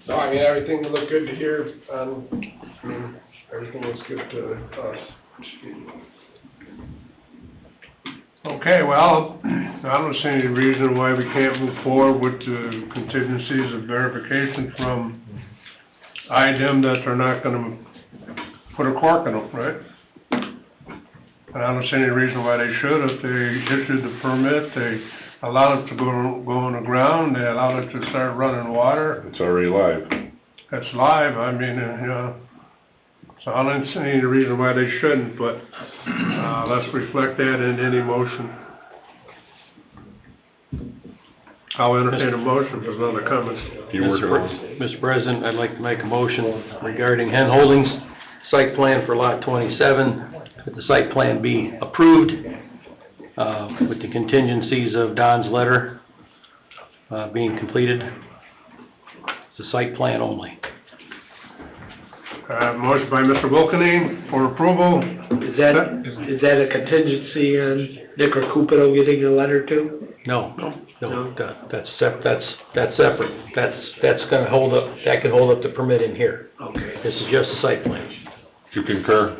No, I mean, everything looked good to hear, I mean, everything looks good to us.
Okay, well, I don't see any reason why we can't move forward with the contingencies of verification from IDEM that they're not gonna put a cork in them, right? And I don't see any reason why they should. If they issued the permit, they allowed it to go on the ground, they allowed it to start running water.
It's already live.
It's live, I mean, you know, so I don't see any reason why they shouldn't, but, let's reflect that in any motion. I'll entertain a motion if there's no other comments.
You working on?
Mr. President, I'd like to make a motion regarding Hen Holdings site plan for lot 27, that the site plan be approved, with the contingencies of Don's letter, being completed. It's a site plan only.
Motion by Mr. Wilkening for approval.
Is that a contingency on Nick Recupero getting a letter too?
No, that's separate, that's gonna hold up, that can hold up the permit in here.
Okay.
This is just a site plan.
You concur?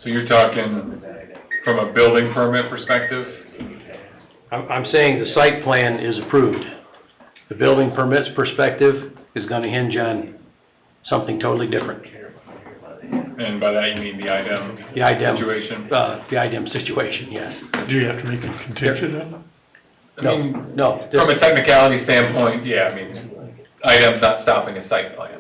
So you're talking from a building permit perspective?
I'm saying the site plan is approved. The building permits perspective is gonna hinge on something totally different.
And by that you mean the IDEM situation?
The IDEM situation, yes.
Do you have to make it contingent on?
No.
From a technicality standpoint, yeah, I mean, IDEM's not stopping a site plan.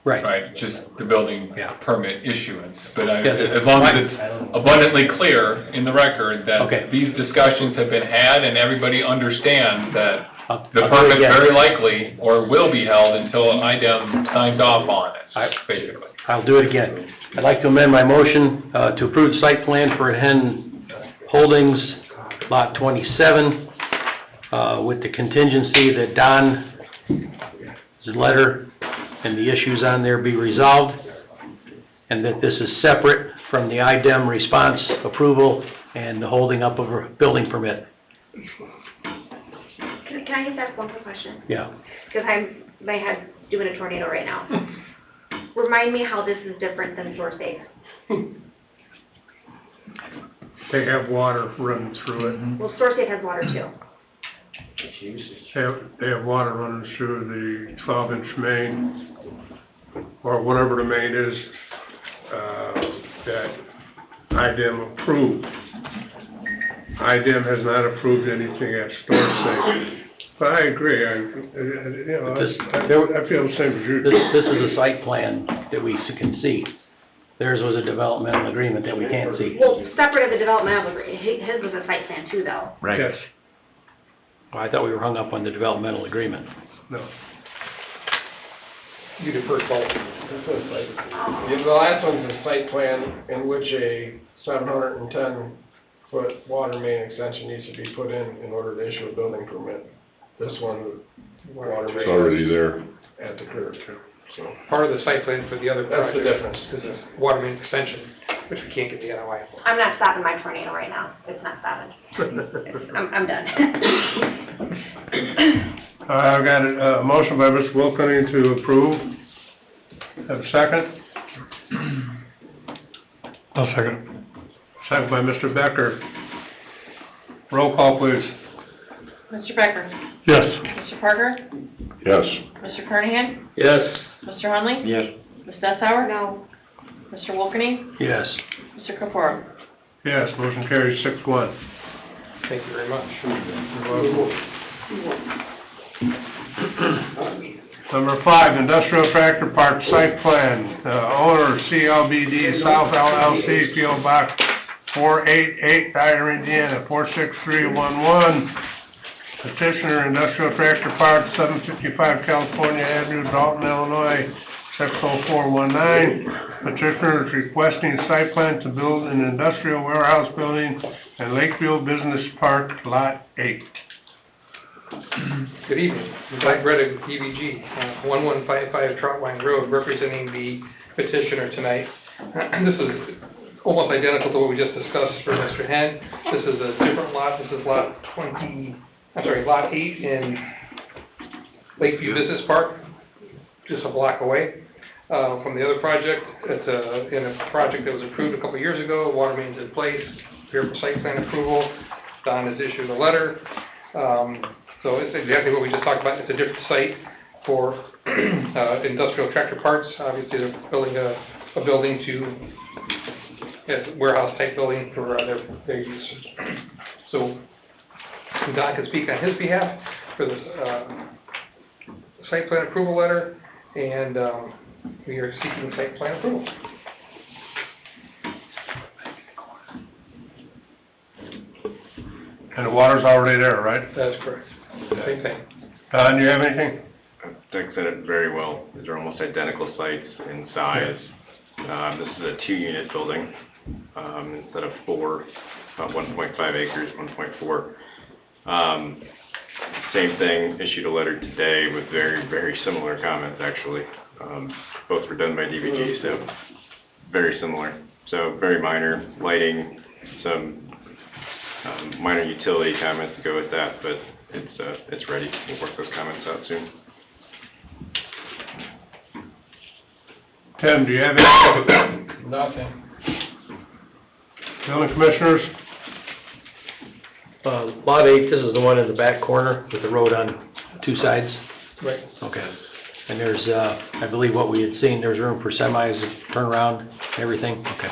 Right, just the building permit issuance. But as long as it's abundantly clear in the record that these discussions have been had and everybody understands that the permit very likely or will be held until IDEM signs off on it, basically.
I'll do it again. I'd like to amend my motion to approve the site plan for Hen Holdings, lot 27, with the contingency that Don's letter and the issues on there be resolved, and that this is separate from the IDEM response approval and the holding up of a building permit.
Can I just ask one quick question?
Yeah.
Because my head's doing a tornado right now. Remind me how this is different than SourceSafe.
They have water running through it.
Well, SourceSafe has water too.
They have water running through the 12-inch main, or whatever the main is, that IDEM approved. IDEM has not approved anything at SourceSafe. But I agree, I feel the same as you do.
This is a site plan that we can see. Theirs was a developmental agreement that we can't see.
Well, separate of the developmental agreement, his was a site plan too, though.
Right.
Yes.
I thought we were hung up on the developmental agreement.
No.
You defer both.
The last one's a site plan in which a 710-foot water main extension needs to be put in order to issue a building permit. This one, water main.
It's already there.
At the curb, so.
Part of the site plan for the other
That's the
project
difference.
is a water main extension, which we can't get the NOI for.
I'm not stopping my tornado right now. It's not stopping. I'm done.
I've got a motion by Mr. Wilkening to approve. Have a second?
I'll second.
Second by Mr. Becker. Roll call, please.
Mr. Becker?
Yes.
Mr. Parker?
Yes.
Mr. Carnahan?
Yes.
Mr. Hunley?
Yes.
Ms. Stetauer?
No.
Mr. Wilkening?
Yes.
Mr. Kaporo?
Yes, motion carries 6-1.
Thank you very much.
Number 5, industrial tractor park site plan, owner CLBD South LLC, P.O. Box 488, Dyer, Indiana, 46311. Petitioner, industrial tractor park, 755 California Avenue, Dalton, Illinois, 60419. Petitioner is requesting site plan to build an industrial warehouse building in Lakeview Business Park, Lot 8.
Good evening. Mike Reddick, DBG, 1155 Trotwine Road, representing the petitioner tonight. This is almost identical to what we just discussed for Mr. Hen. This is a different lot. This is lot 8 in Lakeview Business Park, just a block away from the other project. It's in a project that was approved a couple of years ago. Water main's in place, here for site plan approval. Don has issued a letter. So it's exactly what we just talked about. It's a different site for industrial tractor parts. Obviously, they're building a building a warehouse type building for their use. So Don can speak on his behalf for this site plan approval letter, and we are seeking site plan approval.
And the water's already there, right?
That is correct. Same thing.
Don, you have anything?
Dick said it very well. These are almost identical sites in size. This is a 2-unit building, instead of 4, about 1.5 acres, 1.4. Same thing, issued a letter today with very, very similar comments, actually. Both were done by DBG, so very similar. So very minor lighting, some minor utility comments to go with that, but it's ready. We'll work those comments out soon.
Tim, do you have anything?
Nothing.
Building commissioners?
Lot 8, this is the one in the back corner with the road on 2 sides?
Right.
Okay. And there's, I believe what we had seen, there's room for semis to turn around and everything? Okay.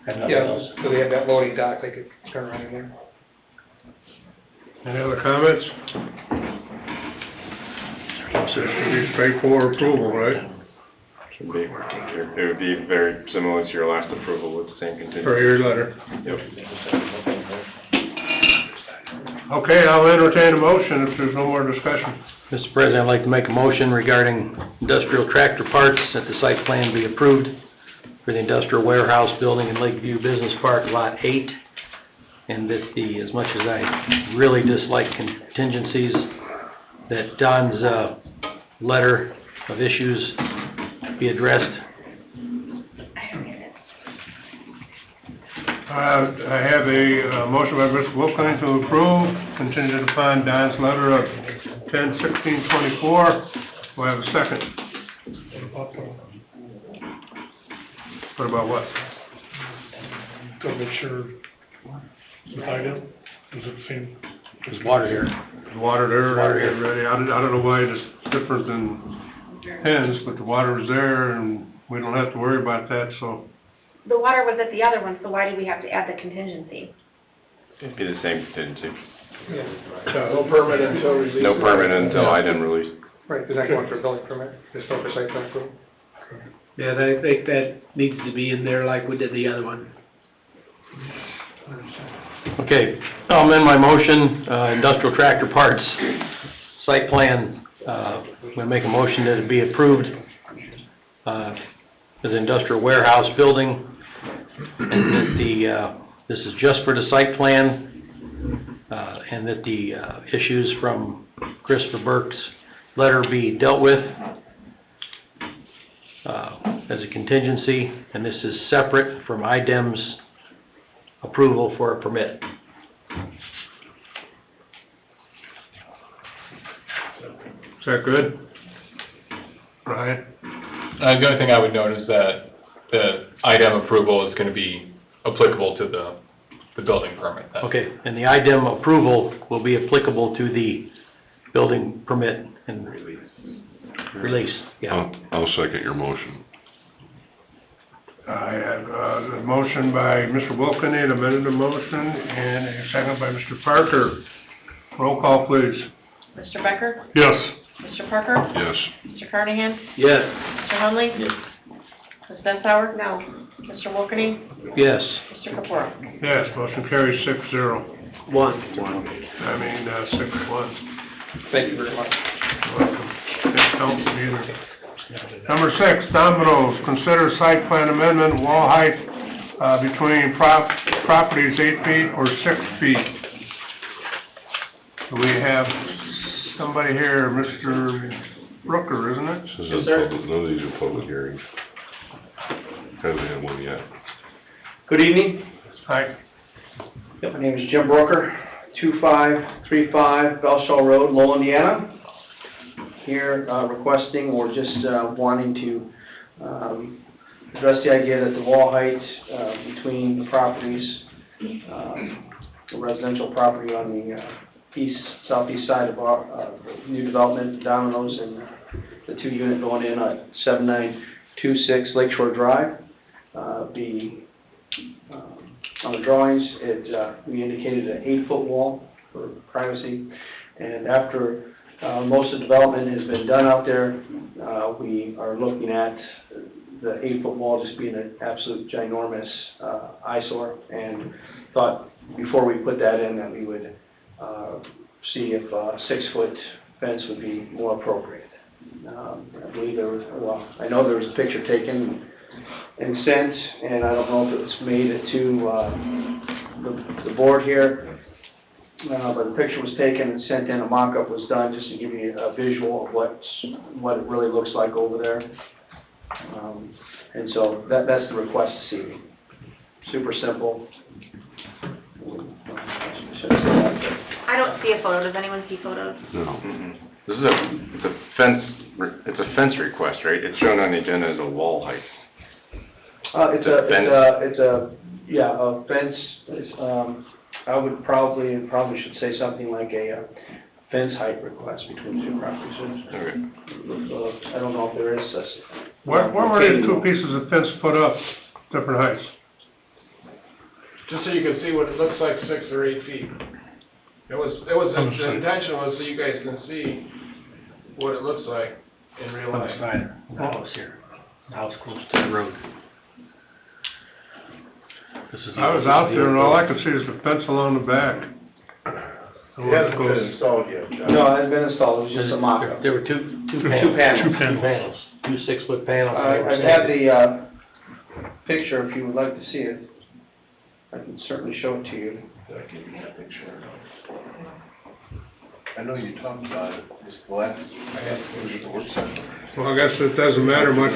Had nothing else.
So they have that loading dock, they could turn around in there.
Any other comments? Should be straightforward approval, right?
Should be. It would be very similar to your last approval with the same contingency.
For your letter.
Yep.
Okay, I'll entertain a motion if there's no more discussion.
Mr. President, I'd like to make a motion regarding industrial tractor parts, that the site plan be approved for the industrial warehouse building in Lakeview Business Park, Lot 8, and that as much as I really dislike contingencies, that Don's letter of issues be addressed.
I have a motion by Mr. Wolfgang to approve, contingent upon Don's letter of 10/16/24. Do I have a second? What about what?
To make sure the item, is it the same?
There's water here.
The water there, ready. I don't know why it's different than Hen's, but the water is there and we don't have to worry about that, so.
The water was at the other one, so why do we have to add the contingency?
It'd be the same contingency.
Yeah. No permit until released.
No permit until item released.
Right, they're not going for a building permit, just go for site plan approval.
Yeah, I think that needs to be in there like we did the other one.
Okay, I'll amend my motion, industrial tractor parts, site plan, I'm gonna make a motion that it be approved, as an industrial warehouse building, and that this is just for the site plan, and that the issues from Christopher Burke's letter be dealt with, as a contingency, and this is separate from IDEM's approval for a permit.
Is that good? Right.
The only thing I would note is that the IDEM approval is gonna be applicable to the building permit.
Okay, and the IDEM approval will be applicable to the building permit and release, yeah.
I'll second your motion.
I have a motion by Mr. Wilkeney, amended the motion, and a second by Mr. Parker. Roll call, please.
Mr. Becker?
Yes.
Mr. Parker?
Yes.
Mr. Carnahan?
Yes.
Mr. Hunley?
Yes.
Ms. Bensauer?
No.
Mr. Wilkeney?
Yes.
Mr. Kapura?
Yes, motion carries 6-0. 6-1.
Thank you very much.
Welcome. Thanks, council meeting. Number 6, Domino's, consider site plan amendment, wall height, between properties 8 feet or 6 feet. We have somebody here, Mr. Brooker, isn't it?
This is public, none of these are public hearings. Hasn't had one yet.
Good evening.
Hi.
Yep, my name is Jim Brooker, 2535 Bellshall Road, Lowell, Indiana. Here requesting or just wanting to address the idea that the wall height between the properties, the residential property on the southeast side of our new development, Domino's, and the 2-unit going in at 7926 Lakeshore Drive, be on the drawings. We indicated an 8-foot wall for privacy, and after most of the development has been done out there, we are looking at the 8-foot wall just being an absolute ginormous eyesore, and thought before we put that in that we would see if a 6-foot fence would be more appropriate. I believe there was, well, I know there was a picture taken and sent, and I don't know if it's made it to the board here, but the picture was taken and sent in, a mock-up was done just to give you a visual of what it really looks like over there. And so that's the request this evening. Super simple.
I don't see a photo. Does anyone see photos?
No. Mm-mm. This is it's a fence request, right? It's shown on the agenda as a wall height.
It's a fence. I would probably should say something like a fence height request between two properties.
Okay.
I don't know if there is such.
Where were these 2 pieces of fence put up, different heights?
Just so you can see what it looks like 6 or 8 feet. The intention was so you guys can see what it looks like in real life.
Outside the house here, the house close to the road.
I was out there and all I could see is the fence along the back.
It hasn't been installed yet, John.
No, it hasn't been installed, it was just a mock-up.
There were two panels. 2 6-foot panels.
I have the picture if you would like to see it. I can certainly show it to you.
Did I give you that picture? I know you talked about it, this last, it was at the work session.
Well, I guess it doesn't matter much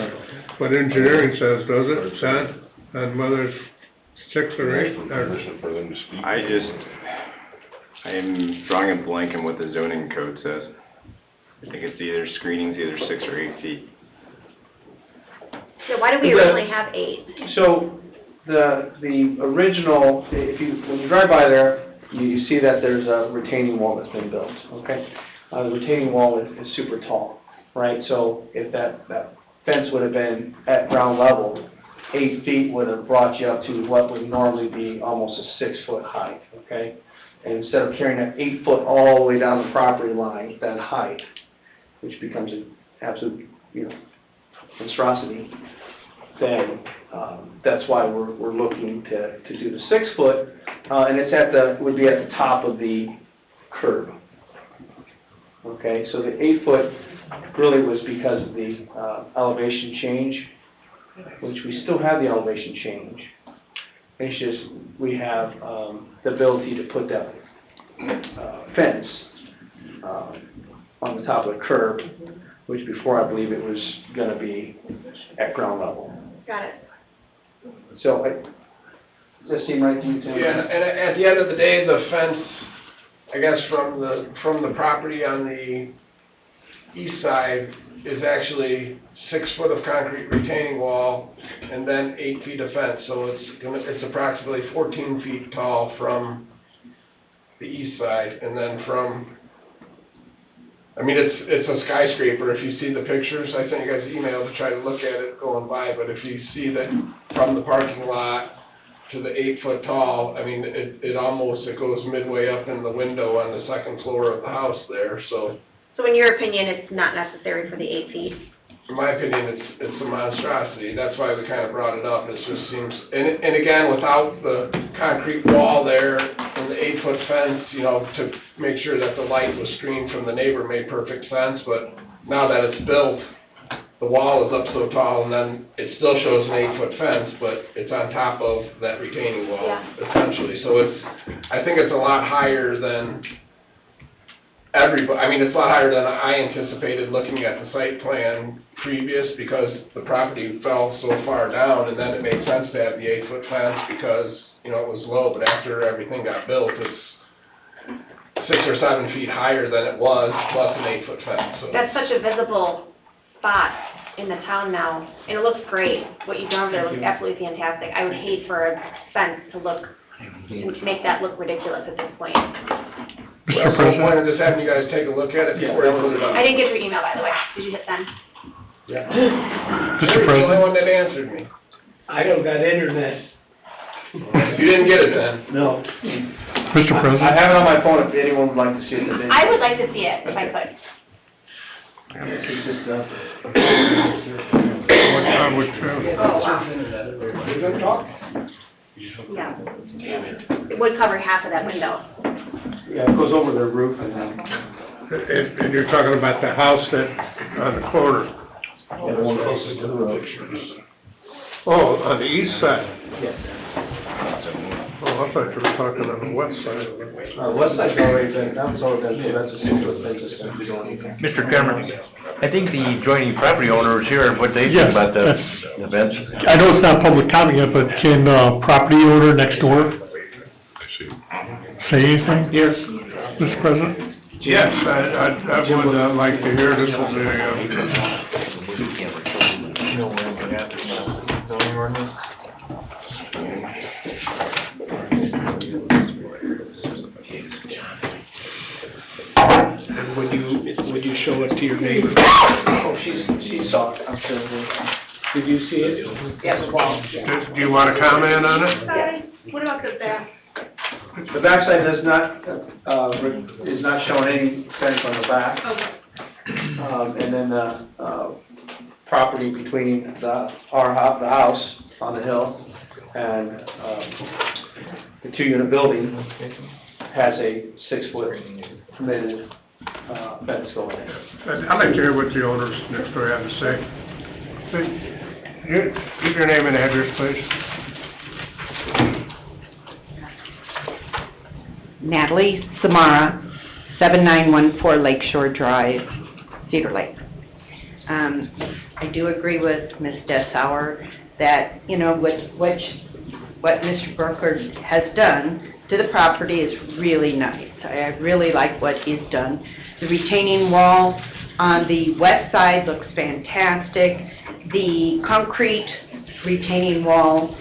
what engineering says, does it, John? On whether it's 6 or 8?
Permission for them to speak.
I am drawing a blank on what the zoning code says. I think it's either screenings, either 6 or 8 feet.
So why did we originally have 8?
So, the original, when you drive by there, you see that there's a retaining wall that's been built, okay? The retaining wall is super tall, right? So if that fence would have been at ground level, 8 feet would have brought you up to what would normally be almost a 6-foot height, okay? And instead of carrying that 8 foot all the way down the property line, that height, which becomes an absolute, monstrosity, then that's why we're looking to do the 6 foot, and it's would be at the top of the curb. Okay, so the 8 foot really was because of the elevation change, which we still have the elevation change. It's just we have the ability to put that fence on the top of the curb, which before I believe it was going to be at ground level.
Got it.
So, does that seem right to you, Tim?
Yeah, and at the end of the day, the fence, I guess from the property on the east side is actually 6 foot of concrete retaining wall and then 8 feet of fence. So it's approximately 14 feet tall from the east side, and then from I mean, it's a skyscraper, if you see the pictures, I sent you guys an email to try to look at it going by, but if you see that from the parking lot to the 8-foot tall, I mean, it goes midway up in the window on the second floor of the house there, so.
So in your opinion, it's not necessary for the 8 feet?
In my opinion, it's a monstrosity, that's why we kind of brought it up, it just seems, and again, without the concrete wall there and the 8-foot fence, you know, to make sure that the light was screened from the neighbor made perfect sense, but now that it's built, the wall is up so tall, and then it still shows an 8-foot fence, but it's on top of that retaining wall, essentially, so I think it's a lot higher than I mean, it's a lot higher than I anticipated looking at the site plan previous, because the property fell so far down, and then it made sense to have the 8-foot fence because, you know, it was low, but after everything got built, it's 6 or 7 feet higher than it was, plus an 8-foot fence, so.
That's such a visible spot in the town now, and it looks great. What you've done over there looks absolutely fantastic. I would hate for a fence to make that look ridiculous at this point.
Well, so I wanted just having you guys take a look at it before you put it up.
I didn't get your email, by the way. Did you hit send?
Yeah.
Mr.
You're the only
President?
one that answered me.
I don't got internet.
You didn't get it then.
No.
Mr. President?
I have it on my phone if anyone would like to see it today.
I would like to see it, if I could.
It's just,
What time would you?
Oh, wow.
We're gonna talk.
Yeah. It would cover half of that window.
yeah, it goes over the roof and then.
And you're talking about the house that, on the corner?
Yeah, the one closest to the road.
Oh, on the east side?
Yes.
Oh, I thought you were talking on the west side.
West side's already been, that's already been, that's a 6-foot fence, it's gonna be going.
Mr. Cameron, I think the adjoining property owner is here, what they
Yes,
think about the
that's-
events.
I know it's not public comment yet, but can, property owner next door
I see.
say anything?
Yes.
Mr. President?
Yes, I would like to hear this is
Would you show it to your neighbor?
Oh, she saw it, I'm sure.
Did you see it?
Yes.
do you want to comment on it?
Sorry, what about the back?
The backside does not, is not showing any fence on the back.
Okay.
And then the, property between the house on the hill and, the 2-unit building has a 6-foot permitted, fence going in.
I'd like to hear what the owners next door have to say. Give your name and address, please.
Natalie Samara, 7914 Lakeshore Drive, Cedar Lake. I do agree with Ms. Dessauer that, you know, what Mr. Burkhardt has done to the property is really nice. I really like what he's done. The retaining wall on the west side looks fantastic. The concrete retaining wall,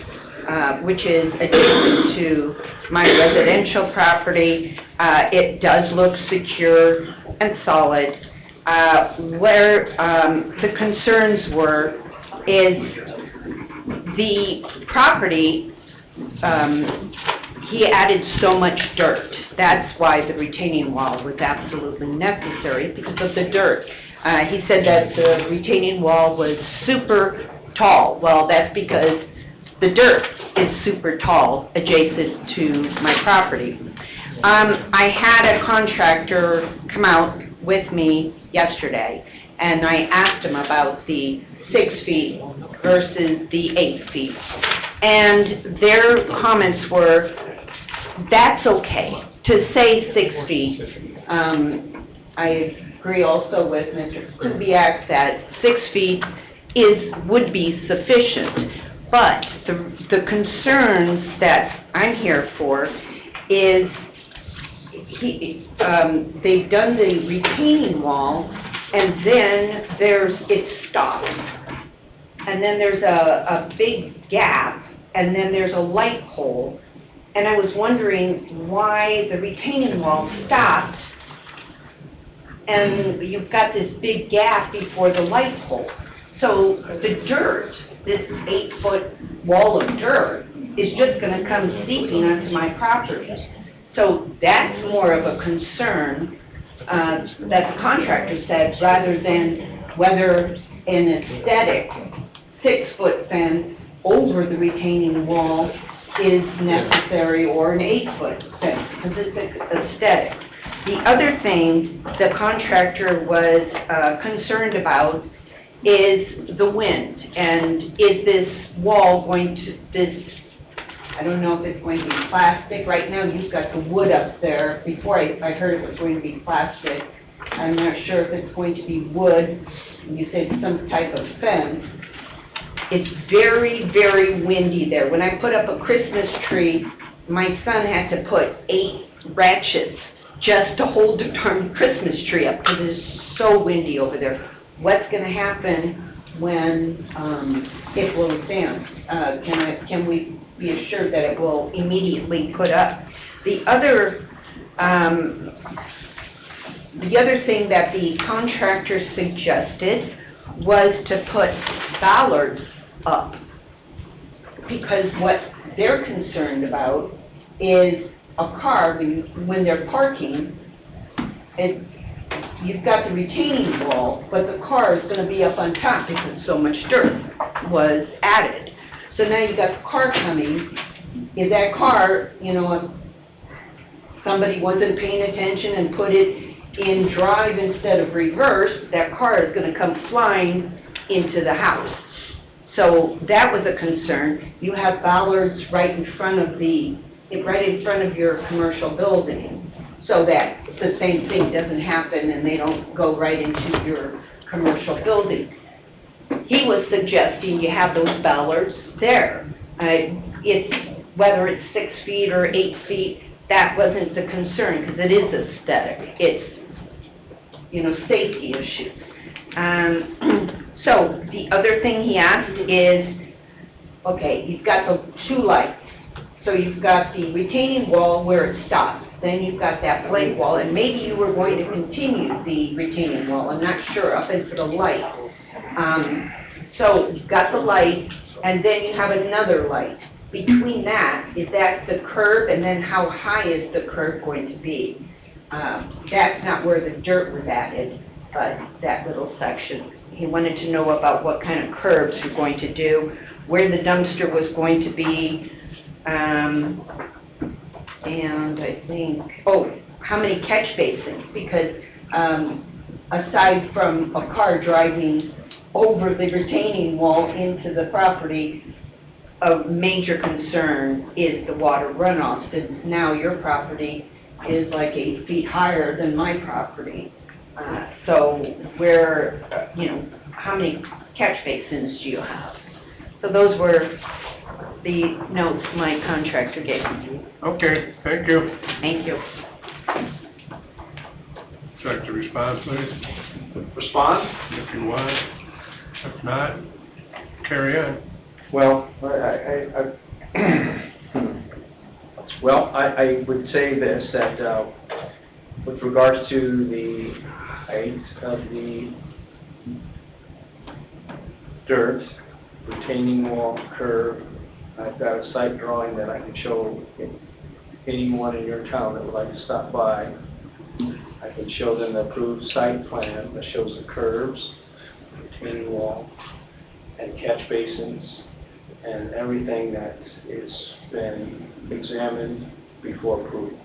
which is adjacent to my residential property, it does look secure and solid. Where the concerns were is the property, he added so much dirt. That's why the retaining wall was absolutely necessary, because of the dirt. He said that the retaining wall was super tall. Well, that's because the dirt is super tall adjacent to my property. I had a contractor come out with me yesterday, and I asked him about the 6 feet versus the 8 feet. And their comments were, that's okay, to say 6 feet. I agree also with Mr. Kubiak that 6 feet would be sufficient. But the concerns that I'm here for is they've done the retaining wall, and then it stops. And then there's a big gap, and then there's a light pole. And I was wondering why the retaining wall stopped and you've got this big gap before the light pole. So the dirt, this 8-foot wall of dirt, is just gonna come seeping onto my property. So that's more of a concern, that the contractor said, rather than whether an aesthetic 6-foot fence over the retaining wall is necessary or an 8-foot fence, because it's aesthetic. The other thing the contractor was concerned about is the wind, and is this wall going to, I don't know if it's going to be plastic. Right now, you've got the wood up there. Before I heard it was going to be plastic. I'm not sure if it's going to be wood. You said some type of fence. It's very, very windy there. When I put up a Christmas tree, my son had to put 8 ratchets just to hold the darn Christmas tree up because it's so windy over there. What's going to happen when it blows down? Can we be assured that it will immediately put up? The other thing that the contractor suggested was to put bollards up, because what they're concerned about is a car, when they're parking, you've got the retaining wall, but the car is going to be up on top because so much dirt was added. So now you've got the car coming. If that car, if somebody wasn't paying attention and put it in drive instead of reverse, that car is going to come flying into the house. So that was a concern. You have bollards right in front of your commercial building, so that the same thing doesn't happen and they don't go right into your commercial building. He was suggesting you have those bollards there. Whether it's 6 feet or 8 feet, that wasn't the concern, because it is aesthetic. It's, safety issues. So the other thing he asked is, okay, you've got the 2 lights. So you've got the retaining wall where it stops. Then you've got that blank wall, and maybe you were going to continue the retaining wall. I'm not sure, up into the light. So you've got the light, and then you have another light. Between that, is that the curb, and then how high is the curb going to be? That's not where the dirt was added, but that little section. He wanted to know about what kind of curbs you're going to do, where the dumpster was going to be, and I think, how many catch basins? Because aside from a car driving over the retaining wall into the property, a major concern is the water runoff, since now your property is like 8 feet higher than my property. So how many catch basins do you have? So those were the notes my contractor gave me.
Okay, thank you.
Thank you.
Check the response, please,
Respond?
if you want. If not, carry on.
Well, I would say this, that with regards to the height of the dirt, retaining wall, curb, I've got a site drawing that I can show anyone in your town that would like to stop by. I can show them the approved site plan that shows the curbs, retaining wall, and catch basins, and everything that is been examined before approval.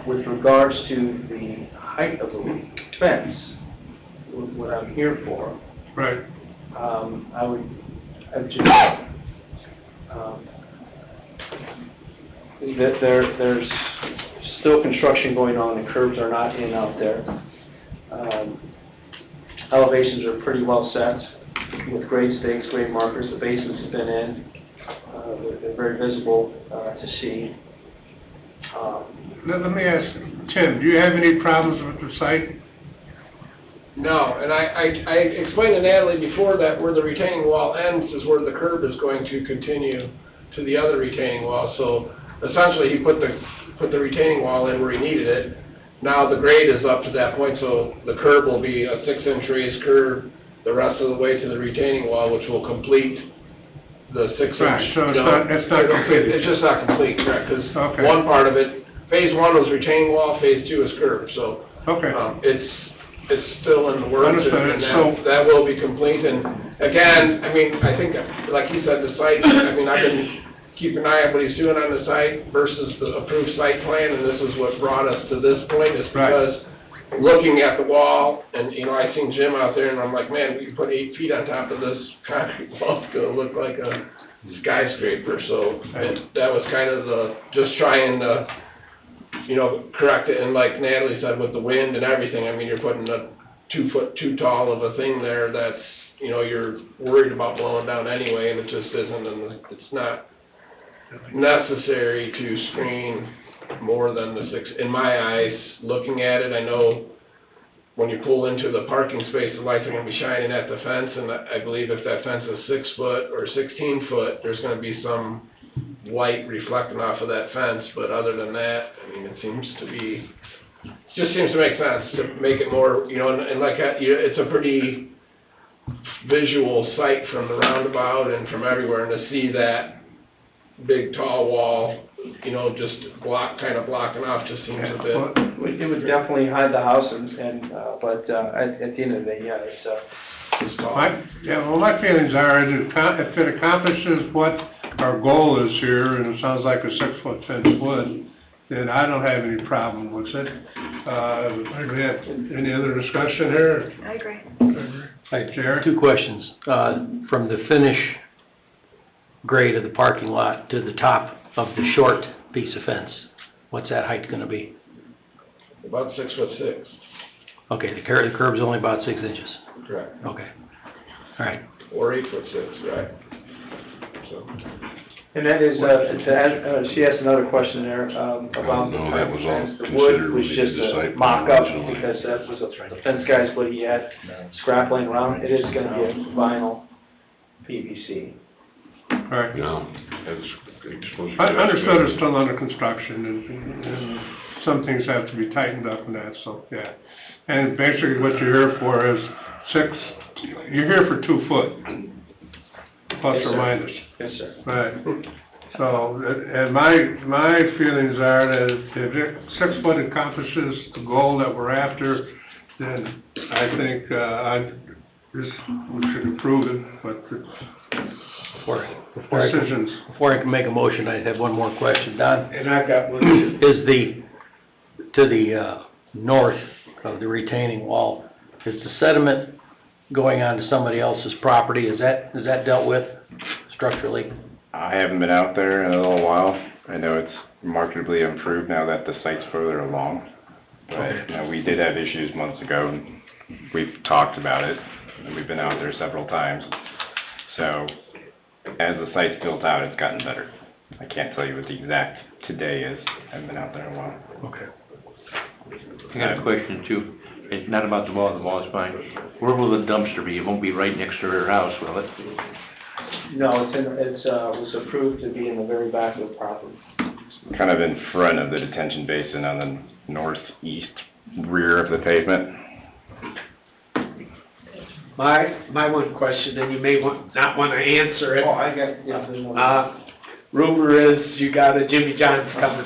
With regards to the height of the fence, what I'm here for,
Right.
there's still construction going on, the curbs are not in out there. Elevations are pretty well set with grade stakes, grade markers, the basins have been in. They're very visible to see.
Let me ask, Tim, do you have any problems with the site?
No, and I explained to Natalie before that where the retaining wall ends is where the curb is going to continue to the other retaining wall. So essentially, he put the retaining wall in where he needed it. now the grade is up to that point, so the curb will be a 6-inch raised curb the rest of the way to the retaining wall, which will complete the 6-inch.
Right, so it's not complete.
It's just not complete, correct, because
Okay.
one part of it, phase 1 was retaining wall, phase 2 is curb, so.
Okay.
It's still in the works,
Understood.
and that will be complete, and again, I mean, I think, like you said, the site, I mean, I've been keeping an eye on what he's doing on the site versus the approved site plan, and this is what brought us to this point, is because looking at the wall, and, you know, I seen Jim out there, and I'm like, man, we can put 8 feet on top of this concrete wall, it's gonna look like a skyscraper, so that was kind of just trying to, you know, correct it, and like Natalie said, with the wind and everything, I mean, you're putting a 2 foot too tall of a thing there that's, you know, you're worried about blowing down anyway, and it just isn't, and it's not necessary to screen more than the 6, in my eyes, looking at it, I know when you pull into the parking space, the lights are gonna be shining at the fence, and I believe if that fence is 6 foot or 16 foot, there's gonna be some light reflecting off of that fence, but other than that, I mean, it seems to be, just seems to make sense to make it more, you know, and like, it's a pretty visual sight from the roundabout and from everywhere, and to see that big tall wall, you know, just kind of blocking off just seems a bit.
It would definitely hide the house but at the end of the day, yeah, it's tall.
My feelings are, if it accomplishes what our goal is here, and it sounds like a 6-foot fence would, then I don't have any problem with it. Do we have any other discussion here?
I agree.
Jared?
2 questions. From the finish grade of the parking lot to the top of the short piece of fence, what's that height gonna be?
About 6'6".
Okay, the curb's only about 6 inches.
Correct.
Okay. All right.
Or 8'6", right. So.
And that is, she asked another question there, about the
No, that was all
fence. The wood
considered
was
when we
just
did the
a
site plan
mock-up,
originally.
because that was the fence guys, what he had scrap laying around. It is gonna be a vinyl PVC.
All right.
No, it's supposed to be.
I understood it's still under construction, and some things have to be tightened up and that, so, yeah. And basically what you're here for is you're here for 2 foot, plus
Yes,
or
sir.
minus.
Yes, sir.
Right. So, and my feelings are that if 6 foot accomplishes the goal that we're after, then I think, we should approve it, but decisions.
Before I can make a motion, I have one more question. Don?
And I've got one too.
Is to the north of the retaining wall, is the sediment going onto somebody else's property? Is that dealt with structurally?
I haven't been out there in a little while. I know it's markedly improved now that the site's further along. But, you know, we did have issues months ago, and we've talked about it, and we've been out there several times. So, as the site's built out, it's gotten better. I can't tell you what the exact today is. I haven't been out there in a while.
Okay.
I got a question too. It's not about the wall is fine. Where will the dumpster be? It won't be right next to her house, will it?
No, was approved to be in the very back of the property.
Kind of in front of the detention basin on the northeast rear of the pavement.
My one question, and you may not want to answer it.
Oh, I got, yeah, there's no.
Rumor is you got a Jimmy John's coming.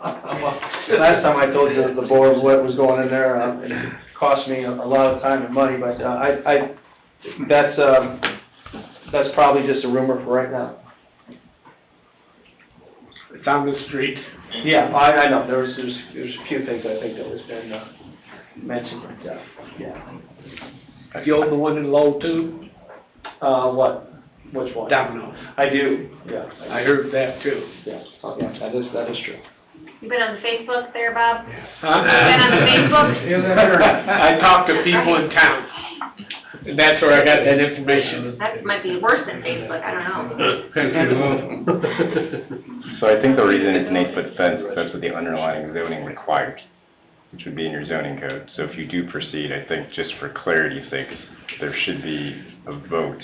Last time I told you the board what was going in there, it cost me a lot of time and money, but, that's probably just a rumor for right now.
It's on the street.
Yeah, I know, there's a few things I think that was been mentioned, but, yeah.
You own the one in Lowell too?
What? Which one?
Domino.
I do, yeah.
I heard that too.
Yeah, yeah, that is true.
You been on the Facebook there, Bob?
Huh?
You been on the Facebook?
I talk to people in town, and that's where I got that information.
That might be worse than Facebook, I don't know.
So I think the reason it's an 8-foot fence is that's what the underlying zoning requires, which would be in your zoning code. So if you do proceed, I think just for clarity's sake, there should be a vote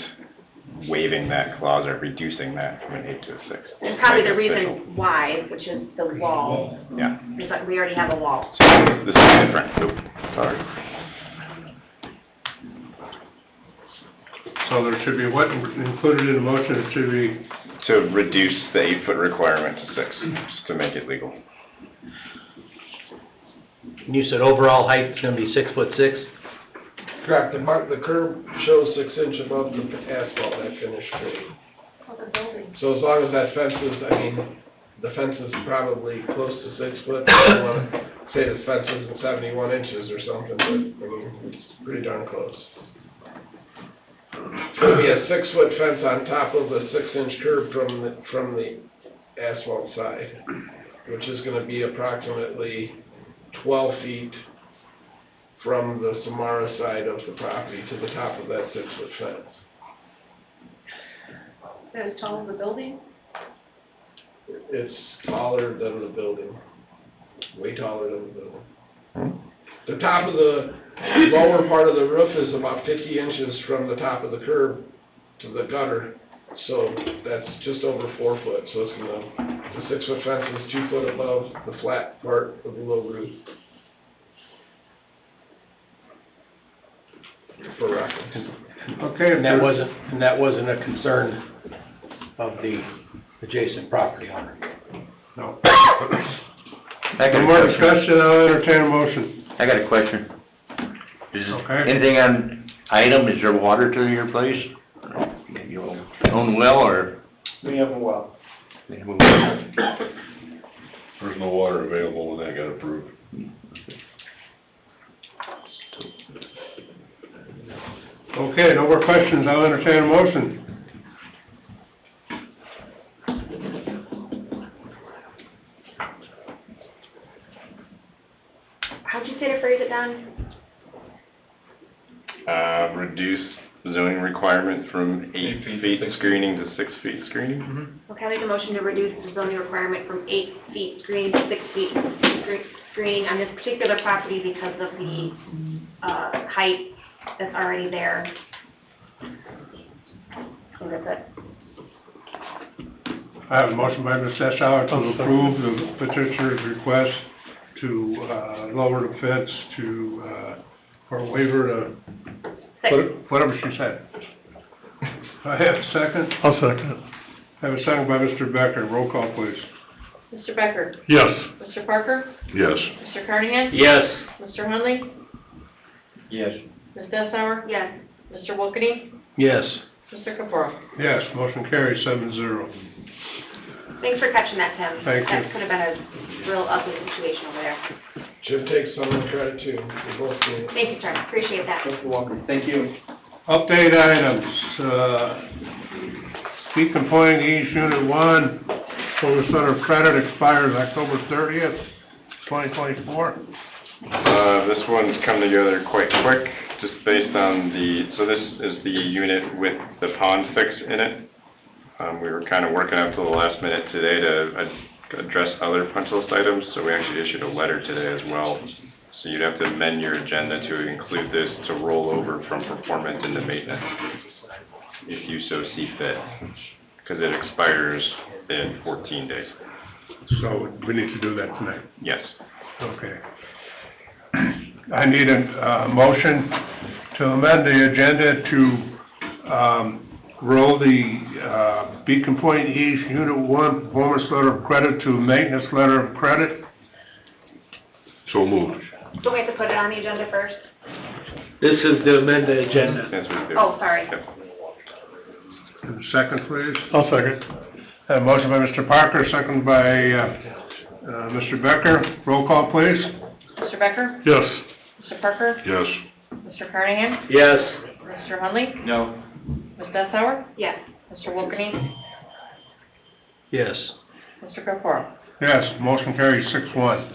waiving that clause or reducing that from an 8 to a 6.
And probably the reason why, which is the wall.
Yeah.
It's like we already have a wall.
The second
so there should be, what included in the motion, it should be,
To reduce the 8-foot requirement to 6, just to make it legal.
You said overall height is gonna be 6'6"?
Correct, the curb shows 6 inch above the asphalt, that finished grade. So as long as that fence is, I mean, the fence is probably close to 6 foot, I don't wanna say the fence isn't 71 inches or something, but, I mean, it's pretty darn close. It's gonna be a 6-foot fence on top of a 6-inch curb from the asphalt side, which is gonna be approximately 12 feet from the Samara side of the property to the top of that 6-foot fence.
Is that as tall as the building?
It's taller than the building, way taller than the building. The top of the lower part of the roof is about 50 inches from the top of the curb to the gutter, so that's just over 4 foot, so it's gonna, the 6-foot fence is 2 foot above the flat part of the low roof. For reference.
okay.
And that wasn't a concern of the adjacent property owner?
No.
I got
No
a
more
question.
discussion, I'll entertain a motion.
I got a question. Is
Okay.
anything on item, is there water to your place? You own well, or?
We have a well.
There's no water available when that got approved.
Okay, no more questions, I'll entertain a motion.
How'd you say to phrase it, Don?
Reduce zoning requirement from 8 feet screening to 6 feet screening?
Okay, I make a motion to reduce the zoning requirement from 8 feet screening to 6 feet screening on this particular property because of the, height that's already there. I think that's it.
I have a motion by Ms. Eschauer to approve the petitioner's request to, lower the fence to, or waiver to, whatever she said. I have a second.
I'll second it.
I have a second by Mr. Becker, roll call please.
Mr. Becker?
Yes.
Mr. Parker?
Yes.
Mr. Carnahan?
Yes.
Mr. Hunley?
Yes.
Ms. Dessauer?
Yes.
Mr. Wilkeny?
Yes.
Mr. Capora?
Yes, motion carries 7-0.
Thanks for catching that, Tim.
Thank you.
That could have been a real ugly situation over there.
Jim takes some of the credit too, we both do.
Thank you, sir, appreciate that.
You're welcome. Thank you.
Update items, Beacon Point East Unit 1, Police letter of credit expires October 30th, 2024.
This one's come together quite quick, just based on so this is the unit with the pond fix in it. We were kind of working up till the last minute today to address other punch list items, so we actually issued a letter today as well. So you'd have to amend your agenda to include this to roll over from performance into maintenance, if you so see fit, because it expires in 14 days.
So we need to do that tonight.
Yes.
Okay. I need a motion to amend the agenda to roll the Beacon Point East Unit 1 performance letter of credit to maintenance letter of credit.
So moved.
Do we have to put it on the agenda first?
This is the amended agenda.
Yes, we do.
Oh, sorry.
Second, please.
I'll second.
I have a motion by Mr. Parker, second by Mr. Becker. Roll call, please.
Mr. Becker?
Yes.
Mr. Parker?
Yes.
Mr. Carnahan?
Yes.
Mr. Hunley?
No.
Ms. Dessauer?
Yes.
Mr. Wilkeny?
Yes.
Mr. Capora?
Yes, motion carries 6-1.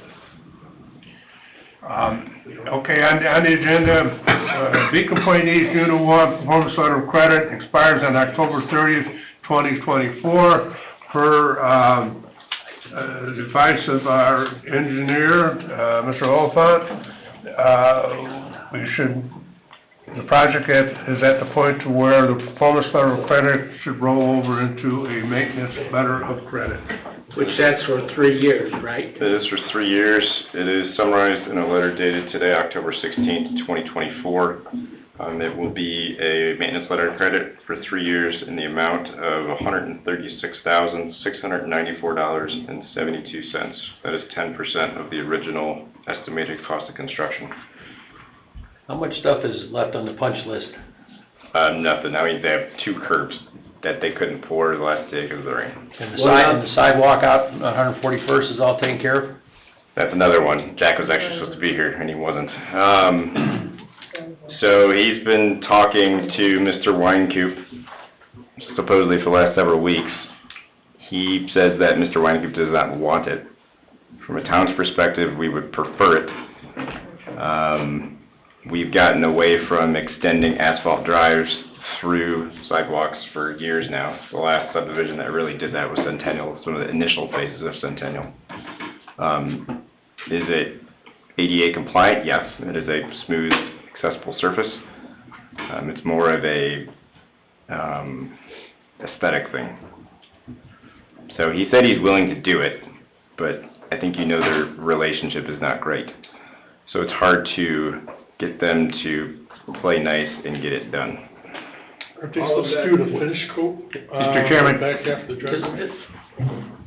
Okay, on the agenda, Beacon Point East Unit 1 performance letter of credit expires on October 30th, 2024. Per advice of our engineer, Mr. Oliphant, the project is at the point to where the performance letter of credit should roll over into a maintenance letter of credit.
Which that's for 3 years, right?
It is for 3 years. It is summarized in a letter dated today, October 16th, 2024. It will be a maintenance letter of credit for 3 years in the amount of $136,694.72. That is 10% of the original estimated cost of construction.
How much stuff is left on the punch list?
Nothing. I mean, they have 2 curbs that they couldn't pour the last day because of the rain.
And the sidewalk out on 141st is all taken care of?
That's another one. Jack was actually supposed to be here, and he wasn't. So he's been talking to Mr. Winecoop, supposedly for the last several weeks. He says that Mr. Winecoop does not want it. From a town's perspective, we would prefer it. We've gotten away from extending asphalt drives through sidewalks for years now. The last subdivision that really did that was Centennial, some of the initial phases of Centennial. Is it ADA compliant? Yes. It is a smooth, accessible surface. It's more of a aesthetic thing. So he said he's willing to do it, but I think you know their relationship is not great. So it's hard to get them to play nice and get it done.
Aren't they supposed to do the finish coat?
Mr. Chairman.
Back after the driveway?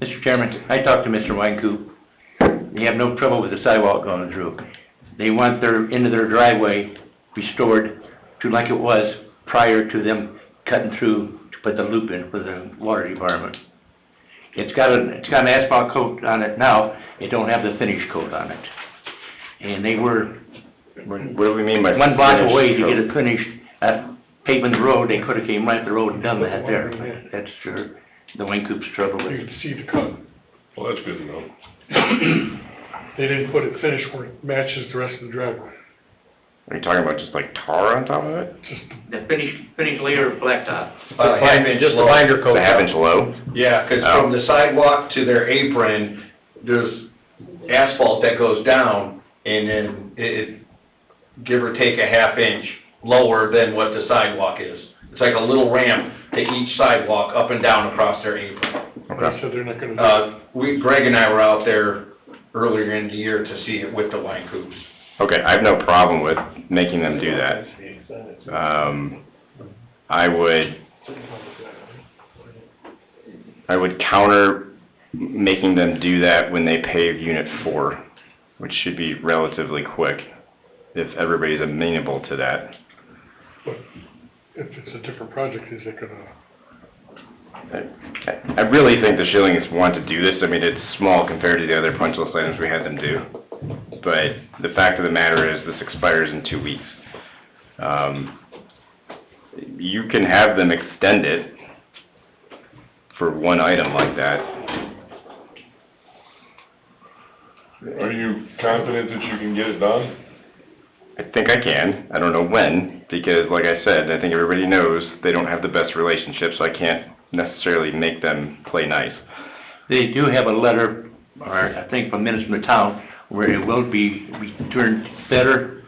Mr. Chairman, I talked to Mr. Winecoop. They have no trouble with the sidewalk going through. They want their, into their driveway restored to like it was prior to them cutting through to put the loop in for the water department. It's got an asphalt coat on it now, it don't have the finish coat on it. And they were
What do we mean by
one block
finish
away to
coat?
get it finished, paving the road, they could've came right up the road and done that there. That's the Winecoops trouble with
You
it.
can see the cut.
Well, that's good to know.
They didn't put it finished where it matches the rest of the driveway.
Are you talking about just like tar on top of it?
The finished layer of blacktop.
Just the binder coat.
The half-inch low?
Yeah, 'cause from the sidewalk to their apron, there's asphalt that goes down, and then it, give or take a half inch lower than what the sidewalk is. It's like a little ramp to each sidewalk up and down across their apron.
They said they're not gonna do it.
Greg and I were out there earlier in the year to see it with the Winecoops.
Okay, I have no problem with making them do that. I would counter making them do that when they pave Unit 4, which should be relatively quick, if everybody's amenable to that.
But if it's a different project, is it gonna?
I really think the Schillings want to do this. I mean, it's small compared to the other punch list items we had them do. But the fact of the matter is, this expires in 2 weeks. You can have them extend it for one item like that.
Are you confident that you can get it done?
I think I can. I don't know when, because like I said, I think everybody knows they don't have the best relationship, so I can't necessarily make them play nice.
They do have a letter, or I think from minutes from the town, where it will be returned better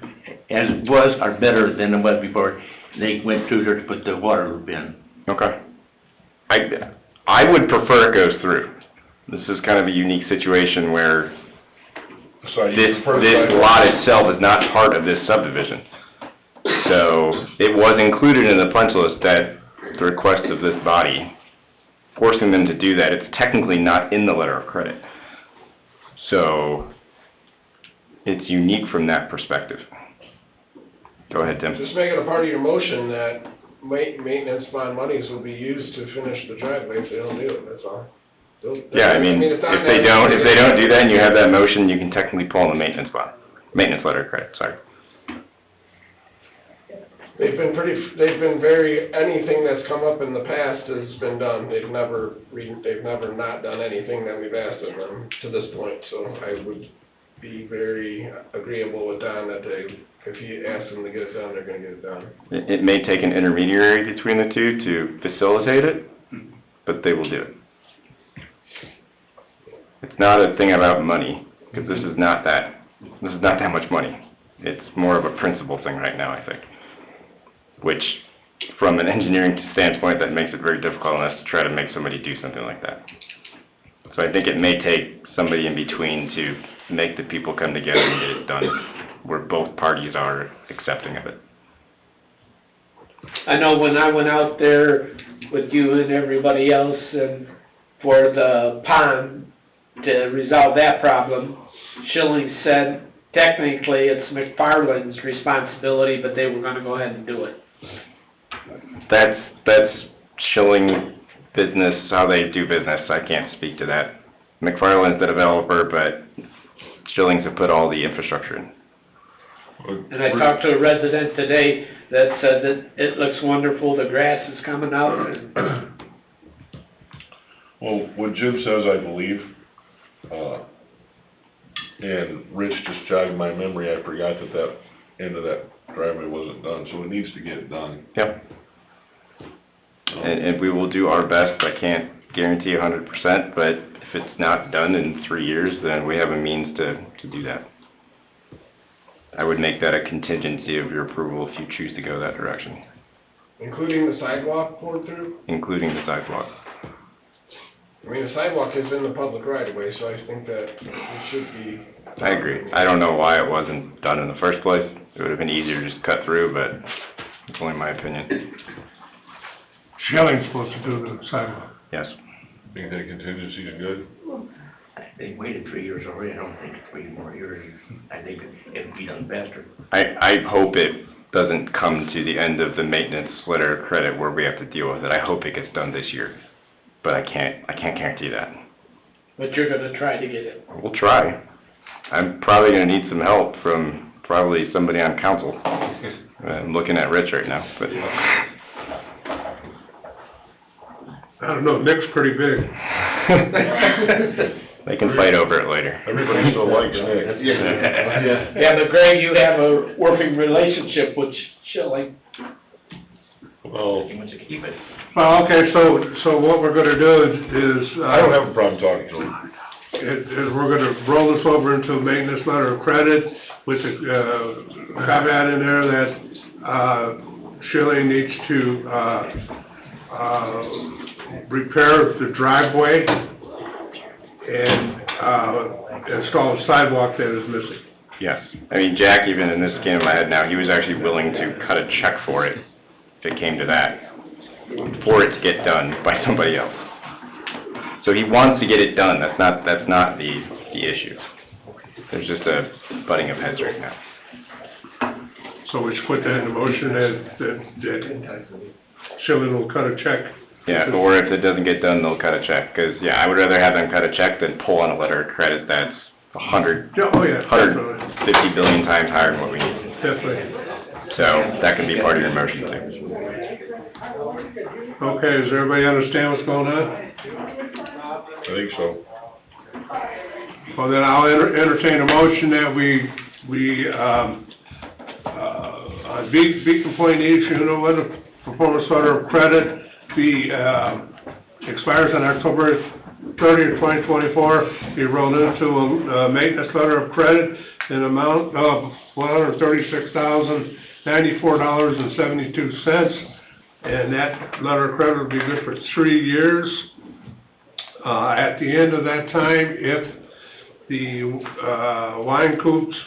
as it was, or better than it was before they went through there to put the water loop in.
Okay. I would prefer it goes through. This is kind of a unique situation where this lot itself is not part of this subdivision. So it was included in the punch list at the request of this body, forcing them to do that. It's technically not in the letter of credit. So it's unique from that perspective. Go ahead, Tim.
Just make it a part of your motion that maintenance bond monies will be used to finish the driveway if they don't do it, that's all.
Yeah, I mean, if they don't do that and you have that motion, you can technically pull in the maintenance letter of credit, sorry.
They've been very, anything that's come up in the past has been done. They've never not done anything that we've asked of them to this point, so I would be very agreeable with Don that if you ask them to get it done, they're gonna get it done.
It may take an intermediary between the two to facilitate it, but they will do it. It's not a thing about money, because this is not that much money. It's more of a principle thing right now, I think. Which, from an engineering standpoint, that makes it very difficult on us to try to make somebody do something like that. So I think it may take somebody in between to make the people come together and get it done, where both parties are accepting of it.
I know when I went out there with you and everybody else and for the pond to resolve that problem, Schilling said technically it's McFarland's responsibility, but they were gonna go ahead and do it.
That's Schilling business, how they do business. I can't speak to that. McFarland's the developer, but Schilling's have put all the infrastructure in.
And I talked to a resident today that said that it looks wonderful, the grass is coming out, and
Well, what Jim says, I believe, and Rich just jogged my memory, I forgot that end of that driveway wasn't done, so it needs to get done.
Yep. And we will do our best. I can't guarantee 100%, but if it's not done in 3 years, then we have a means to do that. I would make that a contingency of your approval if you choose to go that direction,
Including the sidewalk poured through?
including the sidewalk.
I mean, the sidewalk is in the public right of way, so I think that it should be.
I agree. I don't know why it wasn't done in the first place. It would have been easier to just cut through, but it's only my opinion.
Schilling's supposed to do the sidewalk.
Yes.
Think that contingency is good?
They waited 3 years already, I don't think 3 more years, I think it'd be done faster.
I hope it doesn't come to the end of the maintenance letter of credit where we have to deal with it. I hope it gets done this year, but I can't guarantee that.
but you're gonna try to get it.
We'll try. I'm probably gonna need some help from probably somebody on council. I'm looking at Rich right now, but.
I don't know, Nick's pretty big.
They can fight over it later.
Everybody still likes Nick.
Yeah, but Greg, you have a working relationship with Schilling.
Well,
He wants to keep it.
Well, okay, so what we're gonna do is.
I don't have a problem talking to him.
Is we're gonna roll this over into a maintenance letter of credit with a caveat in there that, Schilling needs to, repair the driveway and, install a sidewalk that is missing.
Yes. I mean, Jack, even in this came in my head now, he was actually willing to cut a check for it, if it came to that, for it to get done by somebody else. So he wants to get it done, that's not the issue. There's just a butting of heads right now.
So we should put that in the motion that Schilling will cut a check.
Yeah, or if it doesn't get done, they'll cut a check, because, yeah, I would rather have them cut a check than pull on a letter of credit that's 150 billion times higher than what we need.
Definitely.
So, that can be part of your motion too.
Okay, does everybody understand what's going on?
I think so.
Well, then I'll entertain a motion that we, Beacon Point issue, letter performance letter of credit, expires on October 30th, 2024, be rolled into a maintenance letter of credit in amount of $136,094.72, and that letter of credit will be good for 3 years. At the end of that time, if the wine coop's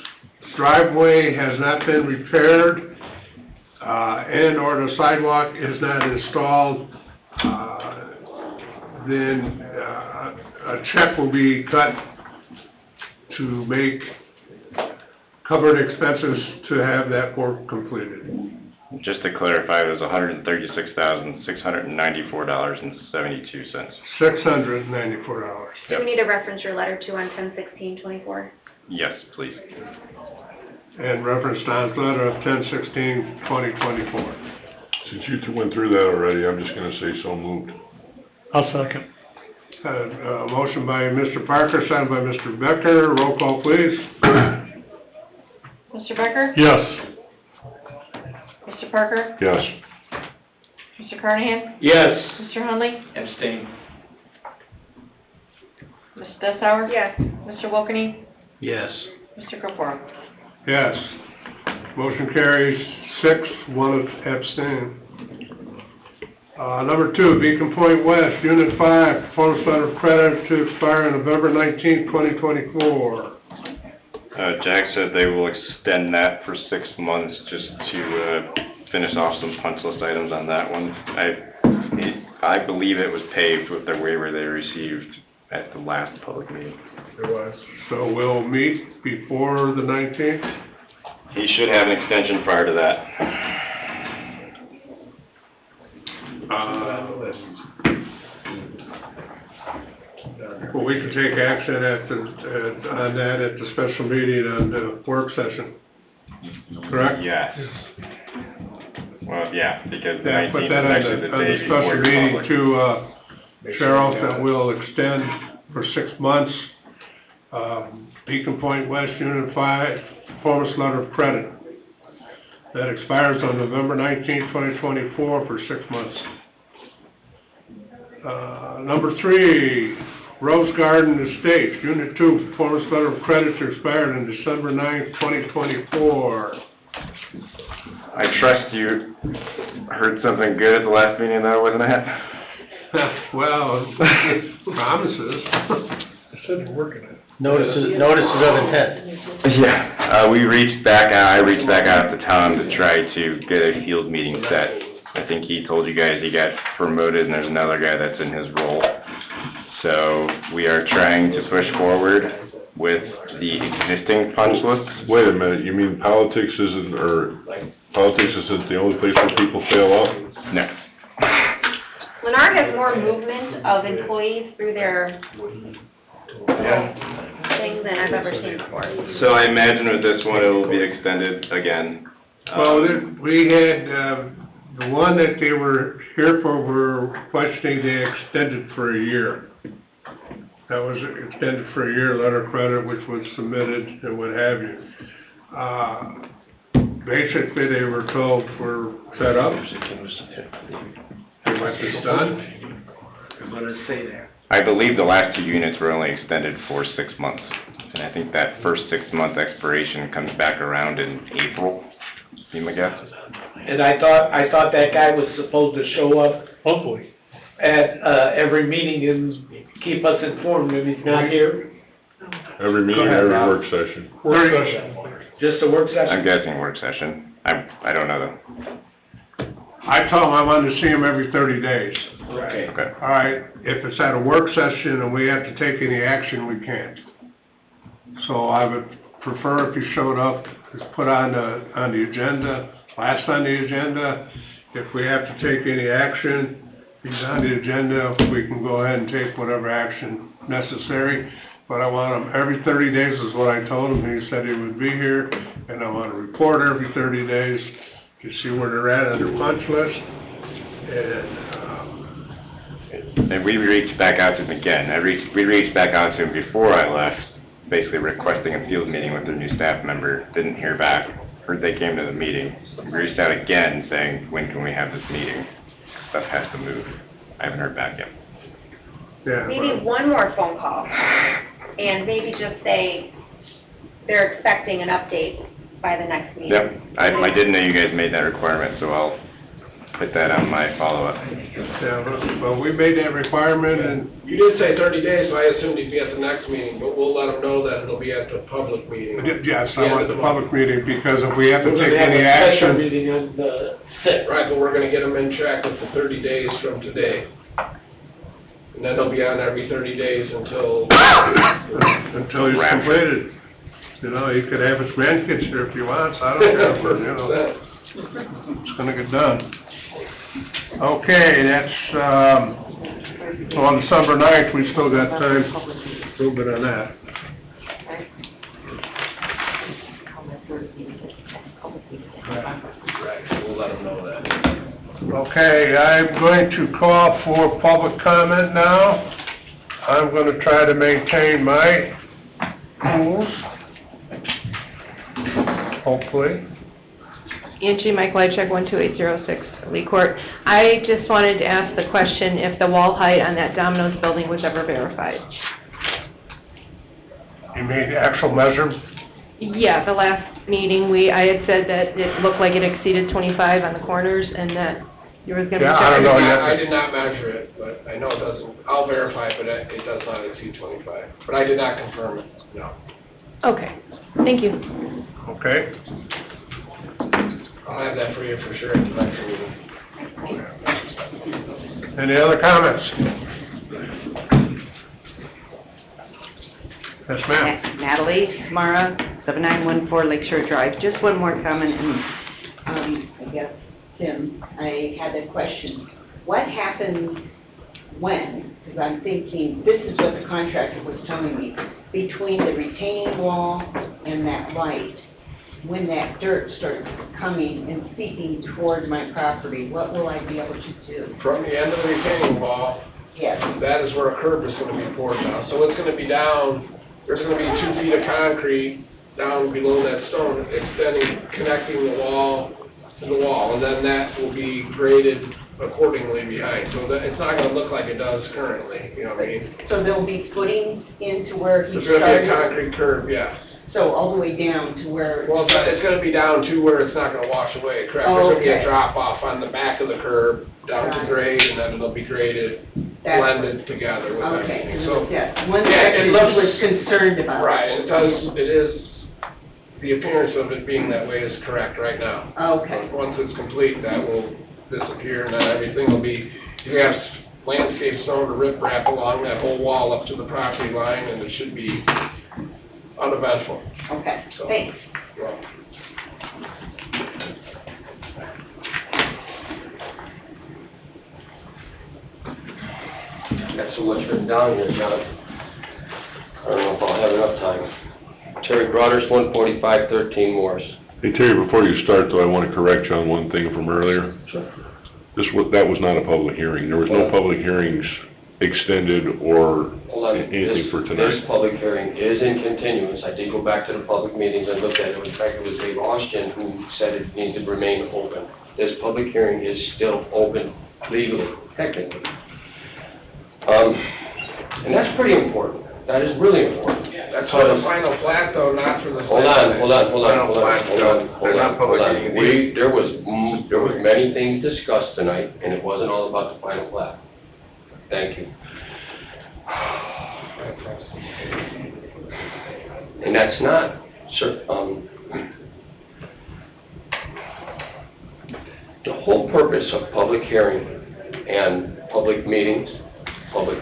driveway has not been repaired, and/or the sidewalk is not installed, then a check will be cut to make covered expenses to have that work completed.
Just to clarify, it was $136,694.72.
$694.
Do we need to reference your letter to on 10/16/24?
Yes, please.
And reference Don's letter of 10/16/2024.
Since you two went through that already, I'm just gonna say so moved.
I'll second.
Motion by Mr. Parker, second by Mr. Becker. Roll call, please.
Mr. Becker?
Yes.
Mr. Parker?
Yes.
Mr. Carnahan?
Yes.
Mr. Hunley?
Abstain.
Ms. Stetauer?
Yes.
Mr. Wilkeny?
Yes.
Mr. Corporal?
Yes. Motion carries 6, 1 abstain. Number 2, Beacon Point West, Unit 5, performance letter of credit to expire on November 19th, 2024.
Jack said they will extend that for 6 months just to finish off some punch list items on that one. I believe it was paved with the waiver they received at the last public meeting.
It was. So we'll meet before the 19th?
He should have an extension prior to that.
Well, we can take action on that at the special meeting on the work session, correct?
Yes. Well, yeah, because the
Yeah, put
19th is
that
actually the
on
day
the
before
special
your
meeting
public.
to, Sheriff, that will extend for 6 months, Beacon Point West Unit 5, performance letter of credit. That expires on November 19th, 2024 for 6 months. Number 3, Rose Garden Estates, Unit 2, performance letter of credit expired on December 9th, 2024.
I trust you heard something good at the last meeting that I wasn't at?
Well, promises.
I said we're working on it.
Notices of intent.
Yeah, I reached back out to Tom to try to get a field meeting set. I think he told you guys he got promoted and there's another guy that's in his role. So we are trying to push forward with the existing punch list.
Wait a minute, you mean politics isn't the only place where people fail out?
No.
Lenard has more movement of employees through their thing than I've ever seen before.
So I imagine with this one, it will be extended again.
Well, we had, the one that they were here for, were questioning, they extended for a year. That was extended for a year, letter of credit, which was submitted and what have you. Basically, they were told we're fed up. They want this done.
Let us say that.
I believe the last 2 units were only extended for 6 months. And I think that first 6-month expiration comes back around in April, be my guess.
And I thought that guy was supposed to show up
Hopefully.
at, every meeting and keep us informed, and he's not here.
Every meeting,
Go ahead,
every
Rob.
work session.
Work session.
Just a work session?
I'm guessing work session. I don't know though.
I told them I wanted to see them every 30 days.
Right.
Okay.
All right, if it's at a work session and we have to take any action, we can't. So I would prefer if you showed up, just put on the agenda, last on the agenda. If we have to take any action, he's on the agenda, we can go ahead and take whatever action necessary. But I want him every 30 days is what I told him. He said he would be here, and I want to report every 30 days to see where they're at on their punch list.
And we reached back out to him again. We reached back out to him before I left, basically requesting a field meeting with their new staff member. Didn't hear back. Heard they came to the meeting. We reached out again saying, when can we have this meeting? Stuff has to move. I haven't heard back yet.
Yeah,
Maybe one more phone call, and maybe just say they're expecting an update by the next meeting.
Yep, I didn't know you guys made that requirement, so I'll put that on my follow-up.
yeah, well, we made that requirement, and
You did say 30 days, so I assumed he'd be at the next meeting, but we'll let them know that it'll be at the public meeting.
yes, I want the public meeting, because if we have to
We're
take
gonna have
any
a special
action,
meeting on the 6th.
Right, but we're gonna get them in check with the 30 days from today. And then they'll be on every 30 days until,
until he's completed. You know, he could have his grandkids here if he wants, I don't care, but, you know, it's gonna get done. Okay, that's, so on December 9th, we still got time, a little bit on that.
right, we'll let them know that.
Okay, I'm going to call for public comment now. I'm gonna try to maintain my rules, hopefully.
Angie, Mike Lychak, 12806 Lee Court. I just wanted to ask the question if the wall height on that Domino's building was ever verified.
You mean the actual measure?
Yeah, the last meeting, I had said that it looked like it exceeded 25 on the corners and that there was gonna be...
Yeah, I don't know yet.
I did not measure it, but I know it doesn't, I'll verify, but it does not exceed 25. But I did not confirm it, no.
Okay, thank you.
Okay.
I'll have that for you for sure at the next meeting.
Any other comments? Yes, ma'am.
Natalie Mara, 7914 Lakeshore Drive. Just one more comment, and, I guess, Tim, I had a question. What happens when, because I'm thinking, this is what the contractor was telling me, between the retaining wall and that light, when that dirt starts coming and seeping toward my property, what will I be able to do?
From the end of the retaining wall,
Yes.
that is where a curb is gonna be poured now. So it's gonna be down, there's gonna be 2 feet of concrete down below that stone, extending, connecting the wall to the wall, and then that will be graded accordingly behind. So that, it's not gonna look like it does currently, you know what I mean?
So there'll be footings into where he
There's gonna be a
started?
concrete curb, yes.
So all the way down to where?
Well, it's gonna be down to where it's not gonna wash away, correct? There's gonna be a
Okay.
drop off on the back of the curb, down
Got
to
it.
grade, and then it'll be graded,
That's-
blended together with
Okay,
everything, so.
yeah, one
Yeah, it
section
looks-
he was concerned about.
Right, it is, the appearance of it being that way is correct right now.
Okay.
But once it's complete, that will disappear, and then everything will be, you have landscape stone or riprap along that whole wall up to the property line, and it should be uneventful.
Okay,
So-
thanks.
Well,
Got so much written down here, John. I don't know if I'll have enough time. Terry Broaders, 14513 Morris.
Hey Terry, before you start though, I want to correct you on one thing from earlier.
Sure.
That was not a public hearing. There was no public hearings extended or
Hold on.
anything for
This
tonight.
public hearing is in continuance. I did go back to the public meetings and looked at it. In fact, it was Dave Austin who said it needs to remain open. This public hearing is still open legally, technically. And that's pretty important. That is really important.
that's for the final plat though, not for the.
Hold on.
meeting.
There was many things discussed tonight, and it wasn't all about the final plat. Thank you. And that's not, the whole purpose of public hearing and public meetings, public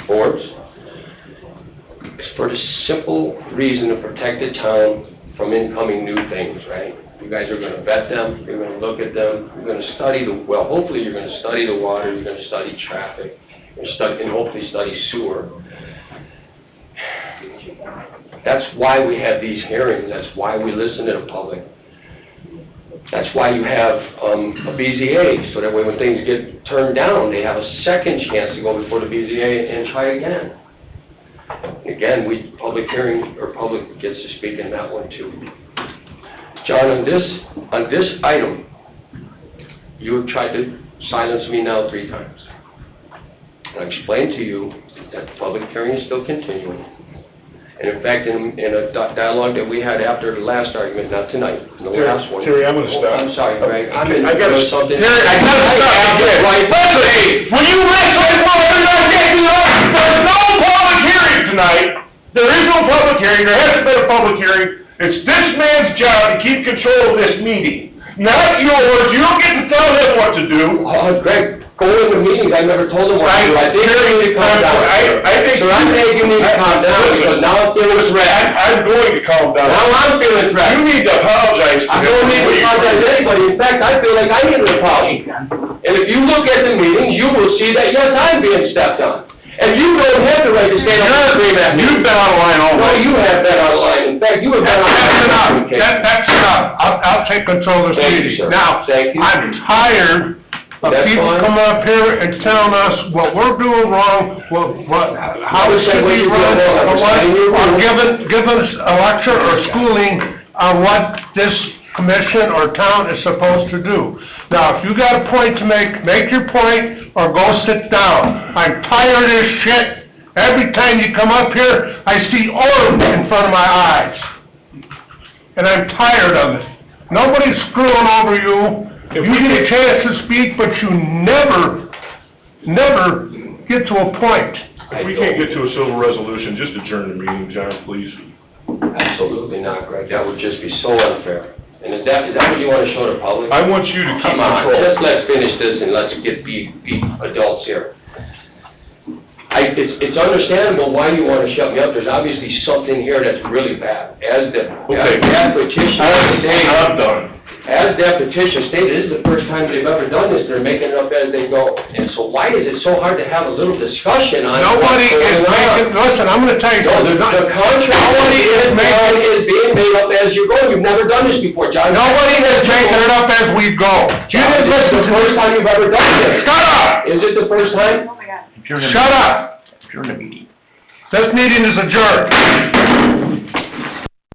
boards, is for the simple reason to protect the town from incoming new things, right? You guys are gonna vet them, you're gonna look at them, you're gonna study hopefully you're gonna study the water, you're gonna study traffic, and hopefully study sewer. That's why we have these hearings, that's why we listen to the public. That's why you have a BZA, so that way when things get turned down, they have a second chance to go before the BZA and try again. Again, public gets to speak in that one too. John, on this item, you have tried to silence me now 3 times. I explained to you that the public hearing is still continuing. And in fact, in a dialogue that we had after the last argument, not tonight, the last one.
Terry, I'm gonna stop.
I'm sorry, Greg, I'm in
I gotta-
something.
Terry, I gotta stop again. Listen, when you listen, there's no public hearing tonight. There is no public hearing, there hasn't been a public hearing. It's this man's job to keep control of this meeting, not yours. You don't get to tell him what to do.
Greg, go in the meetings, I never told him what to do. I think you need to calm down.
I think.
Sir, I think you need to calm down, because now I'm feeling threatened.
I'm going to calm down.
Now I'm feeling
You
threatened.
need to apologize to
I
him.
don't need to apologize to anybody, in fact, I feel like I need an apology. And if you look at the meetings, you will see that, yes, I'm being stepped on. And you don't have the right to stand up and scream at me.
You've been on the line all
No,
night.
you have been on the line, in fact, you have been on the line.
That's enough. I'll take control of this
Thank you,
meeting.
sir.
Now,
Thank you.
I'm tired of
That's
people
fine.
coming up here and telling us what we're doing wrong, how it should be run, or giving us a lecture or schooling on what this commission or town is supposed to do. Now, if you got a point to make your point, or go sit down. I'm tired of this shit. Every time you come up here, I see orange in front of my eyes. And I'm tired of it. Nobody's screwing over you. You get a chance to speak, but you never get to a point.
If we can't get to a civil resolution, just adjourn the meeting, John, please.
Absolutely not, Greg, that would just be so unfair. And is that what you want to show the public?
I want you to keep
Come on,
control.
just let's finish this and let's be adults here. It's understandable why you want to shut me up, there's obviously something here that's really bad. As that petition stated.
I'm done.
As that petition stated, this is the first time they've ever done this, they're making it up as they go. And so why is it so hard to have a little discussion on
Nobody
what's
is
going on?
making, listen, I'm gonna tell you
No,
something.
the contract is being made up as you go, you've never done this before, John.
Nobody is making it up as we go. You
John,
didn't
this is
listen
the
to
first
me.
time you've ever done this.
Shut up!
Is it the first time?
Oh, my God.
Shut up!
If you're in a meeting.
This meeting is adjourned.